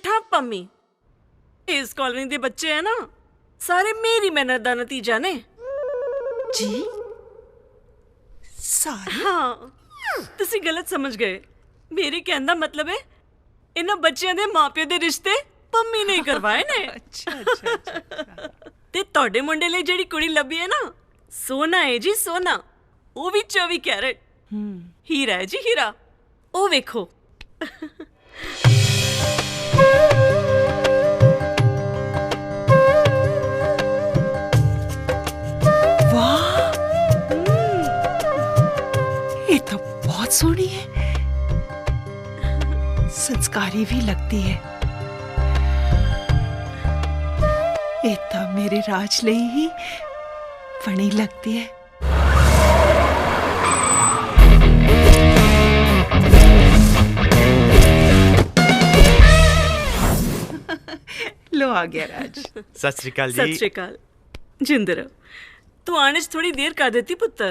ठप पम्मी इस कॉलोनी के बच्चे है ना सारे मेरी मेहनत का नतीजा ने जी सारे हाँ तुसी गलत समझ गए मेरे कहने का मतलब है इन्हां बच्चों के माँ प्यो के रिश्ते पम्मी नहीं करवाए ने अच्छा ते तोड़े मुंडे लिए जेड़ी कुड़ी लभी है ना सोना है जी सोना वो भी 24 कैरेट हीरा है जी हीरा ओ वेखो वाह ये तो बहुत सोहनी है संस्कारी भी लगती है ये तो मेरे राज ਲਈ ही बनी लगती है लो आ गया राज सत श्री अकाल जी सत श्री अकाल जिंदर तू आने च थोड़ी देर कर देती पुत्र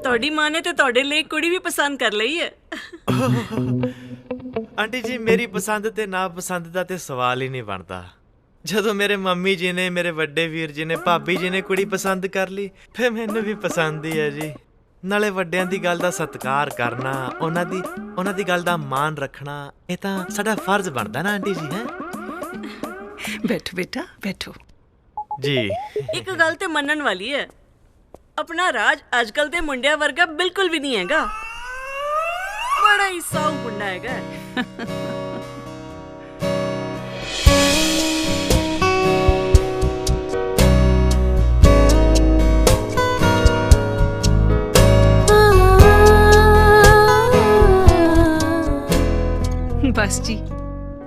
तोड़ी माँ ने तो तोड़े लिए कुड़ी भी पसंद कर ली है आंटी जी मेरी पसंद ते ना पसंद दा ते सवाल ही नहीं बनता ਜਦੋਂ मेरे मम्मी जी ने मेरे ਵੱਡੇ ਵੀਰ ਜੀ ਨੇ ਭਾਬੀ ਜੀ ਨੇ ਕੁੜੀ ਪਸੰਦ ਕਰ ਲਈ ਫਿਰ ਮੈਨੂੰ ਵੀ ਪਸੰਦ ਹੀ ਹੈ ਜੀ ਨਾਲੇ ਵੱਡਿਆਂ ਦੀ ਗੱਲ ਦਾ ਸਤਿਕਾਰ ਕਰਨਾ ਉਹਨਾਂ ਦੀ ਗੱਲ ਦਾ ਮਾਣ ਰੱਖਣਾ ਇਹ ਤਾਂ ਸਾਡਾ ਫਰਜ਼ ਬਣਦਾ ਨਾ ਆਂਟੀ ਜੀ ਹੈ बैठो बेटा बैठो जी एक गल ते मनन वाली है अपना राज आजकल दे मुंडिया वर्गा बिल्कुल भी नहीं हैगा बड़ा ही साऊ मुंडा हैगा बस जी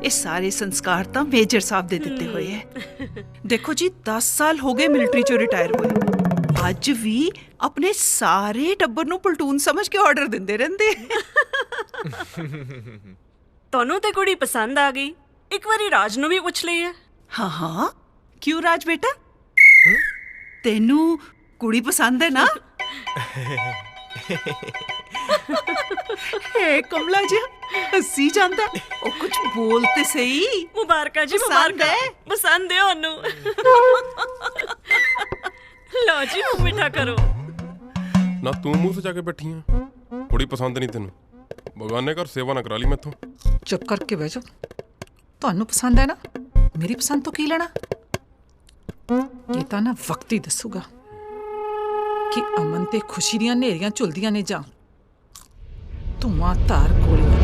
ये सारे संस्कार तो मेजर साहब दे दिते हुए है देखो जी 10 साल हो गए मिलिट्री चो रिटायर हुए अज भी अपने सारे टब्बर नू पलटून समझ के ऑर्डर दिंदे रहंदे तोनू ते कुड़ी पसंद आ गई एक बारी राज नू भी पूछ ली है हाँ हाँ क्यों राज बेटा तेनू कुड़ी पसंद है ना हे कमला जी हसी जांदा ओ कुछ बोलते सही मुबारका जी पसंद मुबारका है? पसंद है ओनू लो जी मुंह मीठा करो ना तू मुंह से जाके बैठी है कुड़ी पसंद नहीं तेनू बगाने घर सेवा ना करा ली मैथों चुप करके बैठ जाओ ਤੁਹਾਨੂੰ पसंद है ना मेरी पसंद तो की लेना ये तो ना वक्त ही दसूगा कि अमन ते खुशी दियां नेरियां झुलदियां ने जां धुआं धार गोलियां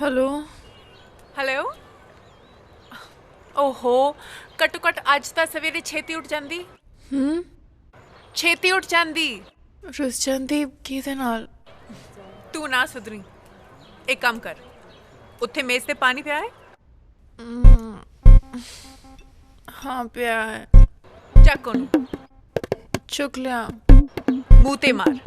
हेलो हेलो ओहो घट्टो घट्ट अज तां सवेरे छेती उठ जांदी छेती उठ जांदी रुस जांदी किहदे नाल तू ना सुधरी एक काम कर उत्थे मेज ते पानी पिया है हाँ पिया है ਚੱਕ ਉਹਨੂੰ चुक लिया ਮੂੰਹ ਤੇ ਮਾਰ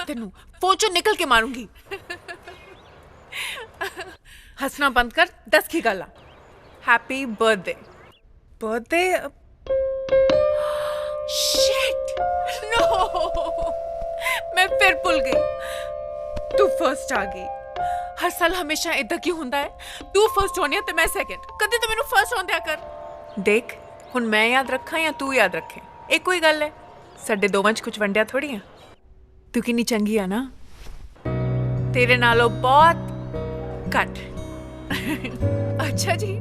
तेनू फोन चो निकल के मारूंगी हंसना बंद कर 10 की गल happy birthday birthday shit no मैं फिर भूल गई तू फर्स्ट आ गई हर साल हमेशा इदा क्यों होंदा है तू फर्स्ट होनी है ते मैं सेकंड कदी तो मैनू फर्स्ट होंदिया कर देख हुण मैं याद रखा या तू याद रखे एक कोई गल है साडे दोवां च कुछ वंडिया थोड़ी है तू कितनी चंगी है ना तेरे नालों बहुत घट अच्छा जी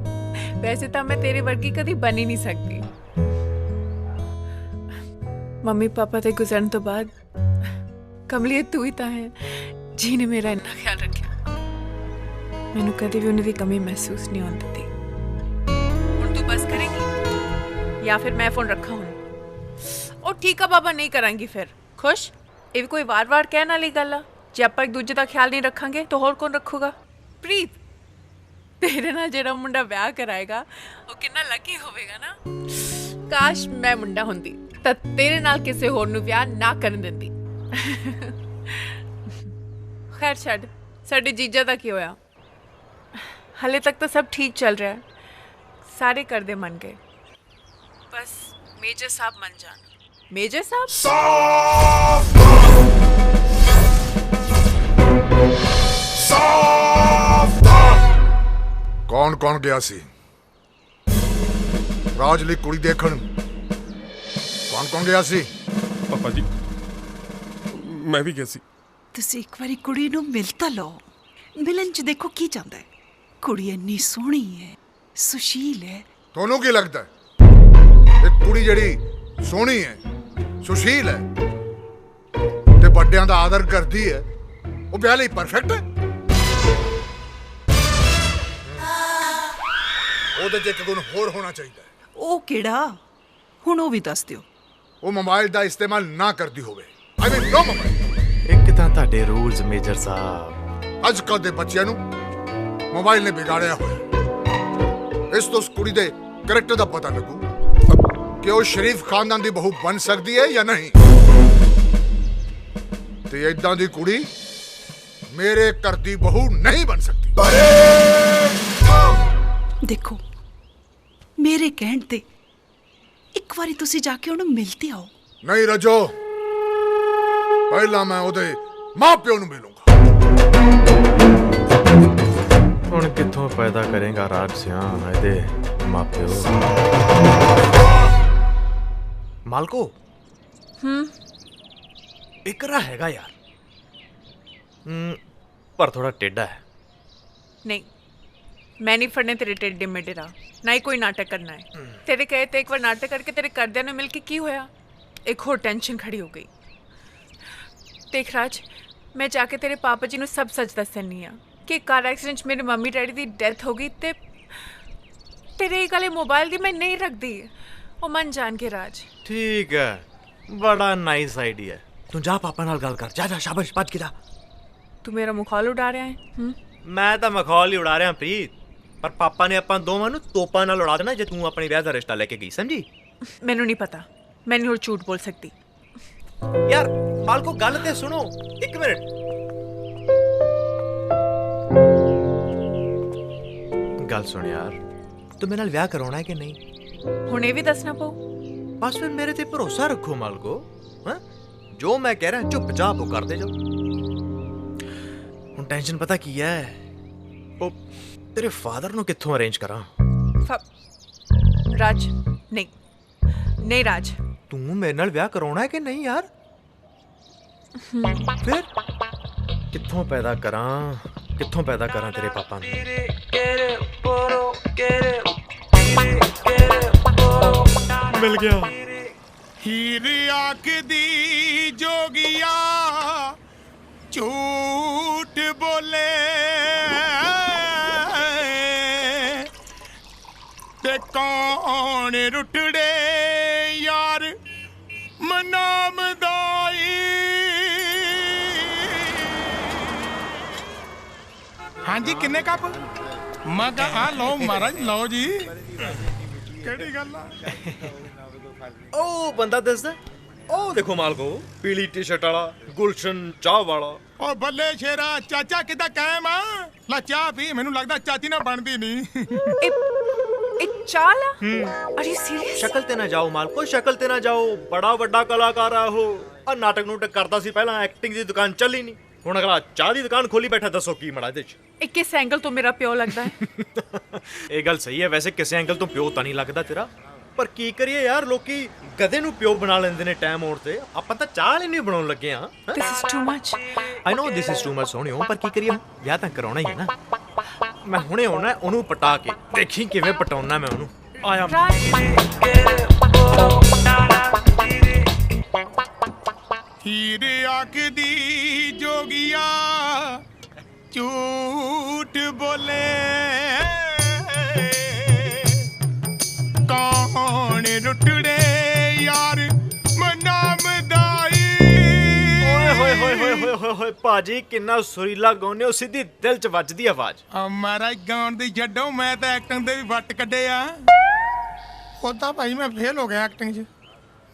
वैसे तो मैं तेरे वर्गी कभी बन ही नहीं सकती मम्मी पापा ते गुजरन तो बाद कमलिए तू ही तो है जी ने मेरा इतना ख्याल रखा मैनू कभी भी उन्हें कमी महसूस नहीं होने दी हुण तू बस करेंगी या फिर मैं फोन रखा हूँ और ठीक है बाबा नहीं करांगी फिर खुश ये भी कोई वार वार कहने वाली गल आ जे आप एक दूजे का ख्याल नहीं रखांगे तो होर कौन रखूगा प्रीत तेरे नाल जेड़ा मुंडा ब्याह कराएगा वो कितना लकी होवेगा ना ਕਾਸ਼ ਮੈਂ ਮੁੰਡਾ ਹੁੰਦੀ ਤਾਂ ਤੇਰੇ ਨਾਲ ਕਿਸੇ ਹੋਰ ਨੂੰ ਵਿਆਹ ਨਾ ਕਰਨ ਦਿੰਦੀ। ਖੈਰ ਛੱਡ, ਸਾਡੇ ਜੀਜਾ ਦਾ ਕੀ ਹੋਇਆ? ਹਲੇ ਤੱਕ ਤਾਂ ਸਭ ਠੀਕ ਚੱਲ ਰਿਹਾ ਹੈ, ਸਾਰੇ ਕਰਦੇ ਮੰਨ ਗਏ, ਬਸ ਮੇਜਰ ਸਾਹਿਬ ਮੰਨ ਜਾਣ। ਮੇਜਰ ਸਾਹਿਬ ਕੌਣ ਕੌਣ ਗਿਆ ਸੀ ਰਾਜ ਲਈ ਕੁੜੀ ਦੇਖਣ? ਕੌਣ ਕੌਣ ਗਿਆ ਸੀ? ਪਾਪਾ ਜੀ ਮੈਂ ਵੀ ਗਿਆ ਸੀ। ਤੁਸੀਂ ਇੱਕ ਵਾਰੀ ਕੁੜੀ ਨੂੰ ਮਿਲ ਤਾਂ ਲਓ। ਮਿਲਣ 'ਚ ਦੇਖੋ ਕੀ ਜਾਂਦਾ ਹੈ। ਕੁੜੀ ਇੰਨੀ ਸੋਹਣੀ ਹੈ, ਸੁਸ਼ੀਲ ਹੈ। ਤੁਹਾਨੂੰ ਕੀ ਲੱਗਦਾ ਹੈ ਇੱਕ ਕੁੜੀ ਜਿਹੜੀ ਸੋਹਣੀ ਹੈ, ਸੁਸ਼ੀਲ ਹੈ ਤੇ ਵੱਡਿਆਂ ਦਾ ਆਦਰ ਕਰਦੀ ਹੈ, ਉਹ ਵਿਆਹ ਲਈ ਪਰਫੈਕਟ ਹੈ? ਉਹਦੇ 'ਚ ਇੱਕ ਗੁਣ ਹੋਰ ਹੋਣਾ ਚਾਹੀਦਾ ਹੈ। ਉਹ ਕਿਹੜਾ? ਹੁਣ ਉਹ ਵੀ ਦੱਸ ਦਿਓ। ਉਹ ਮੋਬਾਈਲ ਦਾ ਇਸਤੇਮਾਲ ਨਾ ਕਰਦੀ ਹੋਵੇ। ਆਈ ਮੀਨ ਨੋ ਮੋਬਾਈਲ। ਇੱਕ ਤਾਂ ਤੁਹਾਡੇ ਰੂਲਸ ਮੇਜਰ ਸਾਹਿਬ। ਅੱਜ ਕੱਲ੍ਹ ਦੇ ਬੱਚਿਆਂ ਨੂੰ ਮੋਬਾਈਲ ਨੇ ਵਿਗਾੜਿਆ ਹੋਇਆ। ਇਸ ਤੋਂ ਉਸ ਕੁੜੀ ਦੇ ਕਰੈਕਟਰ ਦਾ ਪਤਾ ਲੱਗੂ ਕਿ ਉਹ ਸ਼ਰੀਫ ਖਾਨਦਾਨ ਦੀ ਬਹੂ ਬਣ ਸਕਦੀ ਹੈ ਜਾਂ ਨਹੀਂ। ਤੇ ਏਦਾਂ ਦੀ ਕੁੜੀ ਮੇਰੇ ਘਰ ਦੀ ਬਹੂ ਨਹੀਂ ਬਣ ਸਕਦੀ। ਦੇਖੋ, ਮੇਰੇ ਕਹਿਣ ਤੇ ਇੱਕ ਵਾਰੀ ਤੁਸੀਂ ਜਾ ਕੇ ਉਹਨੂੰ ਮਿਲ ਤੇ ਆਓ। ਨਹੀਂ ਰਜੋ, ਪਹਿਲਾਂ ਮੈਂ ਉਹਦੇ ਮਾਂ ਪਿਓ ਨੂੰ ਮਿਲੂੰਗਾ। ਹੁਣ ਕਿੱਥੋਂ ਪੈਦਾ ਕਰੇਗਾ ਰਾਜ ਸਿਆਂ ਇਹਦੇ ਮਾਪਿਓ? ਮਾਲਕੋ ਇਕਰਾ ਹੈਗਾ ਯਾਰ, ਪਰ ਥੋੜਾ ਟੇਢਾ ਹੈ। ਨਹੀਂ, ਮੈਂ ਨਹੀਂ ਫੜਨੇ ਤੇਰੇ ਟੇਡੇ ਮੇਡੇ ਰਾਹ, ਨਾ ਹੀ ਕੋਈ ਨਾਟਕ ਕਰਨਾ ਹੈ। ਤੇਰੇ ਕਹੇ ਤੇ ਇੱਕ ਵਾਰ ਨਾਟਕ ਕਰਕੇ ਤੇਰੇ ਘਰਦਿਆਂ ਨੂੰ ਮਿਲ ਕੇ ਕੀ ਹੋਇਆ? ਇੱਕ ਹੋਰ ਟੈਨਸ਼ਨ ਖੜੀ ਹੋ ਗਈ। ਦੇਖ ਰਾਜ, ਮੈਂ ਜਾ ਕੇ ਤੇਰੇ ਪਾਪਾ ਜੀ ਨੂੰ ਸਭ ਸੱਚ ਦੱਸਣੀ ਆ ਕਿ ਕਾਰ ਐਕਸੀਡੈਂਟ 'ਚ ਮੇਰੇ ਮੰਮੀ ਡੈਡੀ ਦੀ ਡੈਥ ਹੋ ਗਈ ਤੇ ਤੇਰੇ ਇਹ ਗਲੇ ਮੋਬਾਈਲ ਦੀ ਮੈਂ ਨਹੀਂ ਰੱਖਦੀ। ਉਹ ਮੰਨ ਜਾਣਗੇ ਰਾਜ। ਠੀਕ ਹੈ, ਬੜਾ ਨਾਈਸ ਆਈਡੀਆ। ਤੂੰ ਜਾ ਪਾਪਾ ਨਾਲ ਗੱਲ ਕਰ। ਜਾ ਜਾ, ਸ਼ਾਬਾਸ਼, ਭੱਜ ਕੇ ਜਾ। ਤੂੰ ਮੇਰਾ ਮੁਖੌਲ ਉਡਾ ਰਿਹਾ ਹੈ। ਮੈਂ ਤਾਂ ਮਖੌਲ ਹੀ ਉਡਾ ਰਿਹਾ ਪ੍ਰੀਤ, ਪਰ ਪਾਪਾ ਨੇ ਆਪਾਂ ਦੋਵਾਂ ਨੂੰ ਤੋਪਾਂ ਨਾਲ ਉਡਾ ਦੇਣਾ ਜੇ ਤੂੰ ਆਪਣੇ ਵਿਆਹ ਦਾ ਰਿਸ਼ਤਾ ਲੈ ਕੇ ਗਈ, ਸਮਝੀ? ਮੈਨੂੰ ਨਹੀਂ ਪਤਾ, ਮੈਂ ਨਹੀਂ ਹੋਰ ਝੂਠ ਬੋਲ ਸਕਦੀ। ਯਾਰ ਮਾਲਕੋ, ਗੱਲ ਤੇ ਸੁਣੋ, ਇੱਕ ਮਿੰਟ। ਗੱਲ ਸੁਣ ਯਾਰ, ਤੂੰ ਮੇਰੇ ਨਾਲ ਵਿਆਹ ਕਰਾਉਣਾ ਹੈ ਕਿ ਨਹੀਂ? ਹੁਣ ਇਹ ਵੀ ਦੱਸਣਾ ਪਊ? ਬਸ ਫਿਰ ਮੇਰੇ ਤੇ ਭਰੋਸਾ ਰੱਖੋ ਮਾਲਕੋ। ਹਾਂ, ਜੋ ਮੈਂ ਕਹਿ ਰਿਹਾ ਚੁੱਪਚਾਪ ਉਹ ਕਰਦੇ ਜਾਓ। ਹੁਣ ਟੈਨਸ਼ਨ ਪਤਾ ਕੀ ਹੈ? ਉਹ ਤੇਰੇ ਫਾਦਰ ਨੂੰ ਕਿੱਥੋਂ ਅਰੇਂਜ ਕਰਾਂ? ਰਾਜ, ਨਹੀਂ ਨਹੀਂ ਰਾਜ। ਤੂੰ ਮੇਰੇ ਨਾਲ ਵਿਆਹ ਕਰਾਉਣਾ ਹੈ ਕਿ ਨਹੀਂ ਯਾਰ? ਫਿਰ ਕਿੱਥੋਂ ਪੈਦਾ ਕਰਾਂ ਤੇਰੇ ਪਾਪਾ ਨੂੰ? ਮਿਲ ਗਿਆ। ਹੀਰ ਆਖਦੀ ਜੋਗੀਆ ਝੂਠ ਬੋਲੇ ਤੇ ਕੌਣ ਰੁੱਟੜੇ ਯਾਰ ਮਨਾਮ ਦਾਈ। ਹਾਂਜੀ, ਕਿੰਨੇ ਕੱਪ? ਮੈਂ ਕਿਹਾ ਆ ਲਓ ਮਹਾਰਾਜ, ਲਓ ਜੀ। ਕਿਹੜੀ ਗੱਲ ਆ? ਉਹ ਬੰਦਾ ਦੱਸਦਾ, ਉਹ ਦੇਖੋ ਮਾਲਕੋ, ਪੀਲੀ ਟੀ-ਸ਼ਰਟ ਵਾਲਾ, ਗੁਲਸ਼ਨ ਚਾਹ ਵਾਲਾ। ਓ ਬੱਲੇ ਸ਼ੇਰਾ, ਚਾਚਾ ਕਿੱਦਾਂ ਕਾਇਮ ਆ? ਲੈ ਚਾਹ ਪੀ, ਮੈਨੂੰ ਲੱਗਦਾ ਚਾਚੀ ਨਾਲ ਬਣਦੀ ਨਹੀਂ। ਇੱਕ ਚਾਲ ਆ? Are you serious? ਸ਼ਕਲ ਤੇ ਨਾ ਜਾਓ ਮਾਲਕੋ, ਸ਼ਕਲ ਤੇ ਨਾ ਜਾਓ। ਬੜਾ ਵੱਡਾ ਕਲਾਕਾਰ ਆ ਉਹ। ਆ ਨਾਟਕ ਨੂਟਕ ਕਰਦਾ ਸੀ ਪਹਿਲਾਂ, ਐਕਟਿੰਗ ਦੀ ਦੁਕਾਨ ਚੱਲੀ ਨਹੀਂ, ਹੁਣ ਅਗਲਾ ਚਾਹ ਦੀ ਦੁਕਾਨ ਖੋਲੀ ਬੈਠਾ। ਦੱਸੋ ਕੀ ਮੜਾ ਇਹਦੇ 'ਚ? ਇਹ ਕਿਸ ਐਂਗਲ ਤੋਂ ਮੇਰਾ ਪਿਓ ਲੱਗਦਾ ਹੈ? ਇਹ ਗੱਲ ਸਹੀ ਹੈ, ਵੈਸੇ ਕਿਸੇ ਐਂਗਲ ਤੋਂ ਪਿਓ ਤਾਂ ਨਹੀਂ ਲੱਗਦਾ ਤੇਰਾ, ਪਰ ਕੀ ਕਰੀਏ ਯਾਰ, ਲੋਕੀ ਗਧੇ ਨੂੰ ਪਿਓ ਬਣਾ ਲੈਂਦੇ ਨੇ ਟਾਈਮ ਆਉਣ ਤੇ। ਆਪਾਂ ਤਾਂ ਚਾਹ ਵਾਲੀ ਨਹੀਂ ਬਣਾਉਣ ਲੱਗੇ ਆ। This is too much. I know this is too much ਸੋਹਣਿਓ, ਪਰ ਕੀ ਕਰੀਏ, ਵਿਆਹ ਤਾਂ ਕਰਾਉਣਾ ਹੀ ਹੈ ਨਾ। ਮੈਂ ਹੁਣੇ ਆਉਣਾ ਉਹਨੂੰ ਪਟਾ ਕੇ, ਦੇਖੀ ਕਿਵੇਂ ਪਟਾਉਣਾ ਮੈਂ ਉਹਨੂੰ। ਆਇਆ ਹੀਰ ਆਖਦੀ ਜੋਗੀਆ ਝੂਠ ਬੋਲੇ ਕੌਣ ਰੁੱਟੜੇ ਯਾਰ ਮਨਾਮ ਦਾਈ। ਓਏ ਭਾਜੀ, ਕਿੰਨਾ ਸੁਰੀਲਾ ਗਾਉਂਦੇ ਹੋ, ਸਿੱਧੀ ਦਿਲ 'ਚ ਵੱਜਦੀ ਆਵਾਜ਼। ਮਹਾਰਾਜ ਗਾਉਣ ਦੀ ਛੱਡੋ, ਮੈਂ ਤਾਂ ਐਕਟਿੰਗ ਦੇ ਵੀ ਵੱਟ ਕੱਢੇ ਆ। ਉਹਦਾ ਭਾਈ ਮੈਂ ਫੇਲ ਹੋ ਗਿਆ ਐਕਟਿੰਗ 'ਚ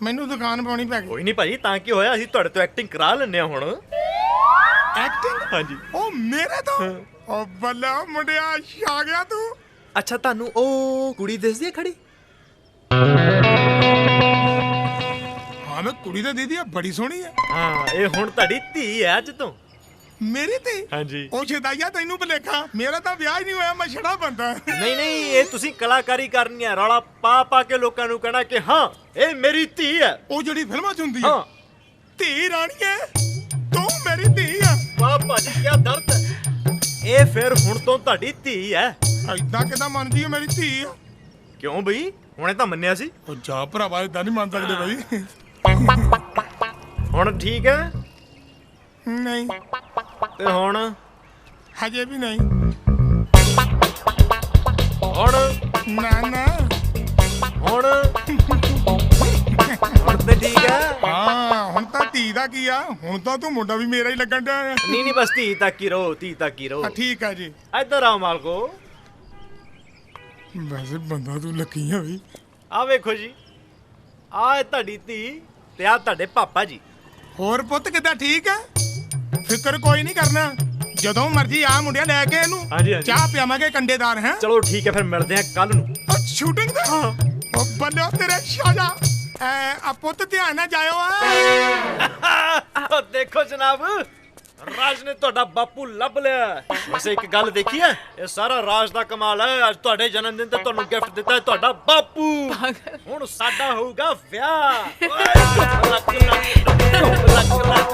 ਮੈਨੂੰ ਦੁਕਾਨ ਪਾਉਣੀ ਪੈ ਗਈ ਕੋਈ ਨਹੀਂ ਭਾਜੀ, ਤਾਂ ਕੀ ਹੋਇਆ, ਅਸੀਂ ਤੁਹਾਡੇ ਤੋਂ ਐਕਟਿੰਗ ਕਰਾ ਲੈਂਦੇ ਆ ਹੁਣ। ਐਕਟਿੰਗ ਹਾਂਜੀ। ਉਹ ਮੇਰੇ ਤੋਂ ਉਹ ਬੱਲਾ ਮੁੰਡਿਆ ਆ ਗਿਆ ਤੂੰ। ਅੱਛਾ, ਤੁਹਾਨੂੰ ਉਹ ਕੁੜੀ ਦਿਸਦੀ ਹੈ ਖੜੀ? ਹਾਂ ਮੈਂ ਕੁੜੀ ਤਾਂ ਦੀਦੀ ਆ, ਬੜੀ ਸੋਹਣੀ ਹੈ। ਹਾਂ, ਇਹ ਹੁਣ ਤੁਹਾਡੀ ਧੀ ਹੈ ਅੱਜ ਤੋਂ। ਮੇਰੀ ਤੇ ਹਾਂਜੀ। ਉਹ ਛਦਾਈਆ ਤੈਨੂੰ ਭੁਲੇਖਾ, ਮੇਰਾ ਤਾਂ ਵਿਆਹ ਹੀ ਨਹੀਂ ਹੋਇਆ, ਮੈਂ ਛੜਾ ਬੰਦਾ। ਨਹੀਂ ਨਹੀਂ, ਇਹ ਤੁਸੀਂ ਕਲਾਕਾਰੀ ਕਰਨੀ ਹੈ, ਰੌਲਾ ਪਾ ਪਾ ਕੇ ਲੋਕਾਂ ਨੂੰ ਕਹਿਣਾ ਕਿ ਹਾਂ ਇਹ ਮੇਰੀ ਧੀ ਹੈ। ਉਹ ਜਿਹੜੀ ਫਿਲਮਾਂ 'ਚ ਹੁੰਦੀ ਹੈ, ਹਾਂ। ਧੀ ਰਾਣੀਏ ਤੂੰ ਮੇਰੀ ਧੀ ਆ। ਵਾਹ ਭਾਜੀ, ਕੀ ਦਰਦ ਹੈ। ਇਹ ਫਿਰ ਹੁਣ ਤੋਂ ਤੁਹਾਡੀ ਧੀ ਹੈ। ਐਦਾਂ ਕਿਦਾਂ ਮੰਨਦੀ ਹੈ ਮੇਰੀ ਧੀ ਆ? ਕਿਉਂ ਬਈ, ਹੁਣੇ ਤਾਂ ਮੰਨਿਆ ਸੀ। ਉਹ ਜਾ ਭਰਾਵਾ, ਏਦਾਂ ਨਹੀਂ ਮੰਨ ਸਕਦੇ ਬਾਈ। ਹੁਣ ਠੀਕ ਹੈ? ਨਹੀਂ ਤੇ ਹੁਣ? ਹਜੇ ਵੀ ਨਹੀਂ। ਹੁਣ? ਨਾ ਨਾ ਹੁਣ? ਹੁਣ ਤੇ ਠੀਕ ਹੈ। ਹਾਂ ਹੁਣ ਤਾਂ ਧੀ ਦਾ ਕੀ ਆ, ਹੁਣ ਤਾਂ ਤੂੰ ਮੁੰਡਾ ਵੀ ਮੇਰਾ ਹੀ ਲੱਗਣ ਡਿਆ ਆ। ਨਹੀਂ ਨਹੀਂ, ਬਸ ਧੀ ਤੱਕ ਹੀ ਰਹੋ, ਧੀ ਤੱਕ ਹੀ ਰਹੋ। ਠੀਕ ਆ ਜੀ। ਇੱਧਰ ਆਓ ਮਾਲਕੋ। ਵੈਸੇ ਬੰਦਾ ਤੂੰ ਲੱਕੀ ਆ ਵੀ। ਆ ਵੇਖੋ ਜੀ, ਆ ਹੈ ਤੁਹਾਡੀ ਧੀ ਤੇ ਆ ਤੁਹਾਡੇ ਪਾਪਾ ਜੀ। ਹੋਰ ਪੁੱਤ ਕਿੱਦਾਂ, ਠੀਕ ਆ? ਫਿਕਰ ਕੋਈ ਨਹੀਂ ਕਰਨਾ, ਜਦੋਂ ਮਰਜੀ ਆ ਮੁੰਡਿਆ ਲੈ ਕੇ ਇਹਨੂੰ। ਹਾਂਜੀ, ਹਾਂਜੀ। ਚਾਹ ਪਿਆਵਾਂਗੇ ਕੰਡੇਦਾਰ ਹੈ। ਚਲੋ ਠੀਕ ਹੈ, ਫਿਰ ਮਿਲਦੇ ਆ ਕੱਲ ਨੂੰ। ਸ਼ੂਟਿੰਗ ਦਾ? ਉਹ ਬੱਲੇ ਤੇਰੇ ਸ਼ਾਜਾ। ਆ ਪੁੱਤ ਧਿਆਨ ਨਾਲ ਜਾਇਓ ਉਹ ਦੇਖੋ ਜਨਾਬ, ਰਾਜ ਨੇ ਤੁਹਾਡਾ ਬਾਪੂ ਲੱਭ ਲਿਆ। ਵੈਸੇ ਇੱਕ ਗੱਲ ਦੇਖੀ ਹੈ, ਇਹ ਸਾਰਾ ਰਾਜ ਦਾ ਕਮਾਲ ਹੈ। ਅੱਜ ਤੁਹਾਡੇ ਜਨਮ ਦਿਨ ਤੇ ਤੁਹਾਨੂੰ ਗਿਫਟ ਦਿੱਤਾ ਹੈ ਤੁਹਾਡਾ ਬਾਪੂ। ਹੁਣ ਸਾਡਾ ਹੋਊਗਾ ਵਿਆਹ। ਲੱਕ ਲੱਕ ਲੱਕ।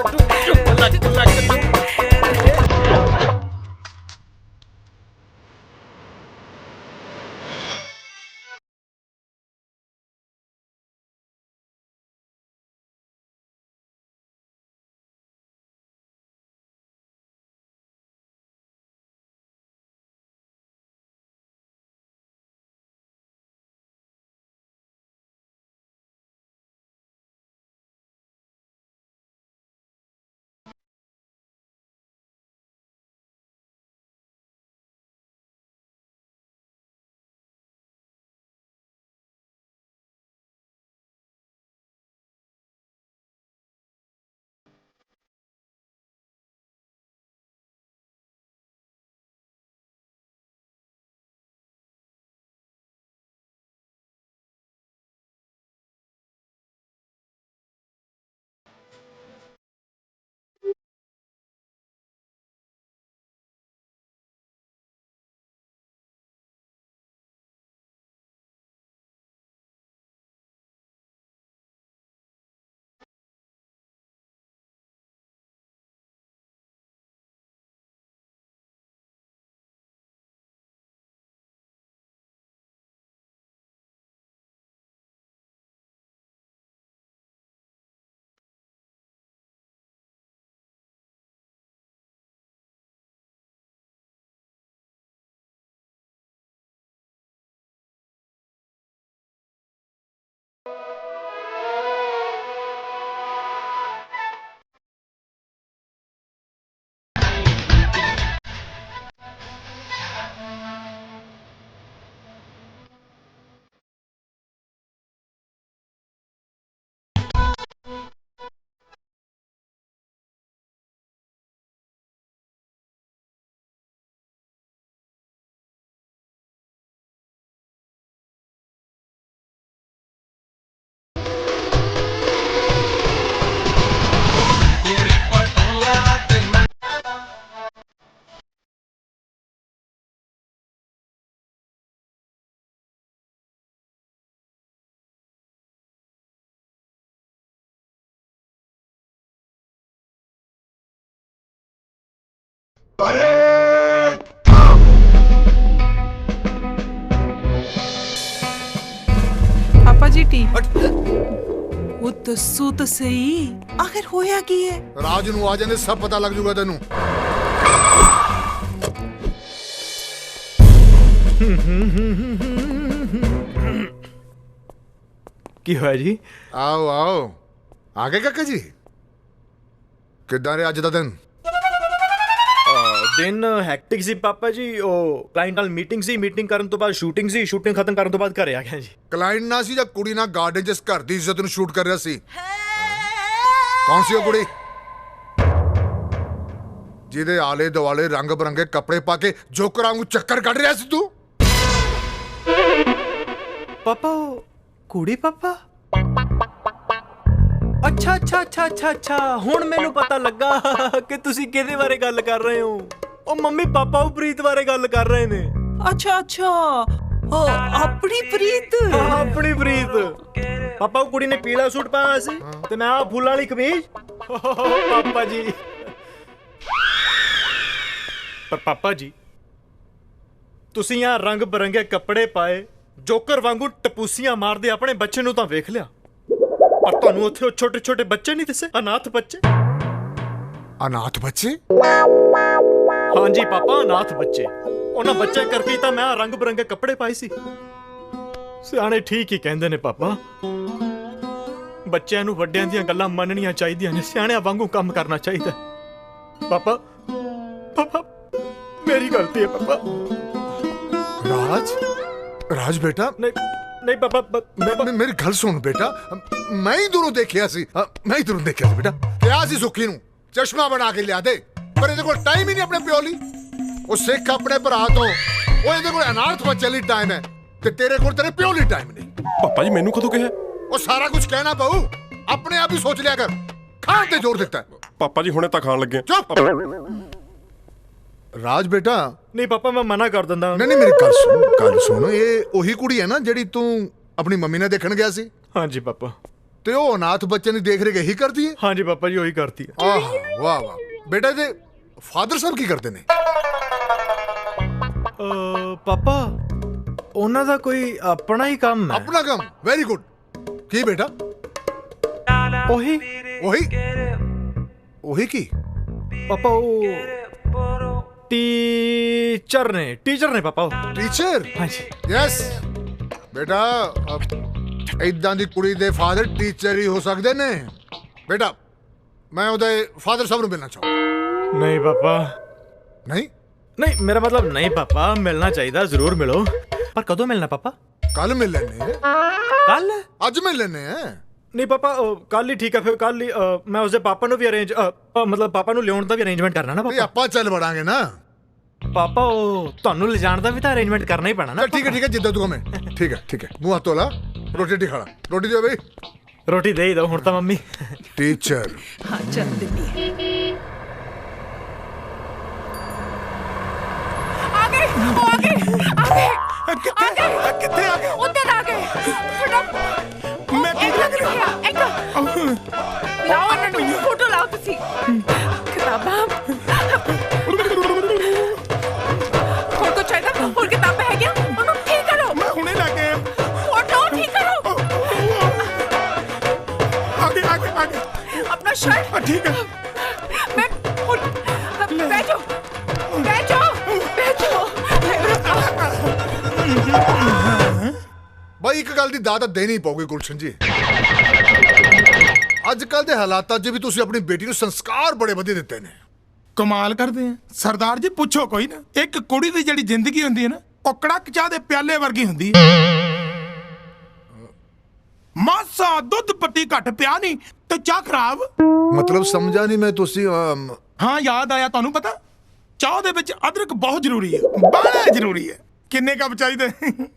ਪਾਪਾ ਜੀ ਟੀ ਉਹ ਦੱਸੋ ਤਾਂ ਸਹੀ, ਆਖਿਰ ਹੋਇਆ ਕੀ ਹੈ? ਰਾਜ ਨੂੰ ਆ ਜਾਂਦੇ ਸਭ ਪਤਾ ਲੱਗ ਜੂਗਾ ਤੈਨੂੰ। ਕੀ ਹੋਇਆ ਜੀ? ਆਓ ਆਓ, ਆ ਗਏ ਕਾਕਾ ਜੀ। ਕਿੱਦਾਂ ਰਿਹਾ ਅੱਜ ਦਾ ਦਿਨ? ਦਿਨ ਹੈਕਟਿਕ ਸੀ ਪਾਪਾ ਜੀ। ਉਹ ਕਲਾਇੰਟ ਨਾਲ ਮੀਟਿੰਗ ਸੀ, ਮੀਟਿੰਗ ਕਰਨ ਤੋਂ ਬਾਅਦ ਸ਼ੂਟਿੰਗ ਸੀ, ਸ਼ੂਟਿੰਗ ਖਤਮ ਕਰਨ ਤੋਂ ਬਾਅਦ ਘਰੇ ਆ ਗਿਆ ਜੀ। ਕਲਾਇੰਟ ਨਾ ਸੀ ਜਾਂ ਕੁੜੀ ਨਾਲ ਗਾਰਡਨ 'ਚ ਇਸ ਘਰ ਦੀ ਇੱਜ਼ਤ ਨੂੰ ਸ਼ੂਟ ਕਰ ਰਿਹਾ ਸੀ? ਕੌਣ ਸੀ ਉਹ ਕੁੜੀ ਜਿਹਦੇ ਆਲੇ ਦੁਆਲੇ ਰੰਗ ਬਰੰਗੇ ਕੱਪੜੇ ਪਾ ਕੇ ਜੋਕਰਾਂ ਨੂੰ ਚੱਕਰ ਕੱਢ ਰਿਹਾ ਸੀ ਤੂੰ? ਪਾਪਾ ਉਹ ਕੁੜੀ ਪਾਪਾ? ਅੱਛਾ ਹੁਣ ਮੈਨੂੰ ਪਤਾ ਲੱਗਾ ਕਿ ਤੁਸੀਂ ਕਿਹਦੇ ਬਾਰੇ ਗੱਲ ਕਰ ਰਹੇ ਹੋ। ਉਹ ਮੰਮੀ ਪਾਪਾ ਉਹ ਪ੍ਰੀਤ ਬਾਰੇ ਗੱਲ ਕਰ ਰਹੇ ਨੇ। ਅੱਛਾ ਉਹ ਆਪਣੀ ਪ੍ਰੀਤ। ਹਾਂ, ਆਪਣੀ ਪ੍ਰੀਤ। ਪਾਪਾ ਉਹ ਕੁੜੀ ਨੇ ਪੀਲਾ ਸੂਟ ਪਾਇਆ ਸੀ ਤੇ ਮੈਂ ਆ ਫੁੱਲਾਂ ਵਾਲੀ ਕਮੀਜ਼। ਪਾਪਾ ਜੀ ਪਰ ਪਾਪਾ ਜੀ ਤੁਸੀਂ ਆ ਰੰਗ ਬਰੰਗੇ ਕੱਪੜੇ ਪਾਏ ਜੋਕਰ ਵਾਂਗੂ ਟਪੂਸੀਆਂ ਮਾਰਦੇ ਆਪਣੇ ਬੱਚੇ ਨੂੰ ਤਾਂ ਵੇਖ ਲਿਆ, ਪਰ ਤੁਹਾਨੂੰ ਉੱਥੇ ਉਹ ਛੋਟੇ ਛੋਟੇ ਬੱਚੇ ਨਹੀਂ ਦਿਸੇ? ਅਨਾਥ ਬੱਚੇ। ਅਨਾਥ ਬੱਚੇ? ਹਾਂਜੀ ਪਾਪਾ, ਅਨਾਥ ਬੱਚੇ। ਉਹਨਾਂ ਬੱਚੇ ਕਰਕੇ ਤਾਂ ਮੈਂ ਰੰਗ ਬਰੰਗੇ ਕੱਪੜੇ ਪਾਏ ਸੀ। ਸਿਆਣੇ ਠੀਕ ਹੀ ਕਹਿੰਦੇ ਨੇ ਪਾਪਾ, ਬੱਚਿਆਂ ਨੂੰ ਵੱਡਿਆਂ ਦੀਆਂ ਗੱਲਾਂ ਮੰਨਣੀਆਂ ਚਾਹੀਦੀਆਂ ਨੇ, ਸਿਆਣਿਆਂ ਵਾਂਗੂ ਕੰਮ ਕਰਨਾ ਚਾਹੀਦਾ। ਪਾਪਾ ਮੇਰੀ ਗਲਤੀ ਹੈ ਪਾਪਾ। ਰਾਜ ਬੇਟਾ, ਨਹੀਂ ਪਾਪਾ ਮੇਰੀ ਗੱਲ ਸੁਣ ਬੇਟਾ, ਮੈਂ ਹੀ ਦੂਰੋਂ ਦੇਖਿਆ ਸੀ ਬੇਟਾ। ਕਿਹਾ ਸੀ ਸੁੱਖੀ ਨੂੰ ਚਸ਼ਮਾ ਬਣਾ ਕੇ ਲਿਆ ਦੇ, ਪਰ ਇਹਦੇ ਕੋਲ ਟਾਈਮ ਹੀ ਨਹੀਂ ਆਪਣੇ ਪਿਓ ਲਈ। ਉਹ ਸਿੱਖ ਆਪਣੇ ਭਰਾ ਤੋਂ, ਉਹ ਇਹਦੇ ਕੋਲ ਅਨਾਥ ਬੱਚੇ ਲਈ ਟਾਈਮ ਹੈ ਤੇ ਤੇਰੇ ਕੋਲ ਤੇਰੇ ਪਿਓ ਲਈ ਟਾਈਮ ਨਹੀਂ। ਪਾਪਾ ਜੀ ਮੈਨੂੰ ਕਦੋਂ ਕਿਹਾ? ਉਹ ਸਾਰਾ ਕੁਝ ਕਹਿਣਾ ਪਊ, ਆਪਣੇ ਆਪ ਹੀ ਸੋਚ ਲਿਆ ਕਰ। ਖਾਣ ਤੇ ਜ਼ੋਰ ਦਿੱਤਾ ਪਾਪਾ ਜੀ, ਹੁਣੇ ਤਾਂ ਖਾਣ ਲੱਗੇ। ਚੁੱਪ ਰਾਜ ਬੇਟਾ। ਨਹੀਂ ਪਾਪਾ ਮੈਂ ਮਨਾ ਕਰ ਦਿੰਦਾ। ਨਹੀਂ ਮੇਰੀ ਗੱਲ ਸੁਣ। ਇਹ ਉਹੀ ਕੁੜੀ ਹੈ ਨਾ ਜਿਹੜੀ ਤੂੰ ਆਪਣੀ ਮੰਮੀ ਨਾਲ ਦੇਖਣ ਗਿਆ ਸੀ? ਹਾਂਜੀ ਪਾਪਾ। ਤੇ ਉਹ ਅਨਾਥ ਬੱਚੇ ਨੂੰ ਦੇਖ ਰਹੀ ਕਰਦੀ ਹੈ? ਹਾਂਜੀ ਪਾਪਾ ਜੀ ਉਹੀ ਕਰਦੀ ਹੈ। ਆਹ ਵਾਹ ਬੇਟਾ, ਇਹਦੇ ਫਾਦਰ ਸਾਹਿਬ ਕੀ ਕਰਦੇ ਨੇ? ਪਾਪਾ ਉਹਨਾਂ ਦਾ ਕੋਈ ਆਪਣਾ ਹੀ ਕੰਮ ਹੈ। ਆਪਣਾ ਕੰਮ? Very good. ਕੀ ਬੇਟਾ? ਉਹੀ ਕੀ ਪਾਪਾ? ਉਹ ਟੀਚਰ ਨੇ ਪਾਪਾ। ਉਹ ਟੀਚਰ? ਹਾਂਜੀ। ਯੈਸ ਬੇਟਾ, ਇਦਾਂ ਦੀ ਕੁੜੀ ਦੇ ਫਾਦਰ ਟੀਚਰ ਹੀ ਹੋ ਸਕਦੇ ਨੇ। ਬੇਟਾ ਮੈਂ ਉਹਦੇ ਫਾਦਰ ਸਾਹਿਬ ਨੂੰ ਮਿਲਣਾ ਚਾਹੁੰਦਾ। ਨਹੀਂ ਪਾਪਾ। ਨਹੀਂ ਮੇਰਾ ਮਤਲਬ ਨਹੀਂ ਪਾਪਾ, ਮਿਲਣਾ ਚਾਹੀਦਾ, ਜ਼ਰੂਰ ਮਿਲੋ। ਪਰ ਕਦੋਂ ਮਿਲਣਾ ਪਾਪਾ? ਕੱਲ ਮਿਲ ਲੈਣੇ। ਕੱਲ? ਅੱਜ ਮਿਲ ਲੈਣੇ ਆ। ਨਹੀਂ ਪਾਪਾ, ਕੱਲ ਹੀ ਠੀਕ ਹੈ। ਫਿਰ ਕੱਲ ਹੀ ਮੈਂ ਉਸਦੇ ਪਾਪਾ ਨੂੰ ਵੀ ਮਤਲਬ ਪਾਪਾ ਨੂੰ ਲਿਆਉਣ ਦਾ ਵੀ ਅਰੇਂਜਮੈਂਟ ਕਰਨਾ ਨਾ ਪਾਪਾ। ਆਪਾਂ ਚੱਲ ਵੜਾਂਗੇ ਨਾ ਪਾਪਾ। ਉਹ ਤੁਹਾਨੂੰ ਲਿਜਾਣ ਦਾ ਵੀ ਤਾਂ ਅਰੇਂਜਮੈਂਟ ਕਰਨਾ ਹੀ ਪੈਣਾ ਨਾ। ਠੀਕ ਹੈ ਜਿੱਦਾਂ ਤੂੰ ਕਹਵੇਂ। ਠੀਕ ਹੈ ਮੂੰਹ ਹੱਥ ਧੋ ਲਾ, ਰੋਟੀ ਖਾ ਲਾ। ਰੋਟੀ ਦਿਓ ਬਈ। ਰੋਟੀ ਦੇ ਹੀ ਦੋ ਹੁਣ ਤਾਂ ਮੰਮੀ। ਟੀਚਰ। ਹਾਂ ਚੱਲ ਦਿੰਨੀ ਕਿੱਥੇ ਆ ਗਏ? ਉੱਧਰ ਆ ਗਏ। ਮੈਂ ਕੀ ਲੱਗ ਰਿਹਾ? ਲਾਓ ਇਹਨਾਂ ਨੂੰ ਫੋਟੋ ਲਾਓ ਤੁਸੀਂ। ਕਿਤਾਬਾਂ ਹੋਰ ਕੁਛ ਚਾਹੀਦਾ? ਹੋਰ ਕਿਤਾਬਾਂ ਹੈਗੀਆਂ? ਉਹਨੂੰ ਠੀਕ ਕਰੋ। ਮੈਂ ਹੁਣੇ ਲੈ ਕੇ ਆਇਆ। ਫੋਟੋ ਠੀਕ ਕਰੋ। ਆਗੇ ਆਪਣਾ ਸ਼ਰਟ। ਠੀਕ ਹੈ। ਮੈਂ ਬੈਠੋ। ਬਾਈ ਇੱਕ ਗੱਲ ਦੀ ਦਾਤ ਦੇਣੀ ਪਊਗੀ ਗੁਲਸ਼ਨ ਜੀ। ਅੱਜ ਕੱਲ ਦੇ ਹਾਲਾਤਾਂ 'ਚ ਵੀ ਤੁਸੀਂ ਆਪਣੀ ਬੇਟੀ ਨੂੰ ਸੰਸਕਾਰ ਬੜੇ ਵਧੀਆ ਦਿੱਤੇ ਨੇ। ਕਮਾਲ ਕਰਦੇ ਆ ਸਰਦਾਰ ਜੀ, ਪੁੱਛੋ ਕੋਈ ਨਾ। ਇੱਕ ਕੁੜੀ ਦੀ ਜਿਹੜੀ ਜ਼ਿੰਦਗੀ ਹੁੰਦੀ ਹੈ ਨਾ, ਉਹ ਕੜਕ ਚਾਹ ਦੇ ਪਿਆਲੇ ਵਰਗੀ ਹੁੰਦੀ ਹੈ। ਮਾਸਾ ਦੁੱਧ ਪੱਤੀ ਘੱਟ ਪਿਆ ਨਹੀਂ ਤੇ ਚਾਹ ਖਰਾਬ। ਮਤਲਬ ਸਮਝਾ ਨਹੀਂ ਮੈਂ। ਤੁਸੀਂ ਹਾਂ ਯਾਦ ਆਇਆ, ਤੁਹਾਨੂੰ ਪਤਾ ਚਾਹ ਦੇ ਵਿੱਚ ਅਦਰਕ ਬਹੁਤ ਜ਼ਰੂਰੀ ਹੈ, ਬੜਾ ਜ਼ਰੂਰੀ ਹੈ। ਕਿੰਨੇ ਕੱਪ ਚਾਹੀਦੇ?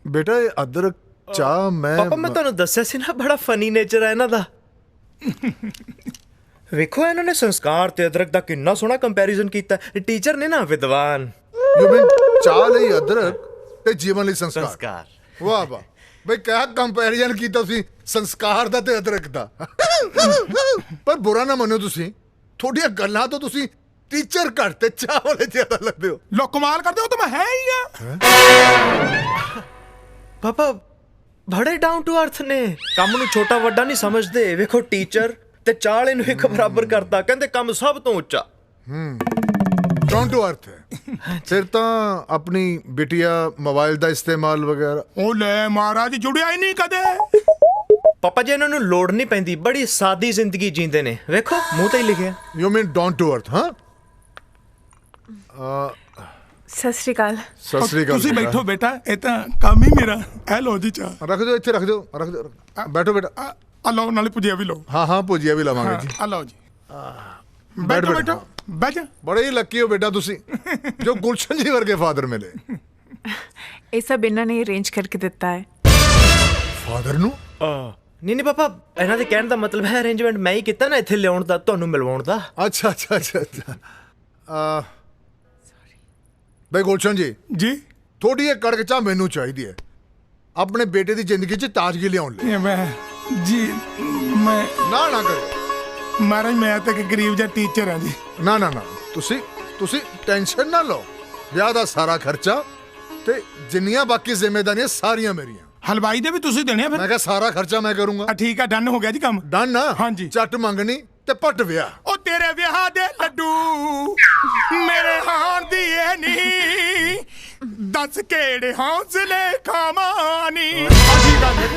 ਬੇਟਾ ਇਹ ਅਦਰਕ ਚਾਹ ਪਾਪਾ ਮੈਂ ਤੁਹਾਨੂੰ ਦੱਸਿਆ ਸੀ ਨਾ, ਬੜਾ ਫਨੀ ਨੇਚਰ ਹੈ ਇਹਨਾਂ ਦਾ। ਵੇਖੋ ਇਹਨਾਂ ਨੇ ਸੰਸਕਾਰ ਤੇ ਅਦਰਕ ਦਾ ਕਿੰਨਾ ਸੋਹਣਾ ਕੰਪੈਰੀਜ਼ਨ ਕੀਤਾ। ਟੀਚਰ ਨੇ ਨਾ ਵਿਦਵਾਨ। ਯੂ ਮੀਨ ਚਾਹ ਲਈ ਅਦਰਕ ਤੇ ਜੀਵਨ ਲਈ ਸੰਸਕਾਰ। ਵਾਹ ਬਈ ਕਿਆ ਕੰਪੈਰੀਜ਼ਨ ਕੀਤਾ ਤੁਸੀਂ ਸੰਸਕਾਰ ਦਾ ਤੇ ਅਦਰਕ ਦਾ। ਪਰ ਬੁਰਾ ਨਾ ਮੰਨੋ ਤੁਸੀਂ, ਤੁਹਾਡੀਆਂ ਗੱਲਾਂ ਤੋਂ ਤੁਸੀਂ ਟੀਚਰ ਘੱਟ ਤੇ ਚਾਹ ਵਾਲੇ ਜ਼ਿਆਦਾ ਲੱਗਦੇ ਹੋ। ਲੋ ਕਮਾਲ ਕਰਦੇ ਹੋ ਤਾਂ ਮੈਂ ਹੈ ਹੀ ਆ। ਪਾਪਾ ਬੜੇ ਡਾਊਨ ਟੂ ਅਰਥ ਨੇ, ਕੰਮ ਨੂੰ ਛੋਟਾ ਵੱਡਾ ਨਹੀਂ ਸਮਝਦੇ। ਵੇਖੋ ਟੀਚਰ ਤੇ ਚਾਲੇ ਨੂੰ ਇੱਕ ਬਰਾਬਰ ਕਰਤਾ, ਕਹਿੰਦੇ ਕੰਮ ਸਭ ਤੋਂ ਉੱਚਾ। ਡਾਊਨ ਟੂ ਅਰਥ ਹੈ। ਫਿਰ ਤਾਂ ਆਪਣੀ ਬਿਟੀਆ ਮੋਬਾਈਲ ਦਾ ਇਸਤੇਮਾਲ ਵਗੈਰਾ। ਉਹ ਲੈ ਮਹਾਰਾਜ, ਜੁੜਿਆ ਹੀ ਨਹੀਂ ਕਦੇ। ਪਾਪਾ ਜੀ ਇਹਨਾਂ ਨੂੰ ਲੋੜ ਨਹੀਂ ਪੈਂਦੀ, ਬੜੀ ਸਾਦੀ ਜ਼ਿੰਦਗੀ ਜੀਂਦੇ ਨੇ। ਵੇਖੋ ਮੂੰਹ ਤੇ ਹੀ ਲਿਖਿਆ। You mean down to earth? ਹਾਂ ਸਤਿ ਸ਼੍ਰੀ ਅਕਾਲ। ਸਤਿ ਸ੍ਰੀ ਅਕਾਲ ਤੁਸੀਂ ਬੇਟਾ। ਬੈਠੋ ਬੇਟਾ, ਇਹ ਤਾਂ ਕੰਮ ਹੀ ਮੇਰਾ। ਇਹ ਲਓ ਜੀ ਚਾਹ। ਰੱਖ ਦਿਓ ਇੱਥੇ, ਰੱਖ ਦਿਓ, ਰੱਖ ਦਿਓ। ਬੈਠੋ ਬੇਟਾ। ਆ ਲਓ, ਨਾਲੇ ਭੁਜੀਆ ਵੀ ਲਓ। ਹਾਂ ਹਾਂ, ਭੁਜੀਆ ਵੀ ਲਵਾਂਗੇ ਜੀ। ਆ ਲਓ ਜੀ। ਬੈਠ ਬੈਠੋ ਬੇਟਾ। ਬੈਠੋ ਬੈਠ ਜਾ। ਬੜੇ ਹੀ ਲੱਕੀ ਹੋ ਬੇਟਾ ਤੁਸੀਂ, ਜੋ ਗੁਲਸ਼ਨ ਜੀ ਵਰਗੇ ਫਾਦਰ ਮਿਲੇ। ਇਹ ਸਭ ਇਹਨਾਂ ਨੇ ਅਰੇਂਜ ਕਰਕੇ ਦਿੱਤਾ ਹੈ। ਫਾਦਰ ਨੂੰ? ਨਹੀਂ ਨਹੀਂ ਪਾਪਾ, ਇਹਨਾਂ ਦੇ ਕਹਿਣ ਦਾ ਮਤਲਬ ਹੈ ਅਰੇਂਜਮੈਂਟ ਮੈਂ ਹੀ ਕੀਤਾ ਨਾ ਇੱਥੇ ਲਿਆਉਣ ਦਾ, ਤੁਹਾਨੂੰ ਮਿਲਵਾਉਣ ਦਾ। ਅੱਛਾ ਅੱਛਾ ਅੱਛਾ ਅੱਛਾ। ਬਈ ਗੁਲਸ਼ਨ ਜੀ, ਜੀ ਥੋੜੀ ਇਹ ਕੜਕ ਚਾਹ ਮੈਨੂੰ ਚਾਹੀਦੀ ਹੈ ਆਪਣੇ ਬੇਟੇ ਦੀ ਜ਼ਿੰਦਗੀ 'ਚ ਤਾਜ਼ਗੀ ਲਿਆਉਣ ਲਈ। ਇਹ ਮੈਂ ਜੀ ਮੈਂ ਨਾ ਨਾ ਕਰੇ। ਮਹਾਰਾਜ, ਮੈਂ ਤਾਂ ਇੱਕ ਗਰੀਬ ਜਿਹਾ ਟੀਚਰ ਹਾਂ ਜੀ। ਨਾ ਨਾ ਨਾ, ਤੁਸੀਂ ਟੈਨਸ਼ਨ ਨਾ ਲਓ। ਵਿਆਹ ਦਾ ਸਾਰਾ ਖਰਚਾ ਤੇ ਜਿੰਨੀਆਂ ਬਾਕੀ ਜ਼ਿੰਮੇਵਾਰੀਆਂ ਸਾਰੀਆਂ ਮੇਰੀਆਂ। ਹਲਵਾਈ ਦੇ ਵੀ ਤੁਸੀਂ ਦੇਣੇ ਆ ਫਿਰ? ਮੈਂ ਕਿਹਾ ਸਾਰਾ ਖਰਚਾ ਮੈਂ ਕਰੂੰਗਾ। ਠੀਕ ਆ, ਡਨ ਹੋ ਗਿਆ ਜੀ ਕੰਮ। ਡਨ ਨਾ? ਹਾਂਜੀ। ਚੱਟ ਮੰਗਣੀ ਤੇ ਪੱਟ ਵਿਆਹ। ਉਹ ਤੇਰੇ ਵਿਆਹ ਦੇ ਲੱਡੂ ਮੇਰੇ ਹਾਣ ਦੀ ਇਹ ਨਹੀਂ, ਦੱਸ ਕਿਹੜੇ ਹੌਸਲੇ ਖਾਵਾਨੀ। ਠੀਕ ਆ ਜੀ।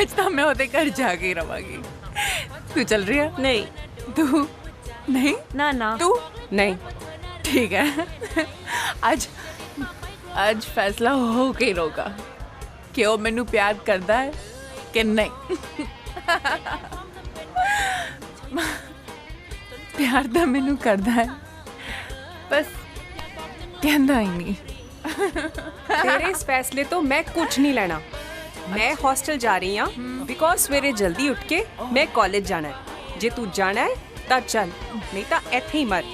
ਅੱਜ ਤਾਂ ਮੈਂ ਉਹਦੇ ਘਰ ਜਾ ਕੇ ਹੀ ਰਵਾਂਗੀ। ਤੂੰ ਚੱਲ ਰਹੀ ਹੈ? नहीं ਤੂੰ ਨਹੀਂ? ना ना ਤੂੰ नहीं। ਠੀਕ ਹੈ। ਅੱਜ ਫੈਸਲਾ ਹੋ ਕੇ ਹੀ ਰਹੂਗਾ ਕਿ ਉਹ ਮੈਨੂੰ ਪਿਆਰ ਕਰਦਾ ਹੈ ਕਿ ਨਹੀਂ। ਪਿਆਰ ਤਾਂ ਮੈਨੂੰ ਕਰਦਾ ਹੈ, बस कहना ही नहीं। तेरे इस फैसले तो मैं कुछ नहीं लेना। मैं हॉस्टल जा रही हूँ बिकॉज सवेरे जल्दी उठ के मैं कॉलेज जाना है। जे तू जाना है तो चल, नहीं तो इत्थे ही मर।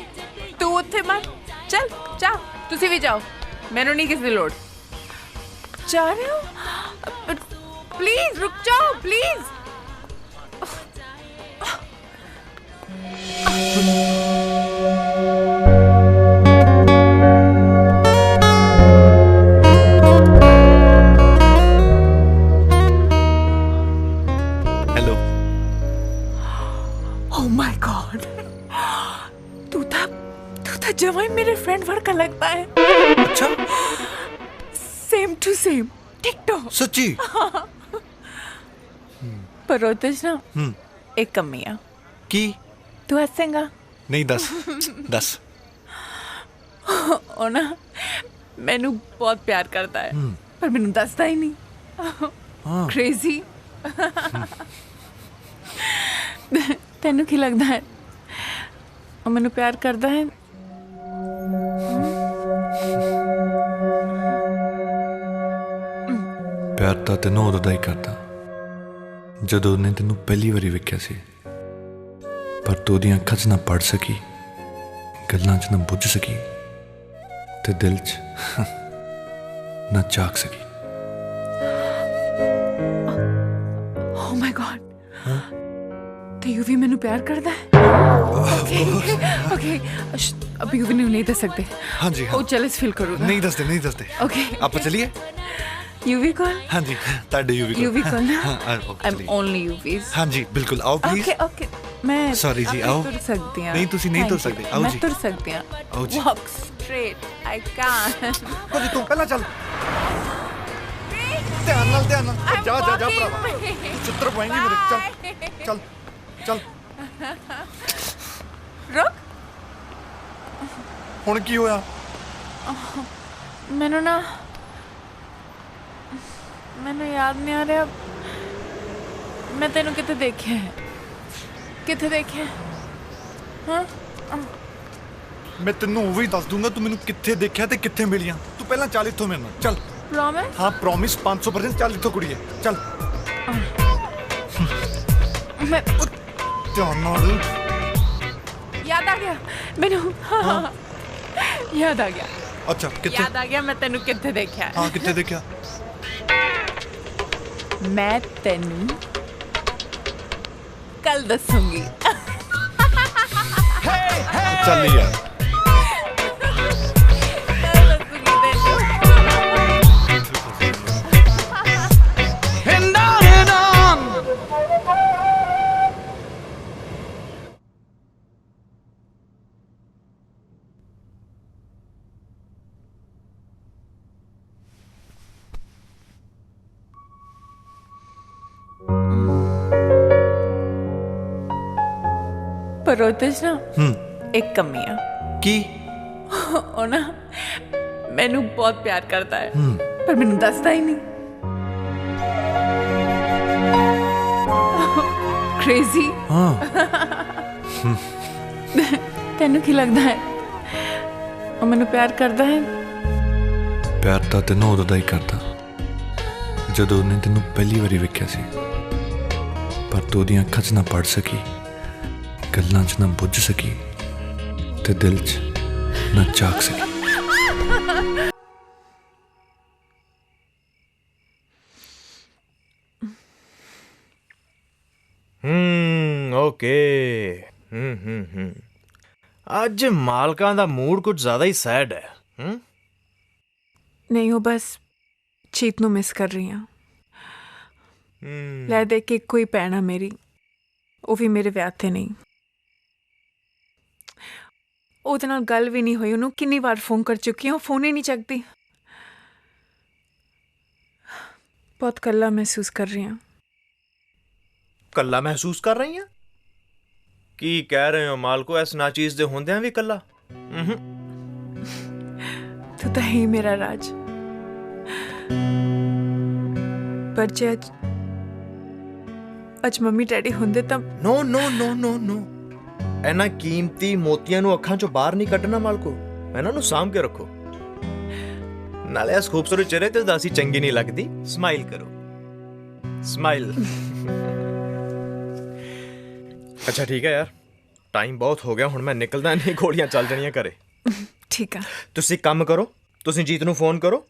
तू उत्थे मर, चल जा, तुसी भी जाओ, मैनू नहीं किसी लोड़। जा रहे हो? प्लीज रुक जाओ, please. Hello. Oh my God, तू था जवाई मेरे फ्रेंड वर्ग का लगता है। अच्छा, सेम टू सेम, टिकटॉक। सच्ची? पर रोतेश ना एक कमी है। की? तू हंसेगा नहीं, दस दस। ਉਹ ਨਾ ਮੈਨੂੰ ਬਹੁਤ ਪਿਆਰ ਕਰਦਾ ਹੈ, ਪਰ ਮੈਨੂੰ ਦੱਸਦਾ ਹੀ ਨਹੀਂ। ਕ੍ਰੇਜ਼ੀ। ਤੈਨੂੰ ਕੀ ਲੱਗਦਾ ਹੈ ਉਹ ਮੈਨੂੰ ਪਿਆਰ ਕਰਦਾ ਹੈ? ਪਿਆਰ ਤਾਂ ਤੈਨੂੰ ਉਦੋਂ ਦਾ ਹੀ ਕਰਦਾ ਜਦੋਂ ਉਹਨੇ ਤੈਨੂੰ ਪਹਿਲੀ ਵਾਰੀ ਵੇਖਿਆ ਸੀ, ਪਰ ਤੂੰ ਉਹਦੀਆਂ ਅੱਖਾਂ 'ਚ ਨਾ ਪੜ ਸਕੀ, ਗੱਲਾਂ 'ਚ ਨਾ ਬੁੱਝ ਸਕੀ ਤੇ ਦਿਲ 'ਚ ਨਾ ਝਾਕ ਸਕੀ। ਓ ਮਾਈ ਗॉड, ਤੇ ਯੂ ਵੀ ਮੈਨੂੰ ਪਿਆਰ ਕਰਦਾ ਹੈ? ਓਕੇ, ਅਬ ਯੂ ਵੀ ਨੂੰ ਨਹੀਂ ਦੱਸ ਸਕਦੇ। हाँ जी, हाँ। ਉਹ ਜੈਲਸ ਫੀਲ ਕਰੂਗਾ। नहीं दसते, नहीं दसते। ओके, आप चलिए। यू भी कॉल। हाँ जी, ताड़े यू भी यू भी कॉल ना। हाँ, आई एम ओनली यू वीज। हाँ जी, बिल्कुल आओ प्लीज। ओके ओके, मैं Sorry जी, आओ। तुर सकती हूँ। नहीं, तुसी नहीं तुर सकते, आओ मैं जी। तुर सकती हूँ। आओ जी। Walk straight, I can. ਭਾਜੀ ਤੂੰ ਪਹਿਲਾਂ ਚੱਲ। ਧਿਆਨ ਨਾਲ ਜਾ ਜਾ ਜਾ ਭਰਾਵਾ, ਚਿੱਤਰ ਪਾਏਂਗੀ ਮੇਰੇ। ਚੱਲ ਚੱਲ ਚੱਲ। रुक। ਹੁਣ ਕੀ ਹੋਇਆ? मैनू ना मैनू याद नहीं आ रहा मैं तेनू किथे देखा है, किथे देखा है? हाँ, ਮੈਂ ਤੈਨੂੰ ਉਹ ਵੀ ਦੱਸ ਦੂੰਗਾ ਤੂੰ ਮੈਨੂੰ ਕਿੱਥੇ ਦੇਖਿਆ ਤੇ ਕਿੱਥੇ ਮਿਲੀਆਂ। ਤੂੰ ਪਹਿਲਾਂ ਚੱਲ ਇੱਥੋਂ ਮੇਰੇ ਨਾਲ ਚੱਲ। प्रॉमिस। ਹਾਂ ਪ੍ਰੋਮਿਸ 500% ਚੱਲ ਇੱਥੋਂ ਕੁੜੀਏ ਚੱਲ। मैं ਧਿਆਨ ਨਾਲ। याद आ गया मैनू। हाँ, याद आ गया, ਅੱਛਾ ਕਿੱਥੇ? याद आ गया। मैं तेनू किथे देखा है? ਹਾਂ ਕਿੱਥੇ ਦੇਖਿਆ? मैं तेनू कल दसूंगी। ਚੱਲ ਯਾਰ। कल दसूंगी तेनू। पर ਉਹਦੇ 'ਚ ਨਾ ਇੱਕ ਕਮੀ ਆ। ਕੀ? ਉਹ ਨਾ ਮੈਨੂੰ ਬਹੁਤ ਪਿਆਰ ਕਰਦਾ ਹੈ ਪਰ ਮੈਨੂੰ ਦੱਸਦਾ ਹੀ ਨਹੀਂ। ਕ੍ਰੇਜ਼ੀ। ਹਾਂ। ਤੈਨੂੰ ਕੀ ਲੱਗਦਾ ਹੈ ਉਹ ਮੈਨੂੰ ਪਿਆਰ ਕਰਦਾ ਹੈ? ਪਿਆਰ ਤਾਂ ਤੈਨੂੰ ਉਦੋਂ ਦਾ ਹੀ ਕਰਦਾ ਜਦੋਂ ਉਹਨੇ ਤੈਨੂੰ ਪਹਿਲੀ ਵਾਰੀ ਵੇਖਿਆ ਸੀ, ਪਰ ਤੂੰ ਉਹਦੀਆਂ ਅੱਖਾਂ 'ਚ ਨਾ ਪੜ ਸਕੀ, ਗੱਲਾਂ 'ਚ ਨਾ ਬੁੱਝ ਸਕੀ ਤੇ ਦਿਲ 'ਚ ਨਾ ਝਾਕ ਸਕੀ। ਓਕੇ। ਅੱਜ ਮਾਲਕਾਂ ਦਾ ਮੂਡ ਕੁਝ ਜ਼ਿਆਦਾ ਹੀ ਸੈਡ ਹੈ। ਨਹੀਂ, ਉਹ ਬਸ ਚੀਤ ਨੂੰ ਮਿਸ ਕਰ ਰਹੀ ਹਾਂ। ਲੈ ਦੇਖ ਕੇ ਕੋਈ ਭੈਣ ਆ ਮੇਰੀ, ਉਹ ਵੀ ਮੇਰੇ ਵਿਆਹ ਤੇ ਨਹੀਂ। ਉਹਦੇ ਨਾਲ ਗੱਲ ਵੀ ਨਹੀਂ ਹੋਈ। ਉਹਨੂੰ ਕਿੰਨੀ ਵਾਰ ਫੋਨ ਕਰ ਚੁੱਕੀ ਹਾਂ, ਉਹ ਫੋਨ ਹੀ ਨਹੀਂ ਚੱਕਦੀ। ਬਹੁਤ ਇਕੱਲਾ ਮਹਿਸੂਸ ਕਰ ਰਹੀ ਹਾਂ। ਕੱਲਾ ਮਹਿਸੂਸ ਕਰ ਰਹੀ ਹਾਂ? ਕੀ ਕਹਿ ਰਹੇ ਹੋ ਮਾਲਕੋ? ਇਸ ਨਾਚੀਜ਼ ਦੇ ਹੁੰਦਿਆਂ ਵੀ ਕੱਲਾ? ਤੂੰ ਤਾਂ ਹੀ ਮੇਰਾ ਰਾਜ। ਪਰ ਜੇ ਅੱਜ ਮੰਮੀ ਡੈਡੀ ਹੁੰਦੇ ਤਾਂ ਨੋ ਨੋ ਨੋ ਨੋ ਨੋ, ਇਹਨਾਂ ਕੀਮਤੀ ਮੋਤੀਆਂ ਨੂੰ ਅੱਖਾਂ ਚੋਂ ਬਾਹਰ ਨਹੀਂ ਕੱਢਣਾ ਮਾਲਕੋ। ਇਹਨਾਂ ਨੂੰ ਸਾਂਭ ਕੇ ਰੱਖੋ। ਨਾਲੇ ਇਸ ਖੂਬਸੂਰਤ ਚਿਹਰੇ ਤੇ ਉਦਾਸੀ ਚੰਗੀ ਨਹੀਂ ਲੱਗਦੀ। ਸਮਾਈਲ ਕਰੋ, ਸਮਾਈਲ। ਅੱਛਾ ਠੀਕ ਹੈ ਯਾਰ, ਟਾਈਮ ਬਹੁਤ ਹੋ ਗਿਆ, ਹੁਣ ਮੈਂ ਨਿਕਲਦਾ। ਨਹੀਂ ਗੋਲੀਆਂ ਚੱਲ ਜਾਣੀਆਂ ਘਰੇ। ਠੀਕ ਆ। ਤੁਸੀਂ ਕੰਮ ਕਰੋ, ਤੁਸੀਂ ਜੀਤ ਨੂੰ ਫੋਨ ਕਰੋ।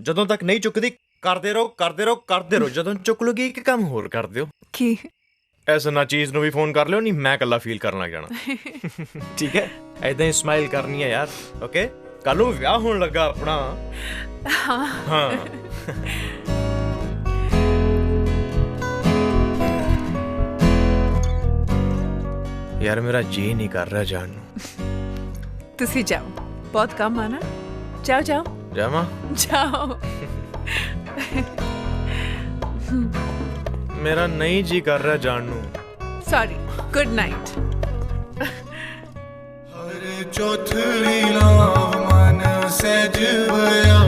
ਜਦੋਂ ਤੱਕ ਨਹੀਂ ਚੁੱਕਦੀ ਕਰਦੇ ਰਹੋ, ਕਰਦੇ ਰਹੋ, ਕਰਦੇ ਰਹੋ। ਜਦੋਂ ਚੁੱਕ ਲੂਗੀ ਇੱਕ ਕੰਮ ਹੋਰ ਕਰ ਦਿਓ। ਕੀ? ਇਸ ਨਾ ਚੀਜ਼ ਨੂੰ ਵੀ ਫੋਨ ਕਰ ਲਿਓ, ਨਹੀਂ ਮੈਂ ਇਕੱਲਾ ਫੀਲ ਕਰਨ ਲੱਗ ਜਾਣਾ। ਠੀਕ ਹੈ, ਏਦਾਂ ਹੀ ਸਮਾਈਲ ਕਰਨੀ ਹੈ ਯਾਰ। ਓਕੇ, ਕੱਲ ਨੂੰ ਵਿਆਹ ਹੋਣ ਲੱਗਾ ਆਪਣਾ। ਹਾਂ। ਯਾਰ ਮੇਰਾ ਜੀ ਨਹੀਂ ਕਰ ਰਿਹਾ ਜਾਣ ਨੂੰ। ਤੁਸੀਂ ਜਾਓ, ਬਹੁਤ ਕੰਮ ਆ ਨਾ। ਜਾਓ ਜਾਓ। ਜਾਵਾਂ? ਜਾਓ। ਮੇਰਾ ਨਹੀਂ ਜੀ ਕਰ ਰਿਹਾ ਜਾਣ ਨੂੰ। Sorry, good night. ਹਰ ਚੌਥਰੀ ਲਾਵ ਮਨ ਸਹਿਜ ਹੋਇਆ,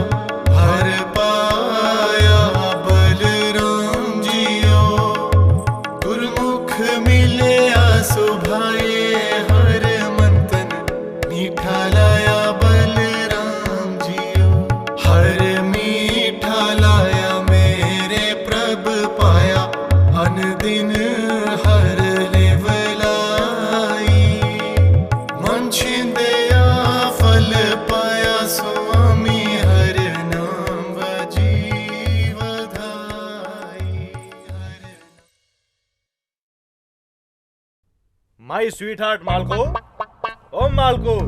ਹਰ ਪਾਇਆ ਬਲਰਾਮ ਜੀਓ। ਗੁਰਮੁਖ ਮਿਲਿਆ ਸੁਭਾਏ, ਹਰ ਮੰਤਨ ਮੀਠਾ ਲਾਇਆ ਬਲਰਾਮ ਜੀਓ। ਹਰ ਮੀਠਾ ਲਾਇਆ ਮੇਰੇ ਪ੍ਰਭ ਪਾਇਆ, ਅਨ ਦਿਨ ਹਰ ਲਿਵਲਾਈ। ਮਨ ਛਿੰਦਿਆ ਫਲ ਪਾਇਆ, ਸੁਆਮੀ ਹਰ ਨਾਮ ਵਜੀ ਵਧਾਈ। ਮਾਈ ਸਵੀਟ ਹਾਰਟ ਮਾਲਕੋ, ਓ ਮਾਲਕੋ,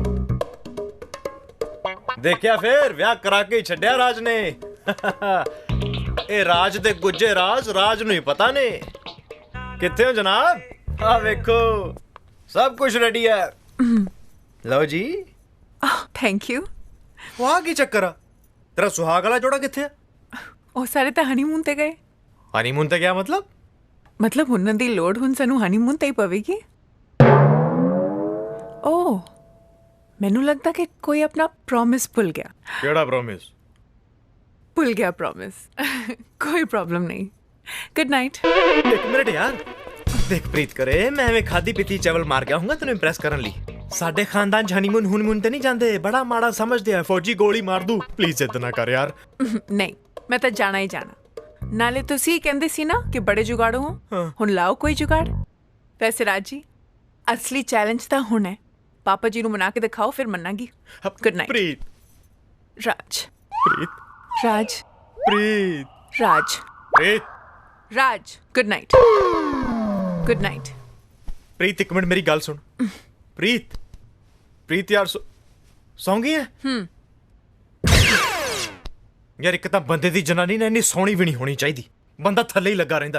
ਦੇਖਿਆ ਫੇਰ ਵਿਆਹ ਕਰਾ ਕੇ ਛੱਡਿਆ ਰਾਜ ਨੇ। ਇਹ ਰਾਜ ਦੇ ਗੁੱਜੇ ਰਾਜ ਨੂੰ ਹੀ ਪਤਾ ਨੇ। ਕਿੱਥੇ ਹੋ ਜਨਾਬ? ਆ ਵੇਖੋ ਸਭ ਕੁਝ ਰੈਡੀ ਹੈ। ਲਓ ਜੀ। Thank you. ਵਾਹ ਕੀ ਚੱਕਰ ਆ? ਤੇਰਾ ਸੁਹਾਗ ਵਾਲਾ ਜੋੜਾ ਕਿੱਥੇ ਆ? ਉਹ ਸਾਰੇ ਤਾਂ ਹਨੀਮੂਨ ਤੇ ਗਏ। ਹਨੀਮੂਨ ਤੇ ਗਿਆ ਮਤਲਬ? ਮਤਲਬ ਉਹਨਾਂ ਦੀ ਲੋੜ ਹੁਣ ਸਾਨੂੰ ਹਨੀਮੂਨ ਤੇ ਹੀ ਪਵੇਗੀ। ਓ, ਮੈਨੂੰ ਲੱਗਦਾ ਕਿ ਕੋਈ ਆਪਣਾ ਪ੍ਰੋਮਿਸ ਭੁੱਲ ਗਿਆ। ਕਿਹੜਾ ਪ੍ਰੋਮਿਸ? ਭੁੱਲ ਗਿਆ ਪ੍ਰੋਮਿਸ। ਕੋਈ ਪ੍ਰੋਬਲਮ ਨਹੀਂ। Good night. ਇੱਕ ਮਿੰਟ ਯਾਰ, ਦੇਖ ਪ੍ਰੀਤ ਕਰੇ, ਮੈਂ ਐਵੇਂ ਖਾਦੀ ਪੀਤੀ ਚਾਵਲ ਮਾਰ ਗਿਆ ਹੂੰਗਾ ਤੈਨੂੰ ਇੰਪ੍ਰੈਸ ਕਰਨ ਲਈ। ਸਾਡੇ ਖਾਨਦਾਨ ਚ ਹਨੀਮੂਨ ਤੇ ਨਹੀਂ ਜਾਂਦੇ, ਬੜਾ ਮਾੜਾ ਸਮਝਦੇ ਆ। ਫੌਜੀ ਗੋਲੀ ਮਾਰ ਦੂ। ਪਲੀਜ਼ ਇਦਾਂ ਨਾ ਕਰ ਯਾਰ। ਨਹੀਂ, ਮੈਂ ਤਾਂ ਜਾਣਾ ਹੀ ਜਾਣਾ। ਨਾਲੇ ਤੁਸੀਂ ਕਹਿੰਦੇ ਸੀ ਨਾ ਕਿ ਬੜੇ ਜੁਗਾੜ ਹੋ, ਹੁਣ ਲਾਓ ਕੋਈ ਜੁਗਾੜ। ਵੈਸੇ ਰਾਜ ਜੀ, ਅਸਲੀ ਚੈਲੰਜ ਤਾਂ ਹੁਣ ਹੈ। ਪਾਪਾ ਜੀ ਨੂੰ ਮਨਾ ਕੇ ਦਿਖਾਓ, ਫਿਰ ਮੰਨਾਂਗੀ। Good night. Preet. Raj. Preet. Raj. Preet. Raj. Preet. Raj. Good night. Good night. Preet ਇੱਕ ਮਿੰਟ ਮੇਰੀ ਗੱਲ ਸੁਣ। ਪ੍ਰੀਤ। ਪ੍ਰੀਤ ਯਾਰ ਸੌਂ ਗਈ ਹੈ? ਯਾਰ ਇੱਕ ਤਾਂ ਬੰਦੇ ਦੀ ਜਨਾਨੀ ਨੇ ਇੰਨੀ ਸੋਹਣੀ ਵੀ ਨਹੀਂ ਹੋਣੀ ਚਾਹੀਦੀ, ਬੰਦਾ ਥੱਲੇ ਹੀ ਲੱਗਾ ਰਹਿੰਦਾ।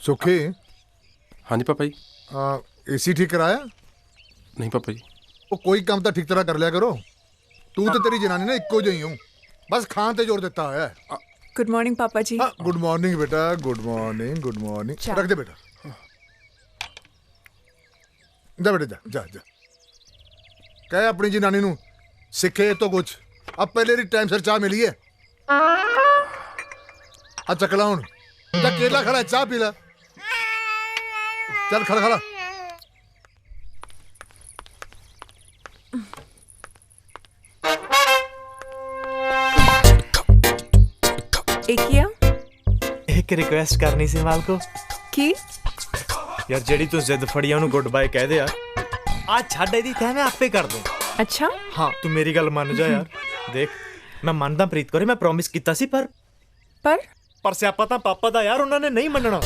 सुखी हाँ जी पापा जी। एसी ठीक कराया? नहीं पापा जी। वो कोई काम तो ठीक तरह कर लिया करो। तू तो तेरी जनानी ना इक्को जही हूँ, बस खान ते जोर देता है। गुड मॉर्निंग पापा जी। गुड मॉर्निंग बेटा, गुड मॉर्निंग, गुड मॉर्निंग। रख दे बेटा, जा बेटा, जा जा जा। कह अपनी जनानी नू सिखे तो कुछ। अब पहले री टाइम सिर चाह मिली है। आ चकला हुन जा, केला खड़ा है, चाह पी ला। चल खड़ा खड़ा। एक रिक्वेस्ट करनी सी मालको की यार, जेड़ी तू जिद फड़ी है, गुड बाय कह दे यार। आज छाड़ दी तै मैं आपे कर दूं। अच्छा हाँ, तू मेरी गल मान जा यार। देख मैं मानदा प्रीत करे, मैं प्रॉमिस कीता सी, पर सियापा तां पापा दा यार, उन्होंने नहीं मनना।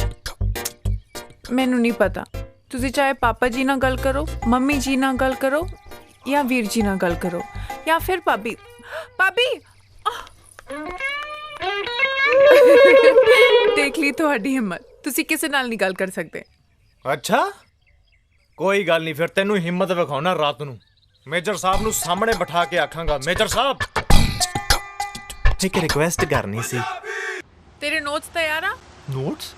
मैनू नहीं पता। तुसी चाहे पापा जी ना गल करो, मम्मी जी ना गल करो, या वीर जी ना गल करो, या फिर भाभी। भाभी देख ली ਤੁਹਾਡੀ ਹਿੰਮਤ। ਤੁਸੀਂ ਕਿਸੇ ਨਾਲ ਨਹੀਂ ਗੱਲ ਕਰ ਸਕਦੇ। अच्छा कोई गल नहीं, फिर तेनू हिम्मत विखाउणा रात नू। मेजर साहब नू सामने बिठा के आखांगा, मेजर साहब एक रिक्वेस्ट करनी सी। ਤੇਰੇ ਨੋਟਸ ਤਿਆਰ ਆ? ਨੋਟਸ?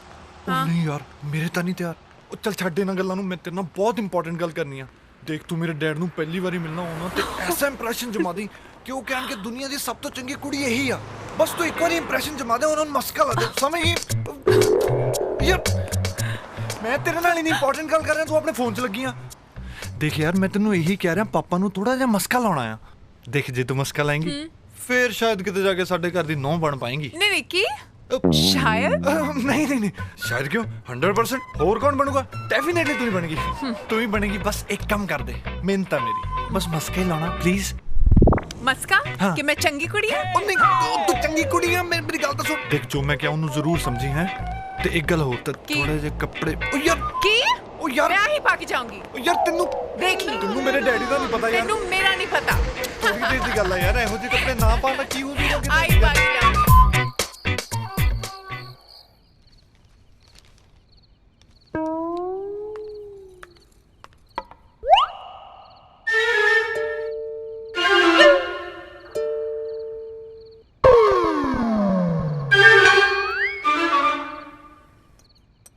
ਨਹੀਂ ਯਾਰ, ਮੇਰੇ ਤਾਂ ਨਹੀਂ ਤਿਆਰ। ਉਹ ਚੱਲ ਛੱਡ ਇਹਨਾਂ ਗੱਲਾਂ ਨੂੰ, ਮੈਂ ਤੇਰੇ ਨਾਲ ਬਹੁਤ ਇੰਪੋਰਟੈਂਟ ਗੱਲ ਕਰਨੀ ਆ। ਦੇਖ ਤੂੰ ਮੇਰੇ ਡੈਡ ਨੂੰ ਪਹਿਲੀ ਵਾਰੀ ਮਿਲਣਾ ਹੋਣਾ ਤੇ ਐਸਾ ਇੰਪ੍ਰੈਸ਼ਨ ਜਮਾ ਦੀ ਕਿ ਉਹ ਕਹਿਣਗੇ ਦੁਨੀਆ ਦੀ ਸਭ ਤੋਂ ਚੰਗੀ ਕੁੜੀ ਇਹੀ ਆ। ਬਸ ਤੂੰ ਇੱਕ ਵਾਰੀ ਇੰਪ੍ਰੈਸ਼ਨ ਜਮਾ ਦੇ, ਉਹਨਾਂ ਨੂੰ ਮਸਕਾ ਲਾ ਦੇ। ਸਮਝ ਗਈ ਯਾਰ? ਮੈਂ ਤੇਰੇ ਨਾਲ ਇਨੀ ਇੰਪੋਰਟੈਂਟ ਗੱਲ ਕਰ ਰਿਹਾ, ਤੂੰ ਆਪਣੇ ਫੋਨ 'ਚ ਲੱਗੀ ਆ। ਦੇਖ ਯਾਰ, ਮੈਂ ਤੈਨੂੰ ਇਹੀ ਕਹਿ ਰਿਹਾ, ਪਾਪਾ ਨੂੰ ਥੋੜਾ ਜਿਹਾ ਮਸਕਾ ਲਾਉਣਾ ਆ। ਦੇਖ ਜੇ ਤੂੰ ਮਸਕਾ ਲਾਏਂਗੀ ਫਿਰ ਸ਼ਾਇਦ ਕਿਤੇ ਜਾ ਕੇ ਸਾਡੇ ਘਰ ਦੀ ਨੌਂ ਬਣ ਪਾਏਂਗੀ। ਨਹੀਂ ਨਹੀਂ, ਕੀ ਸ਼ਾਇਦ? नहीं नहीं नहीं, शायद क्यों? 100%। और कौन बनूगा? डेफिनेटली तू ही बनेगी। तू ही बनेगी। बस एक काम कर दे, मिन्नत है मेरी, बस मस्का ही लाना प्लीज। ਮਸਕਾ ਕਿ ਮੈਂ ਚੰਗੀ ਕੁੜੀ ਆ? ओ नहीं, तू चंगी कुड़ी है। मेरी गल तो सुन। देख जो मैं क्या उन्हें जरूर समझी है। ते एक गल होर, थोड़े जे कपड़े। ओ यार ਕੀ? ओ यार ਮੈਂ ਹੀ ਪਾ ਕੇ ਜਾਊਂਗੀ। ओ यार तेनू ਦੇਖ ਲਈ, तेनू मेरे डैडी दा नहीं पता यार। ਤੈਨੂੰ ਮੇਰਾ ਨਹੀਂ ਪਤਾ। थोड़ी देर दी गल है यार, ਇਹੋ ਜਿਹੇ ਕੱਪੜੇ ਨਾ ਪਾਣਾ ਕੀ ਹੋ ਜੂਗਾ? ਆਈ ਪਾ ਕੇ ਜਾਊਂਗੀ।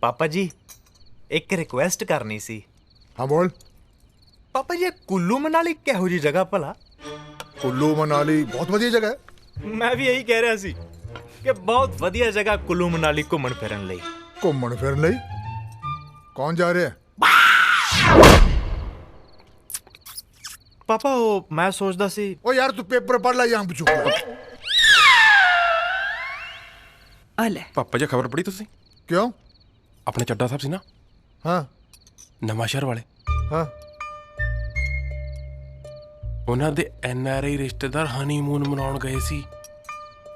पापा जी एक रिक्वेस्ट करनी सी। हाँ बोल। पापा जी कुल्लू मनाली किहो जी जगह भला? कुल्लू मनाली बहुत वधिया जगह है। मैं भी यही कह रहा सी कि बहुत वधिया जगह कुल्लू मनाली घूमन फिरन लई। घूमन फिरन लई? कौन जा रहे हैं? पापा वो मैं सोचदा सी। ओ यार तू पेपर पढ़ ला, यहाँ चुप कर। अले पापा जी खबर पड़ी तुसी? क्यों? ਆਪਣੇ ਚੱਡਾ ਸਾਹਿਬ ਸੀ ਨਾ, हाँ ਨਵਾਂ ਸ਼ਹਿਰ ਵਾਲੇ, हाँ ਉਹਨਾਂ ਦੇ NRI ਰਿਸ਼ਤੇਦਾਰ ਹਨੀਮੂਨ ਮਨਾਉਣ ਗਏ ਸੀ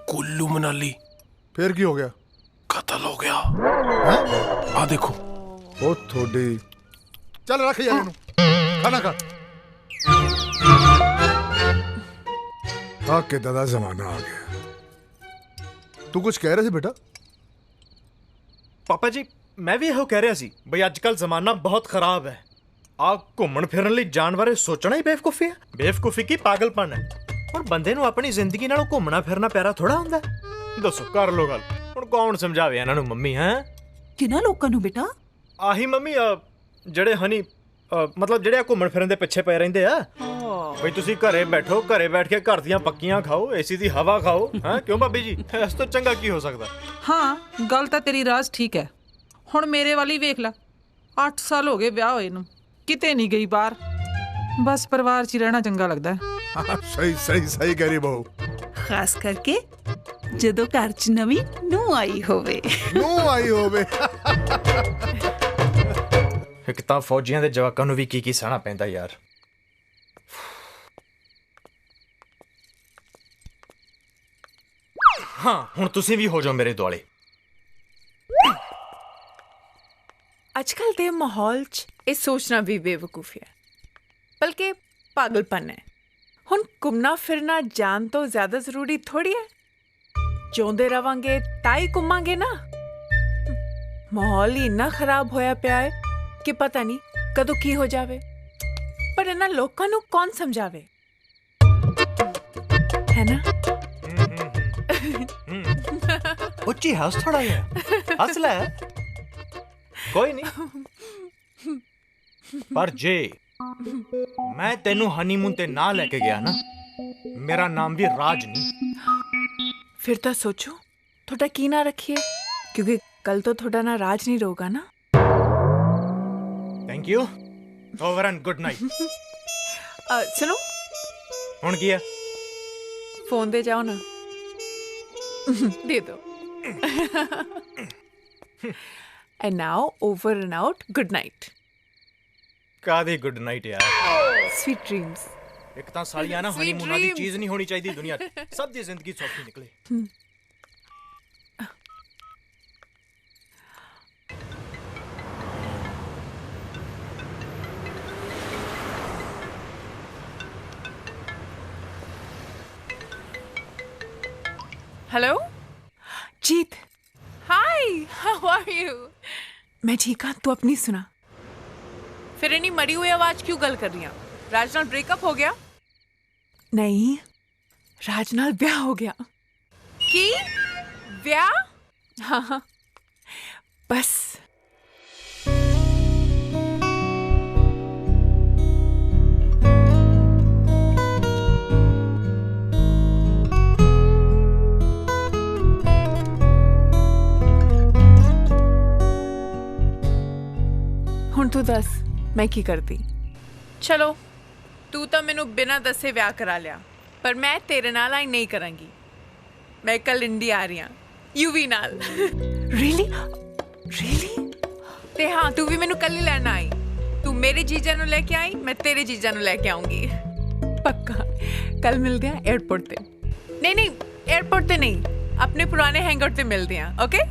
ਕੁੱਲੂ ਮਨਾਲੀ। फिर की हो गया? ਕਤਲ ਹੋ ਗਿਆ। हैं? ਆ ਦੇਖੋ। ओ थोड़ी चल रख यार इनू, खाना खा। हाँ कितना दा जमाना आ गया। तू कुछ कह रहे थे बेटा? पापा जी मैं भी ਇਹੋ ਕਹਿ ਰਿਹਾ ਸੀ ਬਈ ਅੱਜ ਕੱਲ ਜ਼ਮਾਨਾ ਬਹੁਤ ਖਰਾਬ ਹੈ। ਆ ਘੁੰਮਣ ਫਿਰਨ ਲਈ ਜਾਣ ਬਾਰੇ ਸੋਚਣਾ ਹੀ ਬੇਵਕੂਫੀ ਹੈ। ਬੇਵਕੂਫੀ ਕੀ ਪਾਗਲਪਨ ਹੈ। ਹੁਣ ਬੰਦੇ ਨੂੰ ਆਪਣੀ ਜ਼ਿੰਦਗੀ ਨਾਲੋਂ ਘੁੰਮਣਾ ਫਿਰਨਾ ਪਿਆਰਾ ਥੋੜਾ ਹੁੰਦਾ। ਦੱਸੋ ਕਰ ਲੋ ਗੱਲ। ਹੁਣ ਕੌਣ ਸਮਝਾਵੇ ਇਹਨਾਂ ਨੂੰ? ਮੰਮੀ ਹੈ ਕਿਹਨਾਂ ਲੋਕਾਂ ਨੂੰ ਬੇਟਾ? ਆਹੀ ਮੰਮੀ ਜਿਹੜੇ ਹਨੀ ਮਤਲਬ ਜਿਹੜੇ ਆ ਘੁੰਮਣ ਫਿਰਨ ਦੇ ਪਿੱਛੇ ਪਏ ਰਹਿੰਦੇ ਆ। ਬਈ ਤੁਸੀਂ ਘਰੇ ਬੈਠੋ, ਘਰੇ ਬੈਠ ਕੇ ਘਰ ਦੀਆਂ ਪੱਕੀਆਂ ਖਾਓ, ਏਸੀ ਦੀ ਹਵਾ ਖਾਓ। ਹਾਂ ਕਿਉਂ ਭਾਬੀ ਜੀ? ਇਸ ਤੋਂ ਚੰਗਾ ਕੀ ਹੋ ਸਕਦਾ? ਹਾਂ ਗੱਲ ਤਾਂ ਤੇਰੀ ਰਾਜ ਠੀਕ ਹੈ। ਹੁਣ ਮੇਰੇ ਵਾਲੀ ਵੇਖ ਲੈ, 8 ਸਾਲ ਹੋ ਗਏ ਵਿਆਹ ਹੋਏ ਨੂੰ, ਕਿਤੇ ਨਹੀਂ ਗਈ ਬਾਹਰ। ਬਸ ਪਰਿਵਾਰ 'ਚ ਹੀ ਰਹਿਣਾ ਚੰਗਾ ਲੱਗਦਾ ਹੈ। हाँ, सही सही सही कह रही बहू। ਖਾਸ ਕਰਕੇ ਜਦੋਂ ਘਰ 'ਚ ਨਵੀਂ ਨੂੰਹ ਆਈ ਹੋਵੇ। नू आई हो बे। ਇੱਕ ਤਾਂ ਫੌਜੀਆਂ ਦੇ ਜਵਾਕਾਂ ਨੂੰ ਵੀ ਕੀ ਸਹਿਣਾ ਪੈਂਦਾ ਯਾਰ। ਹਾਂ ਹੁਣ ਤੁਸੀਂ ਵੀ ਹੋ ਜਾਓ ਮੇਰੇ ਦੁਆਲੇ। ਅੱਜਕੱਲ ਦੇ ਮਾਹੌਲ 'ਚ ਇਹ ਸੋਚਣਾ ਵੀ ਬੇਵਕੂਫੀ ਹੈ, ਬਲਕਿ ਪਾਗਲਪਨ ਹੈ। ਹੁਣ ਘੁੰਮਣਾ ਫਿਰਨਾ ਜਾਨ ਤੋਂ ਜ਼ਿਆਦਾ ਜ਼ਰੂਰੀ ਥੋੜੀ ਹੈ। ਜਿਉਂਦੇ ਰਵਾਂਗੇ ਤਾਂ ਹੀ ਘੁੰਮਾਂਗੇ ਨਾ। ਮਾਹੌਲ ਹੀ ਇੰਨਾ ਖਰਾਬ ਹੋਇਆ ਪਿਆ ਹੈ ਕਿ ਪਤਾ ਨਹੀਂ ਕਦੋਂ ਕੀ ਹੋ ਜਾਵੇ। ਪਰ ਇਹਨਾਂ ਲੋਕਾਂ ਨੂੰ ਕੌਣ ਸਮਝਾਵੇ, ਹੈ ਨਾ? ਉੱਚੀ ਹੱਸ ਥੋੜਾ ਜਿਹਾ, ਹੱਸ ਲੈ, ਕੋਈ ਨਹੀਂ। ਪਰ ਜੇ ਮੈਂ ਤੈਨੂੰ ਹਨੀਮੂਨ ਤੇ ਨਾ ਲੈ ਕੇ ਗਿਆ ਨਾ, ਮੇਰਾ ਨਾਮ ਵੀ ਰਾਜ ਨਹੀਂ। ਫਿਰ ਤਾਂ ਸੋਚੋ ਤੁਹਾਡਾ ਕੀ ਨਾਂ ਰੱਖੀਏ, ਕਿਉਂਕਿ ਕੱਲ ਤੋਂ ਤੁਹਾਡਾ ਨਾਂ ਰਾਜ ਨਹੀਂ ਰਹੂਗਾ ਨਾ। Thank you, over and good night. ਸੁਣੋ, ਹੁਣ ਕੀ ਆ? ਫੋਨ ਦੇ ਜਾਓ ਨਾ, ਦੇ ਦੋ। And now over and out, good night. ਕਾਦੀ ਗੁੱਡ ਨਾਈਟ ਯਾਰ, ਸਵੀਟ ਡ੍ਰੀਮਸ। ਇੱਕ ਤਾਂ ਸਾਲੀਆਂ ਨਾ ਹਨੀਮੂਨਾਂ ਦੀ ਚੀਜ਼ ਨਹੀਂ ਹੋਣੀ ਚਾਹੀਦੀ ਦੁਨੀਆ 'ਚ, ਸਭ ਦੀ ਜ਼ਿੰਦਗੀ ਸੌਖੀ ਨਿਕਲੇ। Hello Jeet, hi, how are you? मैं ठीक हाँ, तू अपनी सुना। फिर इन्नी मरी हुई आवाज क्यों गल कर रही है? राज नाल ब्रेकअप हो गया? नहीं, राज नाल ब्याह हो गया। की ब्याह? हाँ हाँ, बस। ਹੁਣ ਤੂੰ ਦੱਸ ਮੈਂ ਕੀ ਕਰਦੀ? ਚਲੋ, ਤੂੰ ਤਾਂ ਮੈਨੂੰ ਬਿਨਾਂ ਦੱਸੇ ਵਿਆਹ ਕਰਾ ਲਿਆ, ਪਰ ਮੈਂ ਤੇਰੇ ਨਾਲ ਆਈ ਨਹੀਂ ਕਰਾਂਗੀ। ਮੈਂ ਕੱਲ ਇੰਡੀਆ ਆ ਰਹੀ ਹਾਂ, ਯੂਵੀ ਨਾਲ। ਰੀਅਲੀ? ਤੇ ਹਾਂ, ਤੂੰ ਵੀ ਮੈਨੂੰ ਕੱਲ ਹੀ ਲੈਣ ਆਈ। ਤੂੰ ਮੇਰੇ ਜੀਜਾ ਨੂੰ ਲੈ ਕੇ ਆਈ, ਮੈਂ ਤੇਰੇ ਜੀਜਾ ਨੂੰ ਲੈ ਕੇ ਆਉਂਗੀ। ਪੱਕਾ ਕੱਲ ਮਿਲਦੇ ਹਾਂ 에ਅਰਪੋਰਟ ਤੇ। ਨਹੀਂ 에ਅਰਪੋਰਟ ਤੇ ਨਹੀਂ, ਆਪਣੇ ਪੁਰਾਣੇ ਹੈਂਗਆਊਟ ਤੇ ਮਿਲਦੇ ਹਾਂ, ਓਕੇ?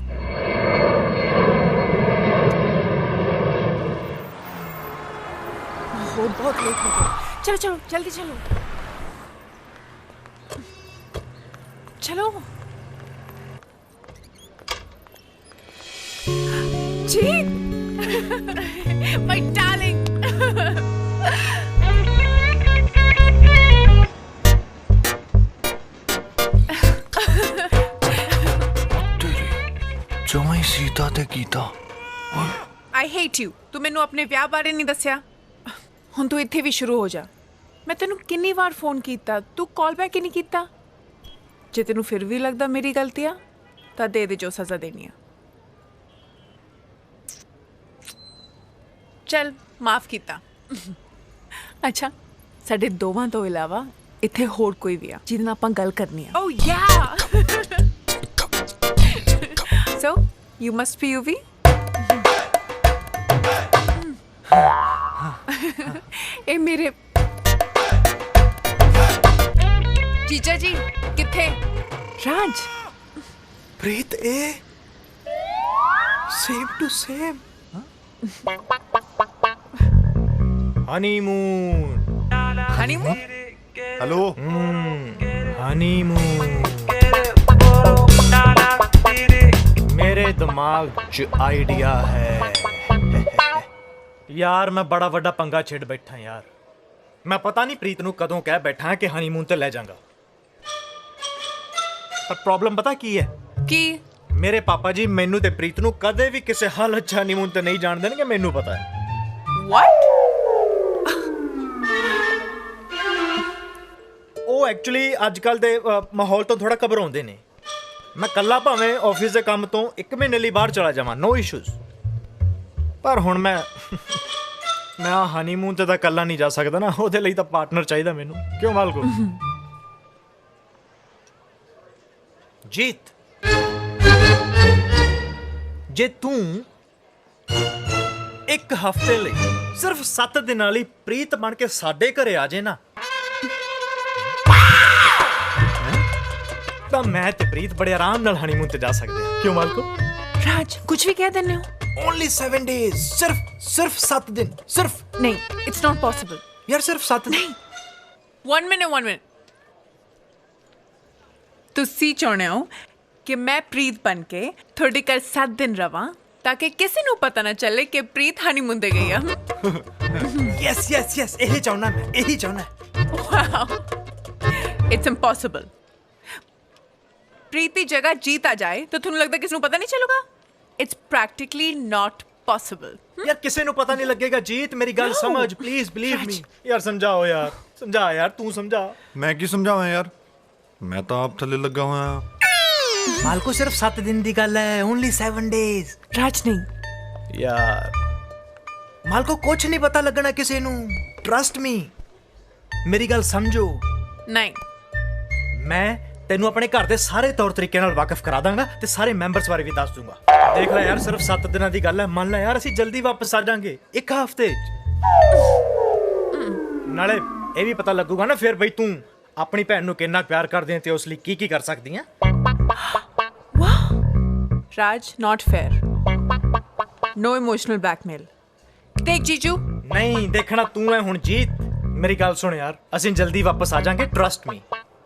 बहुत लेट हो गया। चलो चलो जल्दी चलो, चलो। जीत, my darling। ਜਮਾਈ ਸੀਤਾ ਤੇ ਕੀਤਾ। I hate you। ਤੂੰ ਮੈਨੂੰ ਆਪਣੇ ਵਿਆਹ ਬਾਰੇ ਨਹੀਂ ਦੱਸਿਆ। ਹੁਣ ਤੂੰ ਇੱਥੇ ਵੀ ਸ਼ੁਰੂ ਹੋ ਜਾ। ਮੈਂ ਤੈਨੂੰ ਕਿੰਨੀ ਵਾਰ ਫੋਨ ਕੀਤਾ, ਤੂੰ ਕਾਲ ਬੈਕ ਹੀ ਨਹੀਂ ਕੀਤਾ। ਜੇ ਤੈਨੂੰ ਫਿਰ ਵੀ ਲੱਗਦਾ ਮੇਰੀ ਗਲਤੀ ਆ ਤਾਂ ਦੇ ਦੇ ਜੋ ਸਜ਼ਾ ਦੇਣੀ ਆ। ਚੱਲ ਮਾਫ ਕੀਤਾ। ਅੱਛਾ, ਸਾਡੇ ਦੋਵਾਂ ਤੋਂ ਇਲਾਵਾ ਇੱਥੇ ਹੋਰ ਕੋਈ ਵੀ ਆ ਜਿਹਦੇ ਨਾਲ ਆਪਾਂ ਗੱਲ ਕਰਨੀ ਆ? Oh yeah, so you must be Yuvi. ਇਹ ਮੇਰੇ ਜੀਜਾ ਜੀ ਕਿੱਥੇ? ਰਾਜ, ਪ੍ਰੀਤ, ਇਹ same to same honeymoon. Honeymoon? Hello, honeymoon. ਮੇਰੇ ਦਿਮਾਗ 'ਚ ਆਈਡੀਆ ਹੈ ਯਾਰ, ਮੈਂ ਬੜਾ ਵੱਡਾ ਪੰਗਾ ਛੇੜ ਬੈਠਾ ਯਾਰ। ਮੈਂ ਪਤਾ ਨਹੀਂ ਪ੍ਰੀਤ ਨੂੰ ਕਦੋਂ ਕਹਿ ਬੈਠਾ ਕਿ ਹਨੀਮੂਨ ਤੇ ਲੈ ਜਾਵਾਂਗਾ, ਪਰ ਪ੍ਰੋਬਲਮ ਪਤਾ ਕੀ ਹੈ? ਕੀ? ਮੇਰੇ ਪਾਪਾ ਜੀ ਮੈਨੂੰ ਤੇ ਪ੍ਰੀਤ ਨੂੰ ਕਦੇ ਵੀ ਕਿਸੇ ਹਾਲਤ 'ਚ ਹਨੀਮੂਨ ਤੇ ਨਹੀਂ ਜਾਣ ਦੇਣਗੇ, ਮੈਨੂੰ ਪਤਾ ਹੈ। What? ਉਹ ਐਕਚੁਅਲੀ ਅੱਜ ਕੱਲ ਦੇ ਮਾਹੌਲ ਤੋਂ ਥੋੜਾ ਘਬਰਾਉਂਦੇ ਨੇ। ਮੈਂ ਕੱਲਾ ਭਾਵੇਂ ਆਫਿਸ ਦੇ ਕੰਮ ਤੋਂ 1 ਮਹੀਨੇ ਲਈ ਬਾਹਰ ਚਲਾ ਜਾਵਾਂ, ਨੋ ਇਸ਼ੂਜ਼, ਪਰ ਹੁਣ ਮੈਂ ਹਨੀਮੂਨ ਤੇ ਤਾਂ ਕੱਲਾ ਨਹੀਂ ਜਾ ਸਕਦਾ ਨਾ, ਉਹਦੇ ਲਈ ਤਾਂ ਪਾਰਟਨਰ ਚਾਹੀਦਾ ਮੈਨੂੰ। ਕਿਉਂ ਮਾਲਕੋ? ਜੀਤ, ਜੇ ਤੂੰ 1 ਹਫ਼ਤੇ ਲਈ ਸਿਰਫ 7 ਦਿਨਾਂ ਲਈ ਪ੍ਰੀਤ ਬਣ ਕੇ ਸਾਡੇ ਘਰੇ ਆ ਜੇ ਨਾ, ਤਾਂ ਮੈਂ ਤੇ ਪ੍ਰੀਤ ਬੜੇ ਆਰਾਮ ਨਾਲ ਹਨੀਮੂਨ ਤੇ ਜਾ ਸਕਦੇ ਹਾਂ। ਕਿਉਂ ਮਾਲਕੋ? ਰਾਜ, ਕੁਝ ਵੀ ਕਹਿ ਦਿੰਦੇ ਹੋ। Only 7 days, ਸਿਰਫ 7 ਦਿਨ, ਸਿਰਫ। ਨਹੀਂ, it's not possible। ਯਾਰ ਸਿਰਫ 7 ਦਿਨ। 1 minute। ਤੁਸੀਂ ਚਾਹੁੰਦੇ ਹੋ ਕਿ ਮੈਂ ਪ੍ਰੀਤ ਬਣ ਕੇ ਤੁਹਾਡੇ ਘਰ 7 ਦਿਨ ਰਵਾਂ ताकि किसी ਨੂੰ ਪਤਾ ਨਾ ਚੱਲੇ ਕਿ ਪ੍ਰੀਤ ਹਨੀਮੂਨ ਤੇ ਗਈ ਆ। ਯੈਸ ਯੈਸ ਯੈਸ ਇਹੀ ਚਾਹੁੰਦਾ ਮੈਂ, ਇਹੀ ਚਾਹੁੰਦਾ। Wow it's impossible. ਪ੍ਰੀਤ ਦੀ ਜਗ੍ਹਾ ਜੀਤ ਆ ਜਾਏ ਤਾਂ ਤੁਹਾਨੂੰ ਲੱਗਦਾ ਕਿਸ ਨੂੰ ਪਤਾ ਨਹੀਂ ਚੱਲੂਗਾ? It's practically not possible. ਯਾਰ ਕਿਸੇ ਨੂੰ ਪਤਾ ਨਹੀਂ ਲੱਗੇਗਾ। ਜੀਤ ਮੇਰੀ ਗੱਲ ਸਮਝ ਪਲੀਜ਼, ਬਿਲੀਵ ਮੀ। ਯਾਰ ਸਮਝਾਓ ਯਾਰ, ਸਮਝਾ ਯਾਰ, ਤੂੰ ਸਮਝਾ। ਮੈਂ ਕੀ ਸਮਝਾਵਾਂ ਯਾਰ, ਮੈਂ ਤਾਂ ਆਪ ਥੱਲੇ ਲੱਗਾ ਹੋਇਆ। ਮਾਲਕੋ ਸਿਰਫ 7 ਦਿਨ ਦੀ ਗੱਲ ਹੈ, ਓਨਲੀ 7 ਡੇਜ਼। ਰਾਜ ਨਹੀਂ ਯਾਰ ਮਾਲਕੋ ਕੁਝ ਨਹੀਂ ਪਤਾ ਲੱਗਣਾ ਕਿਸੇ ਨੂੰ, ਟਰਸਟ ਮੀ। ਮੇਰੀ ਗੱਲ ਸਮਝੋ। ਨਹੀਂ ਮੈਂ ਤੈਨੂੰ ਆਪਣੇ ਘਰ ਦੇ ਸਾਰੇ ਤੌਰ ਤਰੀਕੇ ਨਾਲ ਵਾਕਿਫ ਕਰਾ ਦਾਂਗਾ ਤੇ ਸਾਰੇ ਮੈਂਬਰਸ ਬਾਰੇ ਵੀ ਦੱਸ ਦੂੰਗਾ। ਦੇਖ ਲੈ ਯਾਰ ਸਿਰਫ 7 ਦਿਨਾਂ ਦੀ ਗੱਲ ਹੈ, ਮੰਨ ਲੈ ਯਾਰ ਅਸੀਂ ਜਲਦੀ ਵਾਪਸ ਆ ਜਾਾਂਗੇ, 1 ਹਫ਼ਤੇ 'ਚ। ਨਾਲੇ ਇਹ ਵੀ ਪਤਾ ਲੱਗੂਗਾ ਨਾ ਫਿਰ ਬਈ ਤੂੰ ਆਪਣੀ ਭੈਣ ਨੂੰ ਕਿੰਨਾ ਪਿਆਰ ਕਰਦੀ ਹੈ ਤੇ ਉਸ ਲਈ ਕੀ ਕਰ ਸਕਦੀ ਹੈ। Raj not fair, no emotional blackmail. ਦੇਖ ਜੀਜੂ, ਨਹੀਂ ਦੇਖਣਾ ਤੂੰ ਹੈ ਹੁਣ। ਜੀਤ ਮੇਰੀ ਗੱਲ ਸੁਣ ਯਾਰ, ਅਸੀਂ ਜਲਦੀ ਵਾਪਸ ਆ ਜਾਾਂਗੇ, ਟਰਸਟ ਮੀ।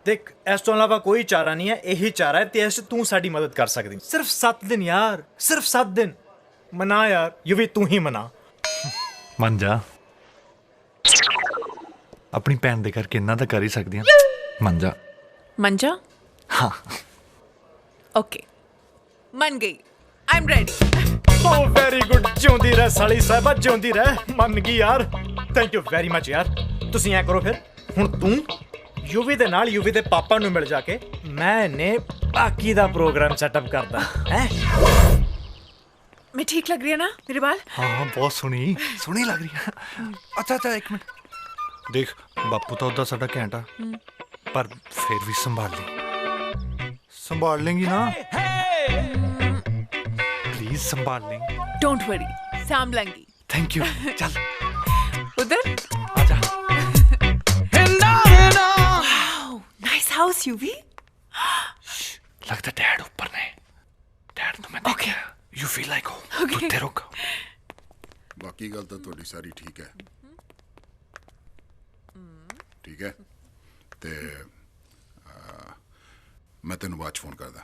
ਦੇਖ ਇਸ ਤੋਂ ਇਲਾਵਾ ਕੋਈ ਚਾਰਾ ਨਹੀਂ ਹੈ, ਇਹੀ ਚਾਰਾ ਹੈ ਤੇ ਇਸ ਤੂੰ ਸਾਡੀ ਮਦਦ ਕਰ ਸਕਦੀ। ਸਿਰਫ 7 ਦਿਨ ਯਾਰ, ਸਿਰਫ 7 ਦਿਨ ਮਨਾ ਯਾਰ। ਯੂਵੀ ਤੂੰ ਹੀ ਮਨਾ। ਮੰਨ ਜਾ, ਆਪਣੀ ਭੈਣ ਦੇ ਕਰਕੇ ਇੰਨਾ ਤਾਂ ਕਰ ਹੀ ਸਕਦੀ ਹਾਂ। ਮੰਨ ਜਾ। ਮੰਨ ਜਾ। ਹਾਂ ਓਕੇ ਮੰਨ ਗਈ। I am ready. Oh very good, ਜਿਉਂਦੀ ਰਹਿ ਸਾਲੀ ਸਾਹਿਬਾ, ਜਿਉਂਦੀ ਰਹਿ। ਮੰਨ ਗਈ ਯਾਰ, ਥੈਂਕ ਯੂ ਵੈਰੀ ਮਚ ਯਾਰ। ਤੁਸੀਂ ਐ ਕਰੋ ਫਿਰ, ਹੁਣ ਤੂੰ ਯੂਵੀ ਦੇ ਨਾਲ ਯੂਵੀ ਦੇ ਪਾਪਾ ਨੂੰ ਮਿਲ ਜਾ ਕੇ ਮੈਂ ਨੇ ਬਾਕੀ ਦਾ ਪ੍ਰੋਗਰਾਮ ਸੈਟਅਪ ਕਰਦਾ ਹੈ। मैं ठीक लग रही है ना मेरे बाल? हाँ बहुत सोहनी लग रही है। अच्छा अच्छा एक मिनट देख, बापू तो उदा साडा घैंट आ, पर फिर भी संभाल लेंगी ना? प्लीज संभाल लेंगी। डोंट वरी, संभालेंगी। Thank you. चल उधर आजा। Nice house Yuvi. लगता डैड ऊपर ने। डैड तो मैं okay You feel like home. तू रुक। बाकी गल तो थोड़ी सारी ठीक है, ठीक है। ते मैं तेन बाद फोन करदा।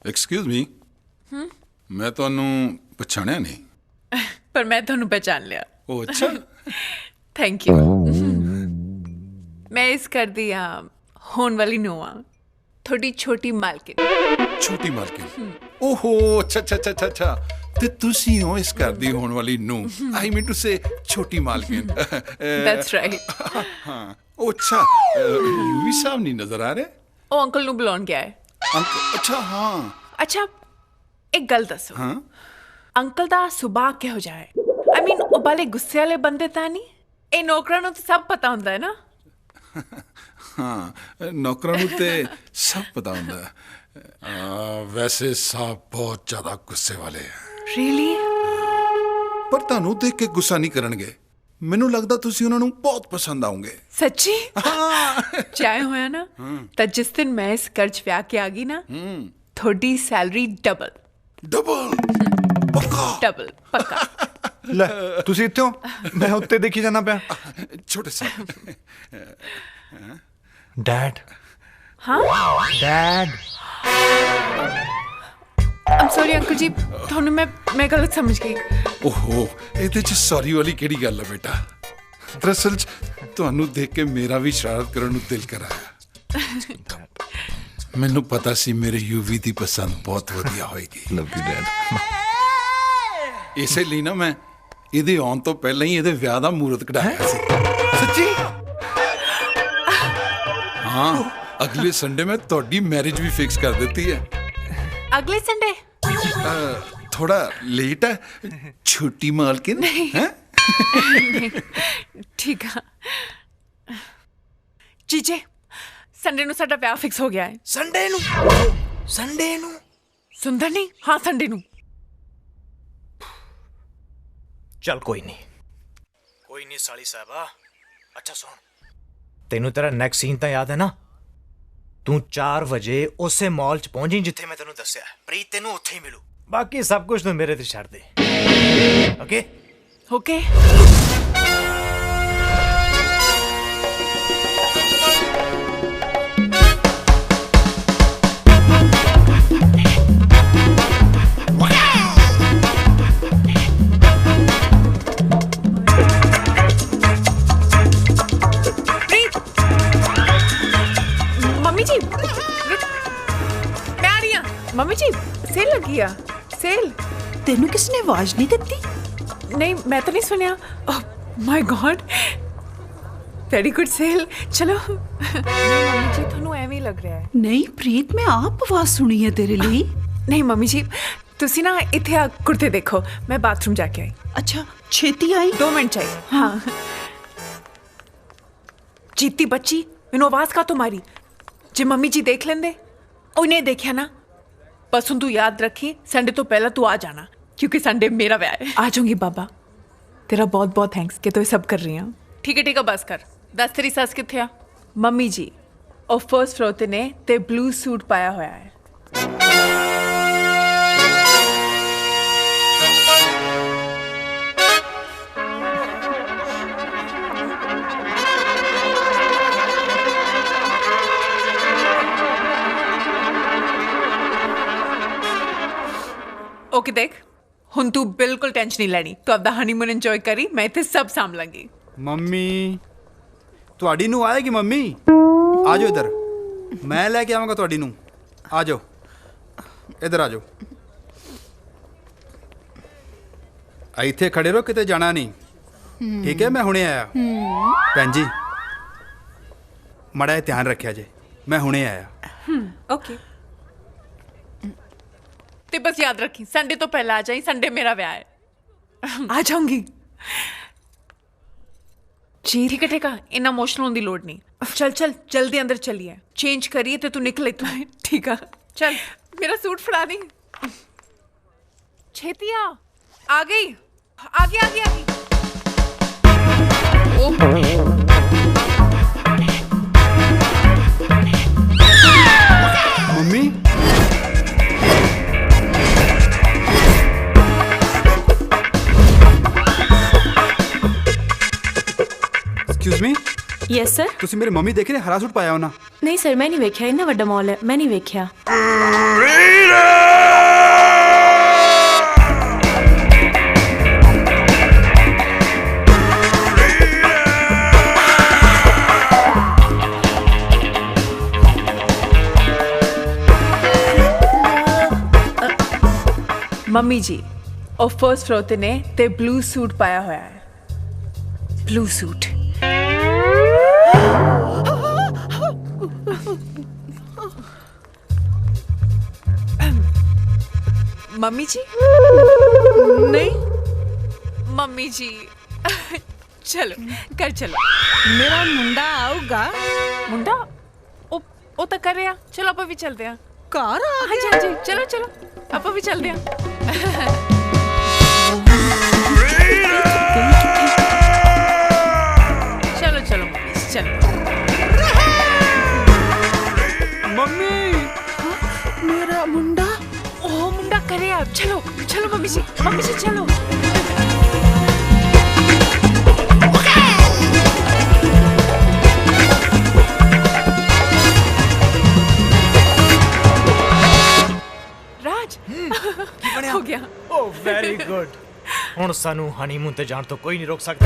एक्सक्यूज मी, मैं तुहानू पछाणिया नहीं, पर मैं तुहानू पहचान लिया। ओ अच्छा। Thank you. मैं इस कर दी होने वाली नूंह आ, थोड़ी छोटी मालकिन। छोटी मालकिन? ओहो अच्छा अच्छा अच्छा अच्छा अच्छा, ते तुसी हो इस घर दी होने वाली नू। आई मीन टू से छोटी मालकिन। That's right. हाँ ओ अच्छा, यूवी साहब नहीं नजर आ रहे? ओ अंकल नू बुलाउण गया है। अंकल? अच्छा हाँ। अच्छा एक गल दसो। हाँ अंकल दा सुभाऽ किहो जिहा है? आई मीन ओ बाले गुस्से वाले बंदे तां नहीं? ए नौकरां नूं तो सब पता हुंदा है ना? हाँ नौकरां नूं ते सब पता हुंदा है। वैसे साहब बहुत ज्यादा गुस्से वाले हैं। रियली? पर ਤੁਹਾਨੂੰ ਦੇਖ ਕੇ ਗੁੱਸਾ ਨਹੀਂ ਕਰਨਗੇ। ਮੈਨੂੰ ਲੱਗਦਾ ਤੁਸੀਂ ਉਹਨਾਂ ਨੂੰ ਬਹੁਤ ਪਸੰਦ ਆਉਂਗੇ। सच्ची? चाहे होया ना तो जिस दिन मैं इस घर च ब्याह के आ गई ना, थोड़ी सैलरी डबल। डबल? पक्का? डबल पक्का। ਲੈ ਤੁਸੀਂ ਇੱਥੇ ਹੋ, ਮੈਂ ਉੱਤੇ ਦੇਖੀ ਜਾਣਾ ਪਿਆ। छोटे साहब। डैड। हाँ डैड I'm sorry अंकल जी, ਤੁਹਾਨੂੰ मैं गलत समझ गई। ओहो ਇਹਦੇ ਚ ਸੌਰੀ ਵਾਲੀ ਕਿਹੜੀ ਗੱਲ ਹੈ ਬੇਟਾ? ਦਰਅਸਲ ਚ ਤੁਹਾਨੂੰ ਦੇਖ ਕੇ ਮੇਰਾ ਵੀ ਸ਼ਰਾਰਤ ਕਰਨ ਨੂੰ ਦਿਲ ਕਰਾਇਆ। ਮੈਨੂੰ ਪਤਾ ਸੀ ਮੇਰੇ ਯੂਵੀ ਦੀ ਪਸੰਦ ਬਹੁਤ ਵਧੀਆ ਹੋਏਗੀ। Love you dad. ਇਸੇ ਲਈ ਨਾ ਮੈਂ ਇਹਦੇ ਆਉਣ ਤੋਂ ਪਹਿਲਾਂ ਹੀ ਇਹਦੇ ਵਿਆਹ ਦਾ ਮੂਰਤ ਕਢਾਇਆ ਸੀ। ਸੱਚੀ? ਹਾਂ ਅਗਲੇ ਸੰਡੇ ਮੈਂ ਤੁਹਾਡੀ ਮੈਰਿਜ ਵੀ ਫਿਕਸ ਕਰ ਦਿੱਤੀ ਹੈ। अगले संडे? थोड़ा लेट है छोटी मालकिन। हैं? ठीक है जीजे, संडे ਨੂੰ ਸਾਡਾ ਵਿਆਹ ਫਿਕਸ ਹੋ ਗਿਆ ਹੈ। ਸੰਡੇ ਨੂੰ? ਸੰਡੇ ਨੂੰ? ਸੁੰਦਰ ਨਹੀਂ, ਹਾਂ ਸੰਡੇ ਨੂੰ। ਚੱਲ ਕੋਈ ਨਹੀਂ ਸਾਲੀ ਸਾਹਿਬਾ। ਅੱਛਾ ਸੁਣ, ਤੈਨੂੰ ਤੇਰਾ ਨੈਕਸਟ ਸੀਨ ਤਾਂ ਯਾਦ ਹੈ ਨਾ? ਤੂੰ 4 ਵਜੇ ਉਸੇ ਮਾਲ 'ਚ ਪਹੁੰਚੀ ਜਿੱਥੇ ਮੈਂ ਤੈਨੂੰ ਦੱਸਿਆ। ਪ੍ਰੀਤ ਤੈਨੂੰ ਉੱਥੇ ਹੀ ਮਿਲੂ। ਬਾਕੀ ਸਭ ਕੁਝ ਤੂੰ ਮੇਰੇ ਤੇ ਛੱਡ ਦੇ। ਓਕੇ ओके सेल लगी आ सेल ਤੈਨੂੰ ਕਿਸ ਨੇ ਆਵਾਜ਼ ਨਹੀਂ ਦਿੱਤੀ? नहीं मैं तो नहीं सुनिया my god very good sale चलो नहीं मम्मी जी ਤੁਹਾਨੂੰ ਐਵੇਂ ਲੱਗ ਰਿਹਾ ਹੈ ਨਹੀਂ ਪ੍ਰੀਤ ਮੈਂ ਆਪ ਆਵਾਜ਼ ਸੁਣੀ ਹੈ ਤੇਰੇ ਲਈ। नहीं मम्मी जी ਤੁਸੀਂ ਨਾ ਇੱਥੇ ਆ ਕੁਰਤੇ ਦੇਖੋ ਮੈਂ ਬਾਥਰੂਮ ਜਾ ਕੇ ਆਈ ਅੱਛਾ ਛੇਤੀ ਆਈ। 2 ਮਿੰਟ चाहिए हाँ जीती बच्ची मैनू आवाज का तो मारी जे मम्मी जी देख लेंदे उन्हें देखा ना बस हुण तू याद रखी संडे तो पहला तू आ जाना क्योंकि संडे मेरा व्याह है आ जाऊंगी बाबा तेरा बहुत बहुत थैंक्स कि तू ये सब कर रही हैं ठीक है बस कर दस तेरी सस कित्थे आ मम्मी जी और फर्स्ट फ्लोर ते ने ते ब्लू सूट पाया होया है ओके देख हुण तू बिल्कुल टेंशन नहीं लेनी तू अपना हनीमून एंजॉय करी मैं इत्थे सब साम लांगी ਮੰਮੀ ਤੁਹਾਡੀ ਨੂੰ ਆਏਗੀ ਮੰਮੀ ਆ ਜਾਓ ਇੱਧਰ ਮੈਂ ਲੈ ਕੇ ਆਵਾਂਗਾ ਤੁਹਾਡੀ ਨੂੰ ਆ ਜਾਓ ਇੱਧਰ ਆ ਜਾਓ ਇੱਥੇ ਖੜੇ ਰਹੋ ਕਿਤੇ ਜਾਣਾ ਨਹੀਂ ਠੀਕ ਹੈ ਮੈਂ ਹੁਣੇ ਆਇਆ ਭੈਣ ਜੀ ਮੜਾ ਧਿਆਨ ਰੱਖਿਆ ਜੇ ਮੈਂ ਹੁਣੇ ਆਇਆ ओके ते बस याद रखी संडे तो पहला आ जाई संडे मेरा व्याह है आ जाऊंगी जी ठीक है इतना इमोशनल होने की लोड़ नहीं चल चल जल्दी अंदर चलिए चेंज करिए तो तू निकले तू ठीक है चल मेरा सूट फड़ा दी छेतिया आ गई आगे आगे आगे mummy excuse me yes sir ਤੁਸੀਂ ਮੇਰੇ ਮੰਮੀ ਦੇਖ ਰਹੇ ਹਰਾ ਸੂਟ ਪਾਇਆ ਉਹਨਾਂ नहीं सर मैं नहीं वेख्या इन्ना वड्डा मॉल है मैं नहीं वेख्या मम्मी जी और फर्स्ट फ्लोर ते ने ते ब्लू सूट पाया होया है ब्लू सूट मम्मी जी नहीं मम्मी जी चलो कर चलो मेरा मुंडा आऊगा मुंडा ओ तो कर रहा चलो आप भी चलते हैं कार आ हाँ जी हाँ जी चलो चलो आप भी चलते हैं चलो चलो मम्मी चलो मम्मी मेरा मुंडा ओ मुंडा करे आप चलो चलो मम्मी जी चलो राज हो गया ओ वेरी गुड ਹੁਣ ਸਾਨੂੰ ਹਨੀਮੂਨ ਤੇ ਜਾਣ ਤੋਂ ਕੋਈ ਨਹੀਂ ਰੋਕ ਸਕਦਾ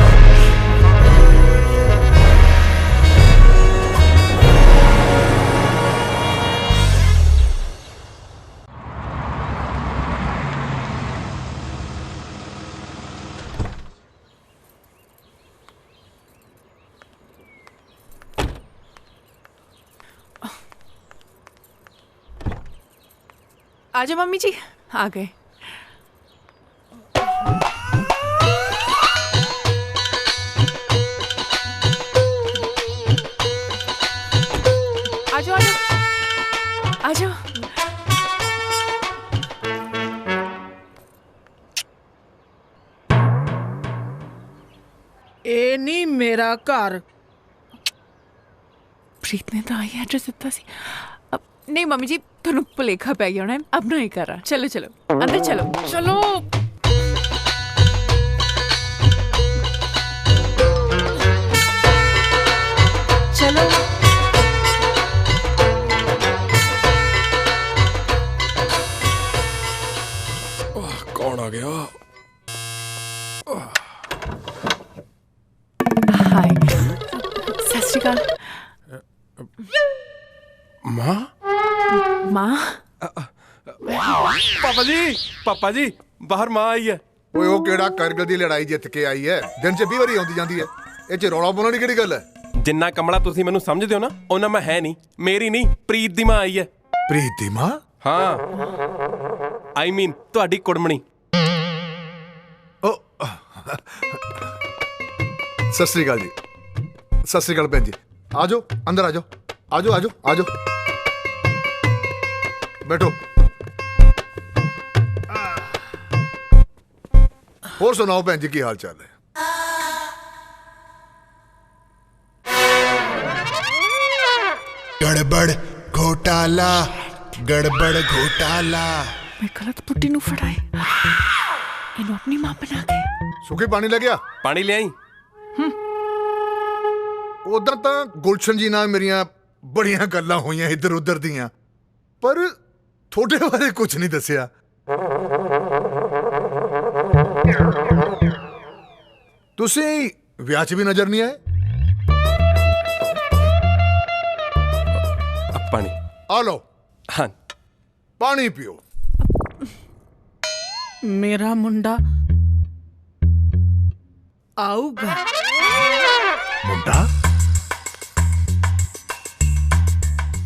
आजा मम्मी जी आ गए आजो आजो आजो ए नहीं मेरा घर प्रीत ने तो आई एड्रेस दिता सी अब नहीं मम्मी जी ਤੁਹਾਨੂੰ ਭੁਲੇਖਾ ਪੈ ਗਿਆ ਹੋਣਾ अब नहीं कर रहा चलो चलो अंदर चलो चलो चलो कौन आ गया हाय सत श्री अकाल माँ माँ पापा ਪਾਪਾ ਜੀ ਬਾਹਰ ਮਾਂ ਆਈ ਹੈ। ਓਏ ਉਹ ਕਿਹੜਾ ਕਰਗਿਲ ਦੀ ਲੜਾਈ ਜਿੱਤ ਕੇ ਆਈ ਹੈ? ਦਿਨ 'ਚ 20 ਵਾਰੀ ਆਉਂਦੀ ਜਾਂਦੀ ਹੈ। ਇਹ 'ਚ ਰੌਲਾ ਪਾਉਣ ਦੀ ਕਿਹੜੀ ਗੱਲ ਹੈ? ਜਿੰਨਾ ਕਮਲਾ ਤੁਸੀਂ ਮੈਨੂੰ ਸਮਝਦੇ ਹੋ ਨਾ, ਉਹਨਾਂ ਮੈਂ ਹੈ ਨਹੀਂ। ਮੇਰੀ ਨਹੀਂ, ਪ੍ਰੀਤ ਦੀ ਮਾਂ ਆਈ ਹੈ। ਪ੍ਰੀਤ ਦੀ ਮਾਂ? ਹਾਂ, ਆਈ ਮੀਨ ਤੁਹਾਡੀ ਕੁੜਮਣੀ। ਸਤਿ ਸ੍ਰੀ ਅਕਾਲ ਜੀ। ਸਤਿ ਸ੍ਰੀ ਅਕਾਲ ਭੈਣ ਜੀ। ਆ ਜਾਓ ਅੰਦਰ, ਆ ਜਾਓ, ਆ ਜਾਓ, ਆ ਜਾਓ, ਆ ਜਾਓ, ਬੈਠੋ। ਹੋਰ ਸੁਣਾਓ ਭੈਣ ਜੀ, ਕੀ ਹਾਲ ਚਾਲ ਹੈ? गड़बड़ घोटाला, गड़बड़ घोटाला। मैं गलत बुड्ढी ਨੂੰ ਫੜਾਏ ਇਹਨੂੰ ਆਪਣੀ ਮਾਂ ਬਣਾ ਕੇ। ਸੁੱਕੇ ਪਾਣੀ ਲੈ ਗਿਆ? ਪਾਣੀ ਲਿਆਈ। ਉਦਾਂ ਤਾਂ ਗੁਲਸ਼ਨ ਜੀ ਨਾਲ ਮੇਰੀਆਂ ਬੜੀਆਂ ਗੱਲਾਂ ਹੋਈਆਂ ਇੱਧਰ ਉੱਧਰ ਦੀਆਂ, ਪਰ ਤੁਹਾਡੇ ਬਾਰੇ ਕੁਝ ਨਹੀਂ ਦੱਸਿਆ। ਤੁਸੀਂ ਵਿਆਹ 'ਚ ਵੀ ਨਜ਼ਰ ਨਹੀਂ ਆਏ। ਪਾਣੀ ਆ ਲਓ। ਹਾਂ, ਪਾਣੀ ਪੀਓ। ਮੇਰਾ ਮੁੰਡਾ ਆਊਗਾ। ਮੁੰਡਾ?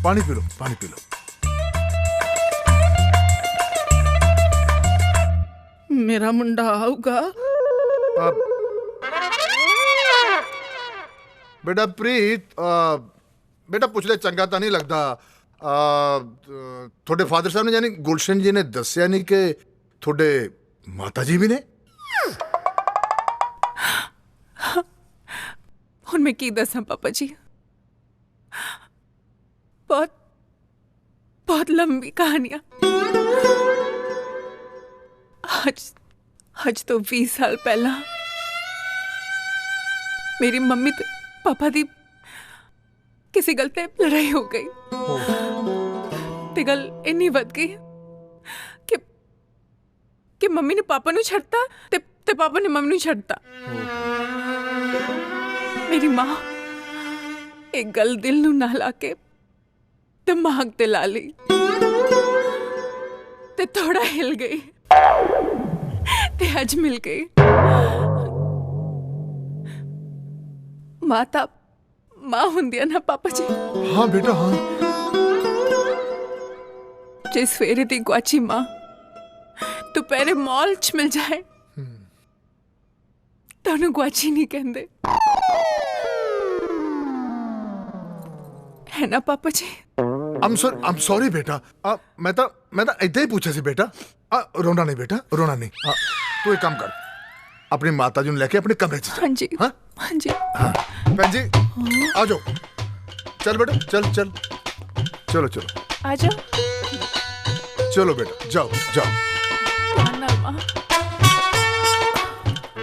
ਪਾਣੀ ਪੀ ਲਓ, ਪਾਣੀ ਪੀ ਲਓ। ਮੇਰਾ ਮੁੰਡਾ ਆਊਗਾ। बेटा प्रीत, बेटा पुछ ले, चंगा तो नहीं लगता। थोड़े फादर साहब ने यानी गुलशन जी ने दसिया नहीं कि थोड़े माता जी भी ने? ਹੁਣ ਮੈਂ ਕੀ ਦੱਸਾਂ ਪਾਪਾ ਜੀ, बहुत लंबी कहानियां। आज तो 20 साल पहला मेरी मम्मी ते पापा दी किसी गल ते लड़ाई हो गई ते गल इन्नी वध गई कि मम्मी ने पापा नू छड़ता ते पापा ने मम्मी नू छड़ता। मेरी मां एक गल दिल नू ना ला के दिमाग ते ला ली ते थोड़ा हिल गई ते अज मिल गई। माता मां हुंदी है ना पापा जी। हाँ बेटा हाँ। जे सवेरे दी गुआची मां दोपहरे मॉल च मिल जाए तो उन्हें गुआची नहीं कहते, है ना पापा जी? I'm sorry बेटा। मैं तो इतना ही पूछा सी बेटा। रोना नहीं बेटा, रोना नहीं। तू एक काम कर, अपनी माता जी ने लेके अपने कमरे च जा। हाँ जी। हाँ हाँ जी। हाँ बहन जी आ जाओ। चल बेटा, चल चल, चलो चलो आ जाओ। चलो बेटा, जाओ जाओ।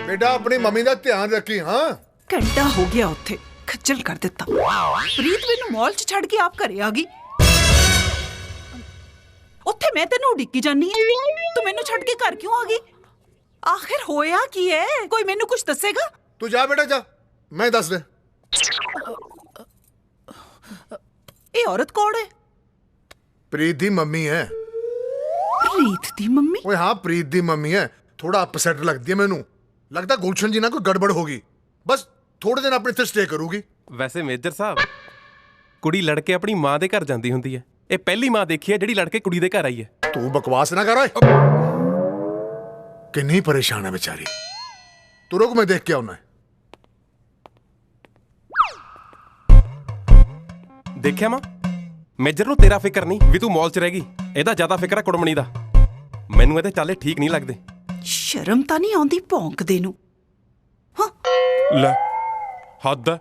बेटा अपनी मम्मी का ध्यान रखी। हाँ घंटा हो गया उत्थे खज्जल कर दिता। प्रीत मैनू मॉल च छड़ के आप घरे आ गई। उत्थे मैं तेनू उड़ीकी जानी है, तू मैनू छड़ के घर क्यों आ गई? आखिर होया की है? कोई मैनू कुछ दसेगा? तू जा बेटा जा, मैं दस दे। ये औरत कौन है? प्रीत दी मम्मी है। प्रीत दी मम्मी? ओए हाँ प्रीत दी मम्मी है। थोड़ा अपसेट लगती है मैनू, लगता गुलशन जी ना कोई गड़बड़ होगी, बस थोड़े दिन अपने इत्थे स्टे करूगी। ਵੈਸੇ ਮੇਜਰ ਸਾਹਿਬ, ਕੁੜੀ ਲੜ ਕੇ ਆਪਣੀ ਮਾਂ ਦੇ ਘਰ ਜਾਂਦੀ ਹੁੰਦੀ ਹੈ। ਇਹ ਪਹਿਲੀ ਮਾਂ ਦੇਖੀ ਹੈ ਜਿਹੜੀ ਲੜ ਕੇ ਕੁੜੀ ਦੇ ਘਰ ਆਈ ਹੈ। तू बकवास ना कर। कितनी परेशान है बेचारी। तू रुक, मैं देख के आऊं। ਦੇਖਿਆ ਮਾਂ, ਮੇਜਰ ਨੂੰ ਤੇਰਾ ਫਿਕਰ ਨਹੀਂ ਵੀ ਤੂੰ ਮੌਲ 'ਚ ਰਹਿ ਗਈ, ਇਹਦਾ ਜ਼ਿਆਦਾ ਫਿਕਰ ਹੈ ਕੁੜਮਣੀ ਦਾ। ਮੈਨੂੰ ਇਹਦੇ ਚਾਲੇ ਠੀਕ ਨਹੀਂ ਲੱਗਦੇ। शर्म ਤਾਂ ਨਹੀਂ ਆਉਂਦੀ ਭੌਂਕਦੇ ਨੂੰ। ਲੈ ਹੱਦ ਹੈ।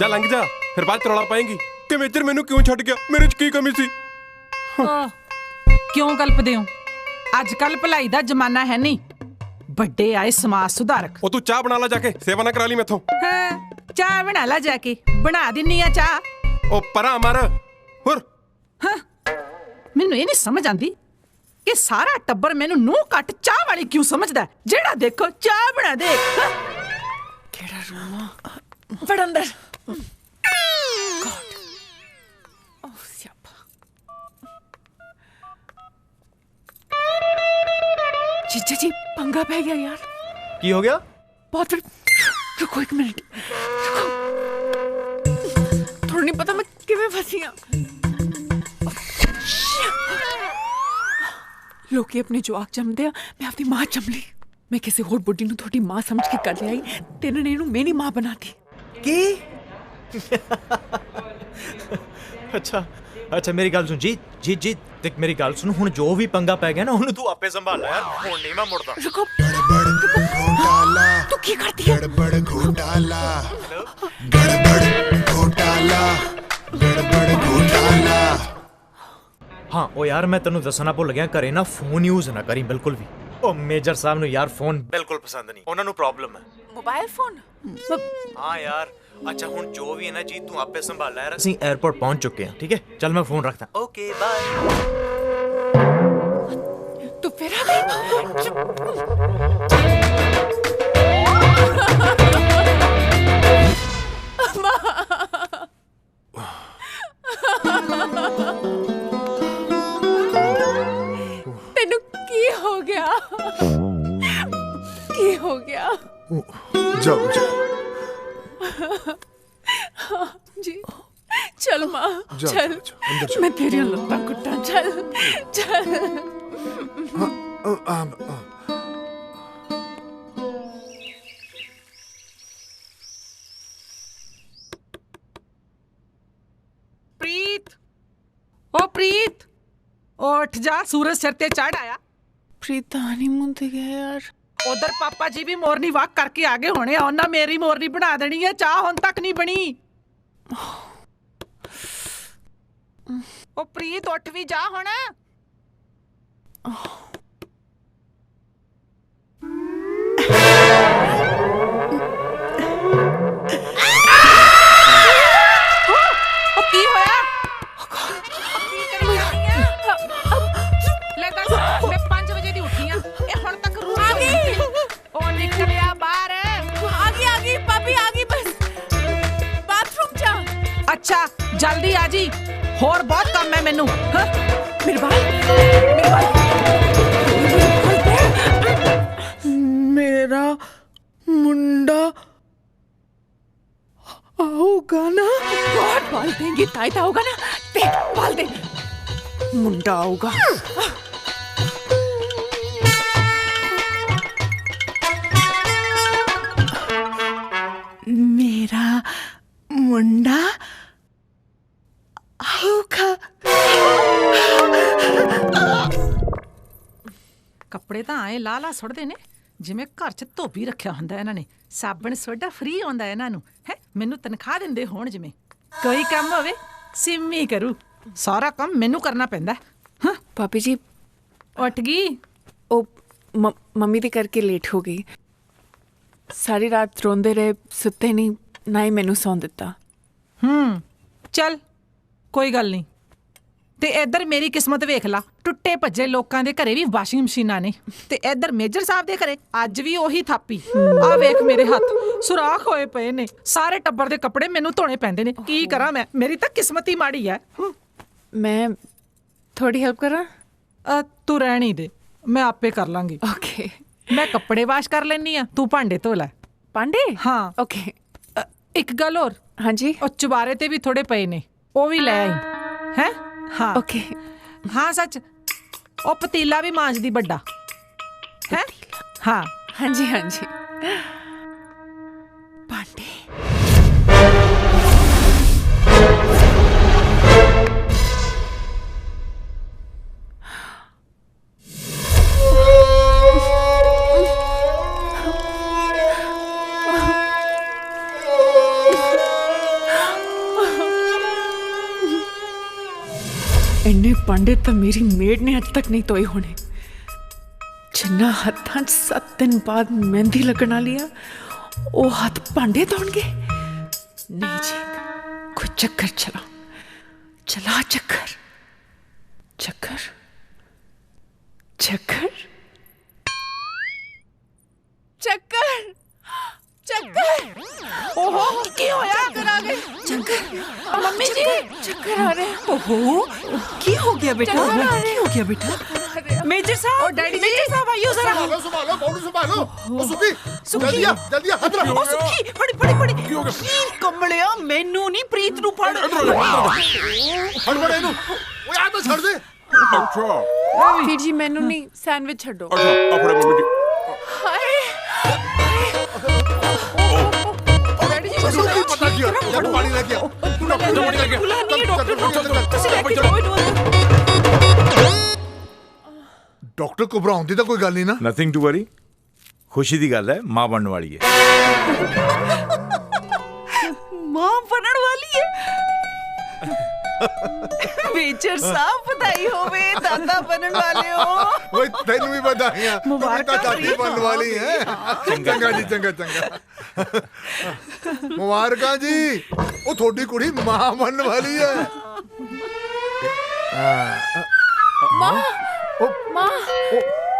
ਜਾ ਲੰਘ ਜਾ, ਫਿਰ ਬਾਅਦ ਚ ਰੌਲਾ ਪਾਏਂਗੀ ਕਿ ਮੇਜਰ ਮੈਨੂੰ ਕਿਉਂ ਛੱਡ ਗਿਆ, ਮੇਰੇ 'ਚ ਕੀ ਕਮੀ ਸੀ। ਕਿਉਂ ਕਲਪਦੇ ਹੋ? ਅੱਜ ਕੱਲ ਭਲਾਈ ਦਾ ਜ਼ਮਾਨਾ ਹੈ ਨਹੀਂ, ਵੱਡੇ ਆਏ ਸਮਾਜ ਸੁਧਾਰਕ। ਉਹ ਤੂੰ ਚਾਹ ਬਣਾ ਲੈ ਜਾ ਕੇ, ਸੇਵਾ ਨਾ ਕਰਾ ਲਈ ਮੈਥੋਂ। ਹਾਂ ਚਾਹ ਬਣਾ ਲੈ ਜਾ ਕੇ, ਬਣਾ ਦਿੰਨੀ ਆ ਚਾਹ। ਉਹ ਪਰਾਂ ਮਰ ਹੋਰ। ਹਾਂ ਮੈਨੂੰ ਇਹ ਨਹੀਂ ਸਮਝ ਆਂਦੀ ਕਿ ਸਾਰਾ ਟੱਬਰ ਮੈਨੂੰ ਨੂੰਹ ਕੱਟ ਚਾਹ ਵਾਲੀ ਕਿਉਂ ਸਮਝਦਾ? ਜਿਹੜਾ ਦੇਖੋ ਚਾਹ ਬਣਾ ਦੇ। ਕਿਹੜਾ ਰੂਮ ਆ? ਵੜ ਅੰਦਰ। जीजा जी पंगा पै गया यार। की हो गया? बहुत रुको एक मिनट रुको, थोड़ा नहीं पता मैं किवें फसी हाँ। लोग अपने जवाक जमदे आ, मैं अपनी मां जम ली। मैं किसी होर बुढ़ी नूं थोड़ी मां समझ के कर लिया, तेरे ने मेरी मां बनाती की? अच्छा अच्छा मेरी गल सुन जीत जीत जीत, देख मेरी गल सुन, हुण जो भी पंगा पै गया ना उन्हें तू आपे संभाल यार, हुण नहीं मैं मुड़दा। रुको घोटाला, तू की करती है? गड़बड़ घोटाला, गड़बड़ घोटाला, गड़बड़ घोटाला। हाँ ओ यार मैं तेनू दसना भुल गया, घरे ना फोन यूज ना करी बिल्कुल भी। ओ मेजर साहब नू यार फोन बिल्कुल पसंद नहीं, उन्हां नू प्रॉब्लम है। Mobile phone? हाँ यार अच्छा हुण जो भी है ना जी तू आपे संभाल यार, ਅਸੀਂ एयरपोर्ट पहुंच चुके हैं, ठीक है चल मैं फोन रखता। Okay bye. तू फिर आ गई? तेनू की हो गया? की हो गया? जाओ जाओ जी चल माँ जाओ, चल, जाओ, अंदर जाओ। मैं तेरी लत्ता कुट्टा, चल चल। प्रीत, ओ प्रीत, उठ जा, सूरज सिर ते चढ़ आया। प्रीत हनीमून ते गया यार। उधर पापा जी भी मोरनी वाक करके आगे होने, उन्हें मेरी मोरनी बना देनी है, चाह हुन तक नहीं बनी। ओ प्रीत उठ भी जा हुन। की होया? ले दस, मैं 5 बजे दी उठी हां, ए हुन तक रू आ गई। ओ निकलिया बाहर। आ गई पापी आ गई, बस बाथरूम जा। अच्छा जल्दी आ जी, होर बहुत काम है मैनू। हाँ? मेरे बाल मेरा मुंडा आओगा ना? बहुत बाल देंगे, तायता होगा ना? दे बाल दे, मुंडा आओगा। मेरा मुंडा आओगा। ਕੱਪੜੇ ਤਾਂ ਆਏ ਲਾ ਲਾ ਸੁੱਟਦੇ ਨੇ ਜਿਵੇਂ ਘਰ 'ਚ ਧੋਬੀ ਰੱਖਿਆ ਹੁੰਦਾ ਇਹਨਾਂ ਨੇ। ਸਾਬਣ ਸੋਡਾ ਫ੍ਰੀ ਆਉਂਦਾ ਇਹਨਾਂ ਨੂੰ ਹੈ, ਮੈਨੂੰ ਤਨਖਾਹ ਦਿੰਦੇ ਹੋਣ ਜਿਵੇਂ। ਕੋਈ ਕੰਮ ਹੋਵੇ ਸਿੰਮੀ ਕਰੂ, ਸਾਰਾ ਕੰਮ ਮੈਨੂੰ ਕਰਨਾ ਪੈਂਦਾ। ਹਾਂ पापी जी ਉੱਠ ਗਈ? ओ मम्मी दे करके लेट हो गई, सारी रात रोंदे रहे, सुते नहीं, ना ही मैनू सौं दिता। ਚੱਲ ਕੋਈ ਗੱਲ ਨਹੀਂ। ਤੇ ਇੱਧਰ ਮੇਰੀ ਕਿਸਮਤ ਵੇਖ ਲਾ, ਟੁੱਟੇ ਭੱਜੇ ਲੋਕਾਂ ਦੇ ਘਰੇ ਵੀ ਵਾਸ਼ਿੰਗ ਮਸ਼ੀਨਾਂ ਨੇ, ਤੇ ਇੱਧਰ ਮੇਜਰ ਸਾਹਿਬ ਦੇ ਘਰੇ ਅੱਜ ਵੀ ਉਹੀ ਥਾਪੀ। ਆ ਵੇਖ ਮੇਰੇ ਹੱਥ ਸੁਰਾਖ ਹੋਏ ਪਏ ਨੇ, ਸਾਰੇ ਟੱਬਰ ਦੇ ਕੱਪੜੇ ਮੈਨੂੰ ਧੋਣੇ ਪੈਂਦੇ ਨੇ। ਕੀ ਕਰਾਂ ਮੈਂ, ਮੇਰੀ ਤਾਂ ਕਿਸਮਤ ਹੀ ਮਾੜੀ ਹੈ। मैं थोड़ी हेल्प करा? ਤੂੰ ਰਹਿਣ ਹੀ ਦੇ, ਮੈਂ ਆਪੇ ਕਰ ਲਾਂਗੀ। ओके ਮੈਂ ਕੱਪੜੇ ਵਾਸ਼ ਕਰ ਲੈਣੀ ਆ, ਤੂੰ ਭਾਂਡੇ ਧੋ ਲੈ। पांडे? ਹਾਂ ओके। ਇੱਕ ਗੱਲ ਹੋਰ, हाँ जी ਉਹ ਚੁਬਾਰੇ ਤੇ ਵੀ ਥੋੜੇ ਪਏ ਨੇ, ਉਹ ਵੀ ਲੈ ਆਈ ਹੈ। ਹਾਂ ओके। ਹਾਂ ਸੱਚ, ਉਹ ਪਤੀਲਾ ਵੀ ਮਾਂਜਦੀ ਵੱਡਾ ਹੈ। ਹਾਂ हाँ जी हाँ जी। पांडे इन्ने पांडे तो मेरी मेड ने अज तक नहीं धोए होने। जिन्ना हत्थां 7 दिन बाद मेहंदी लगन वाली आ, ओ हाथ पांडे धोणगे? नहीं जी, कोई चक्कर चला चला, चक्कर चक्कर चक्कर चक्कर चक्कर। ओहो की होया? चक्कर आ गए। चक्कर मम्मी जी, चक्कर आ रहे हैं। ओहो की हो गया बेटा? चक्कर आ रहे की हो गया बेटा? चक्कर आ रहे हैं। मेजर साहब, डैडी जी। मेजर साहब आइयो जरा। संभालो संभालो बाउंड संभालो। ओ सुखी जल्दी आ हाथ ला। ओ सुखी फड़ी कमलिया मैनू नहीं प्रीत नु फड़। फड़ इनू ओए आ तो छड़ दे। अच्छा ਵੀਰ ਜੀ ਮੈਨੂੰ ਨਹੀਂ ਸੈਂਡਵਿਚ ਛੱਡੋ अच्छा आ फड़े मम्मी जी ਹਾਏ सुखी पता किया जब पानी लेके आ तू डॉक्टर पानी लेके आ। बुला नहीं डॉक्टर चल। ਤੁਸੀਂ ਲੈ ਕੇ ਜਾਓ ਇਹਨੂੰ। ਡਾਕਟਰ ਘਬਰਾਉਣ ਦੀ ਤਾਂ ਕੋਈ ਗੱਲ ਨਹੀਂ ਨਾ। ਨਥਿੰਗ ਟੂ ਵਰੀ ਖੁਸ਼ੀ ਦੀ ਗੱਲ ਹੈ ਮਾਂ ਬਣਨ ਵਾਲੀ ਹੈ मां बनने वाली है। मेजर साहब बधाई होवे, दादा बनने वाले हो। ਓਏ ਤੈਨੂੰ ਵੀ ਵਧਾਈਆਂ ਮੁਬਾਰਕਾਂ ਤਾਂ ਦਾਦੀ ਬਣਨ ਵਾਲੀ ਹੈ। ਚੰਗਾ ਜੀ ਚੰਗਾ ਮੁਬਾਰਕਾਂ ਜੀ ਉਹ ਤੁਹਾਡੀ ਕੁੜੀ ਮਾਂ ਬਣਨ ਵਾਲੀ ਹੈ। ਮਾਂ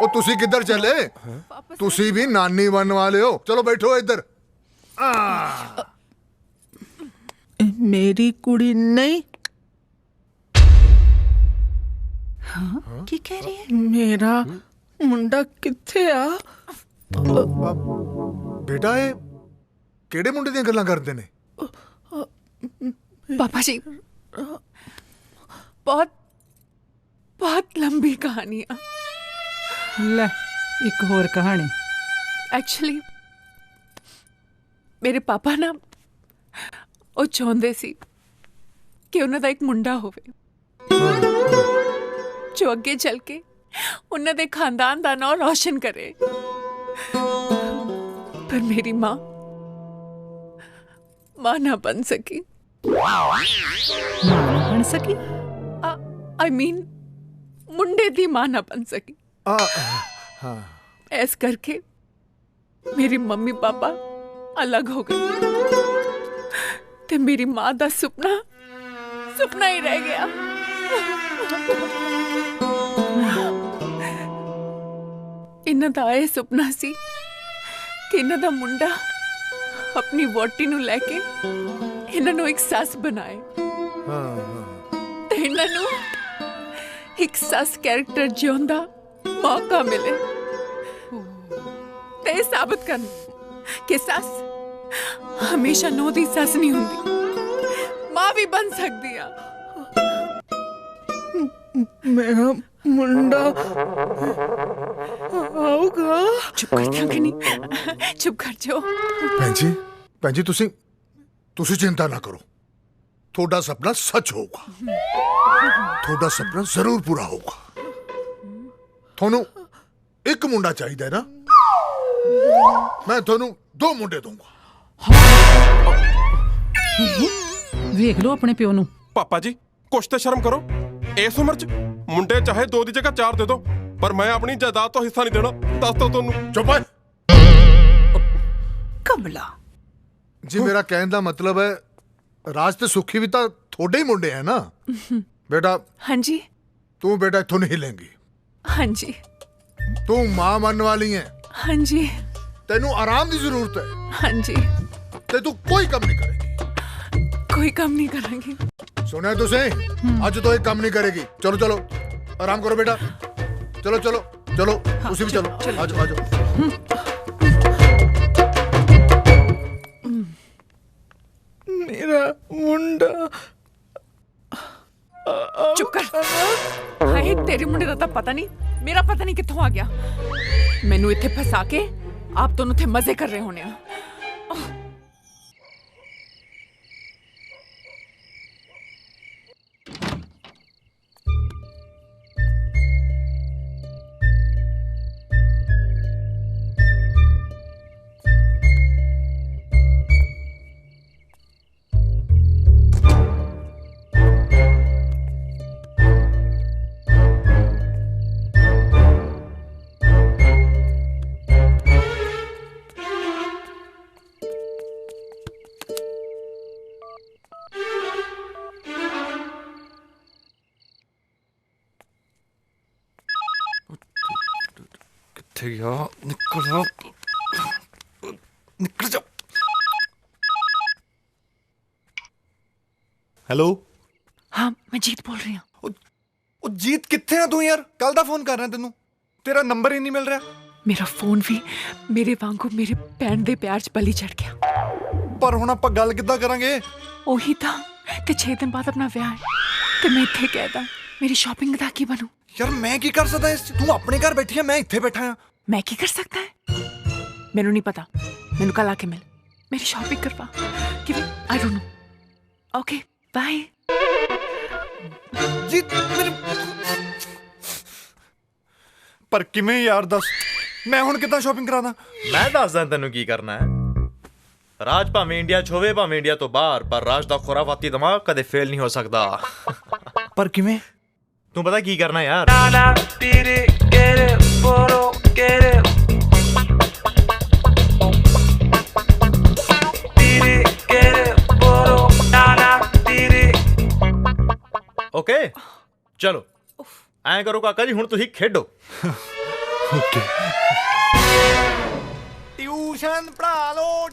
ਉਹ ਤੁਸੀਂ ਕਿੱਧਰ ਚਲੇ? ਤੁਸੀਂ ਵੀ ਨਾਨੀ ਬਣਨ ਵਾਲੇ ਹੋ। ਚਲੋ ਬੈਠੋ ਇੱਧਰ। मेरी कुड़ी नहीं। हाँ की कह रही है? मेरा मुंडा किथे आ? ਬੇਟਾ ਇਹ ਕਿਹੜੇ ਮੁੰਡੇ ਦੀਆਂ ਗੱਲਾਂ ਕਰਦੇ ਨੇ? पापा जी बहुत बहुत लंबी कहानी है ਲੈ ਇੱਕ ਹੋਰ ਕਹਾਣੀ। एक्चुअली मेरे पापा ना ਉਹ ਚਾਹੁੰਦੇ ਸੀ ਕਿ ਉਹਨਾਂ ਦਾ ਇੱਕ ਮੁੰਡਾ ਹੋਵੇ ਜੋ ਅੱਗੇ ਚੱਲ ਕੇ ਉਹਨਾਂ ਦੇ ਖਾਨਦਾਨ ਦਾ ਨਾਮ ਰੌਸ਼ਨ ਕਰੇ ਪਰ ਮੇਰੀ ਮਾਂ ਨਾ ਬਣ ਸਕੀ ਬਣ ਸਕੀ? ਆਈ ਮੀਨ ਮੁੰਡੇ ਦੀ ਮਾਂ ਨਾ ਬਣ ਸਕੀ ਹਾਂ ਇਸ ਕਰਕੇ ਮੇਰੀ ਮੰਮੀ ਪਾਪਾ ਅਲੱਗ ਹੋ ਗਏ ਤੇ ਮੇਰੀ ਮਾਂ ਦਾ ਸੁਪਨਾ ਹੀ ਰਹਿ ਗਿਆ ਇਹਨਾਂ ਦਾ ਇਹ ਸੁਪਨਾ ਸੀ ਕਿ ਇਹਨਾਂ ਦਾ ਮੁੰਡਾ ਆਪਣੀ ਵੋਟੀ ਨੂੰ ਲੈ ਕੇ ਇਹਨਾਂ ਨੂੰ ਇੱਕ ਸੱਸ ਬਣਾਏ ਤੇ ਇਹਨਾਂ ਨੂੰ ਇੱਕ ਸੱਸ ਕੈਰੈਕਟਰ ਜਿਉਣ ਦਾ ਮੌਕਾ ਮਿਲੇ ਤੇ ਇਹ ਸਾਬਤ ਕਰਨ ਕਿ ਸੱਸ ਹਮੇਸ਼ਾ ਨੋ ਦੀ ਸੱਸ ਨਹੀਂ ਹੁੰਦੀ ਮਾਂ ਵੀ ਬਣ ਸਕਦੀ ਆ मेरा मुंडा आऊगा। ਚੁੱਪ ਕਰ ਜਾ ਨਹੀਂ ਚੁੱਪ ਕਰ ਜਾਓ ਭੈਣ ਜੀ ਤੁਸੀਂ ਚਿੰਤਾ ਨਾ ਕਰੋ। ਤੁਹਾਡਾ ਸੁਪਨਾ ਸੱਚ ਹੋਊਗਾ। ਤੁਹਾਡਾ ਸੁਪਨਾ ਜ਼ਰੂਰ ਪੂਰਾ ਹੋਊਗਾ। ਤੁਹਾਨੂੰ ਇੱਕ ਮੁੰਡਾ ਚਾਹੀਦਾ ਹੈ ਨਾ? ਮੈਂ ਤੁਹਾਨੂੰ 2 ਮੁੰਡੇ ਦਊਂਗਾ। ਵੇਖ ਲਓ ਆਪਣੇ ਪਿਓ ਨੂੰ। पापा जी कुछ तो शर्म करो इस उम्र च मुंडे चाहे 2 ਦੀ ਜਗ੍ਹਾ 4 ਦੇ ਦੋ ਪਰ ਮੈਂ ਆਪਣੀ ਜਾਇਦਾਦ ਤੋਂ ਹਿੱਸਾ ਨਹੀਂ ਦੇਣਾ ਦੱਸ ਦੋ ਤੁਹਾਨੂੰ। ਚੁੱਪ कमला ਜੀ ਮੇਰਾ ਕਹਿਣ ਦਾ ਮਤਲਬ ਹੈ ਰਾਜ ਤੇ ਸੁਖੀ ਵੀ ਤਾਂ ਤੁਹਾਡੇ ਹੀ ਮੁੰਡੇ ਹੈ ਨਾ ਬੇਟਾ। ਹਾਂਜੀ ਤੂੰ ਬੇਟਾ ਇੱਥੋਂ ਨਹੀਂ ਹਿਲੇਂਗੀ। ਹਾਂਜੀ ਤੂੰ ਮਾਂ ਬਣਨ ਵਾਲੀ ਹੈ। ਹਾਂਜੀ ਤੈਨੂੰ ਆਰਾਮ ਦੀ ਜ਼ਰੂਰਤ ਹੈ ਹਾਂਜੀ ਤੇ ਤੂੰ ਕੋਈ ਕੰਮ ਨਹੀਂ ਕਰੇਗੀ। ਕੋਈ ਕੰਮ ਨਹੀਂ ਕਰਾਂਗੀ। ਸੁਣਿਆ ਤੁਸੀਂ? ਅੱਜ ਤੋਂ ਇਹ ਕੰਮ ਨਹੀਂ ਕਰੇਗੀ। ਚਲੋ ਆਰਾਮ ਕਰੋ ਬੇਟਾ। ਚਲੋ ਤੁਸੀਂ ਵੀ ਚਲੋ ਆਜੋ। मेरा मुंडा ਚੁੱਪ ਕਰ ਹਾਏ ਤੇਰੇ ਮੁੰਡੇ ਦਾ ਤਾਂ ਪਤਾ ਨਹੀਂ ਮੇਰਾ ਪਤਾ ਨਹੀਂ ਕਿੱਥੋਂ ਆ ਗਿਆ ਮੈਨੂੰ ਇੱਥੇ ਫਸਾ ਕੇ ਆਪ ਦੋਨੋਂ ਇੱਥੇ ਮਜ਼ੇ ਕਰ ਰਹੇ ਹੋਣੇ ਆ किथे गया? निकल जा। हेलो हाँ मैं जीत बोल रही हूँ ਉਹ ਜੀਤ ਕਿੱਥੇ ਆ ਤੂੰ ਯਾਰ? ਕੱਲ ਦਾ ਫੋਨ ਕਰ ਰਿਹਾ ਤੈਨੂੰ, ਤੇਰਾ ਨੰਬਰ ਹੀ ਨਹੀਂ ਮਿਲ ਰਿਹਾ। ਮੇਰਾ ਫੋਨ ਵੀ ਮੇਰੇ ਵਾਂਗੂ ਮੇਰੇ ਭੈਣ ਦੇ ਪਿਆਰ 'ਚ ਬਲੀ ਚੜ ਗਿਆ। ਪਰ ਹੁਣ ਆਪਾਂ ਗੱਲ ਕਿੱਦਾਂ ਕਰਾਂਗੇ? ਉਹੀ ਤਾਂ ਕਿ 6 ਦਿਨ ਬਾਅਦ ਆਪਣਾ ਵਿਆਹ ਹੈ ਤੇ ਮੈਂ ਇੱਥੇ ਕਹਿਦਾ ਮੇਰੀ ਸ਼ਾਪਿੰਗ ਦਾ ਕੀ ਬਣੂ? ਯਾਰ ਮੈਂ ਕੀ ਕਰ ਸਕਦਾ ਇਸ 'ਚ? ਤੂੰ ਆਪਣੇ ਘਰ ਬੈਠੀ ਆ, ਮੈਂ ਇੱਥੇ ਬੈਠਾ ਆ। ਮੈਂ ਕੀ ਕਰ ਸਕਦਾ ਹੈ? ਮੈਨੂੰ ਨਹੀਂ ਪਤਾ, ਮੈਨੂੰ ਕੱਲ ਆ ਕੇ ਮਿਲ, ਮੇਰੀ ਸ਼ਾਪਿੰਗ ਕਰਵਾ। ਕਿਵੇਂ? I don't know. Okay bye. Jeet ਮੇਰੇ ਪਰ ਕਿਵੇਂ ਯਾਰ ਦੱਸ, ਮੈਂ ਹੁਣ ਕਿੱਦਾਂ ਸ਼ਾਪਿੰਗ ਕਰਾਦਾ? ਮੈਂ ਦੱਸਦਾ ਤੈਨੂੰ ਕੀ ਕਰਨਾ ਹੈ। ਰਾਜ ਭਾਵੇਂ ਇੰਡੀਆ 'ਚ ਹੋਵੇ ਭਾਵੇਂ ਇੰਡੀਆ ਤੋਂ ਬਾਹਰ, ਪਰ ਰਾਜ ਦਾ ਖੁਰਾਫਾਤੀ ਦਿਮਾਗ ਕਦੇ ਫੇਲ ਨਹੀਂ ਹੋ ਸਕਦਾ। ਪਰ ਕਿਵੇਂ? ਤੂੰ ਪਤਾ ਕੀ ਕਰਨਾ ਯਾਰ? ਓਕੇ ਚਲੋ ਐਂ ਕਰੋ ਕਾਕਾ ਜੀ, ਹੁਣ ਤੁਸੀਂ ਖੇਡੋ। ਓਕੇ। ਟਿਊਸ਼ਨ ਪੜ੍ਹਾ ਲੋ,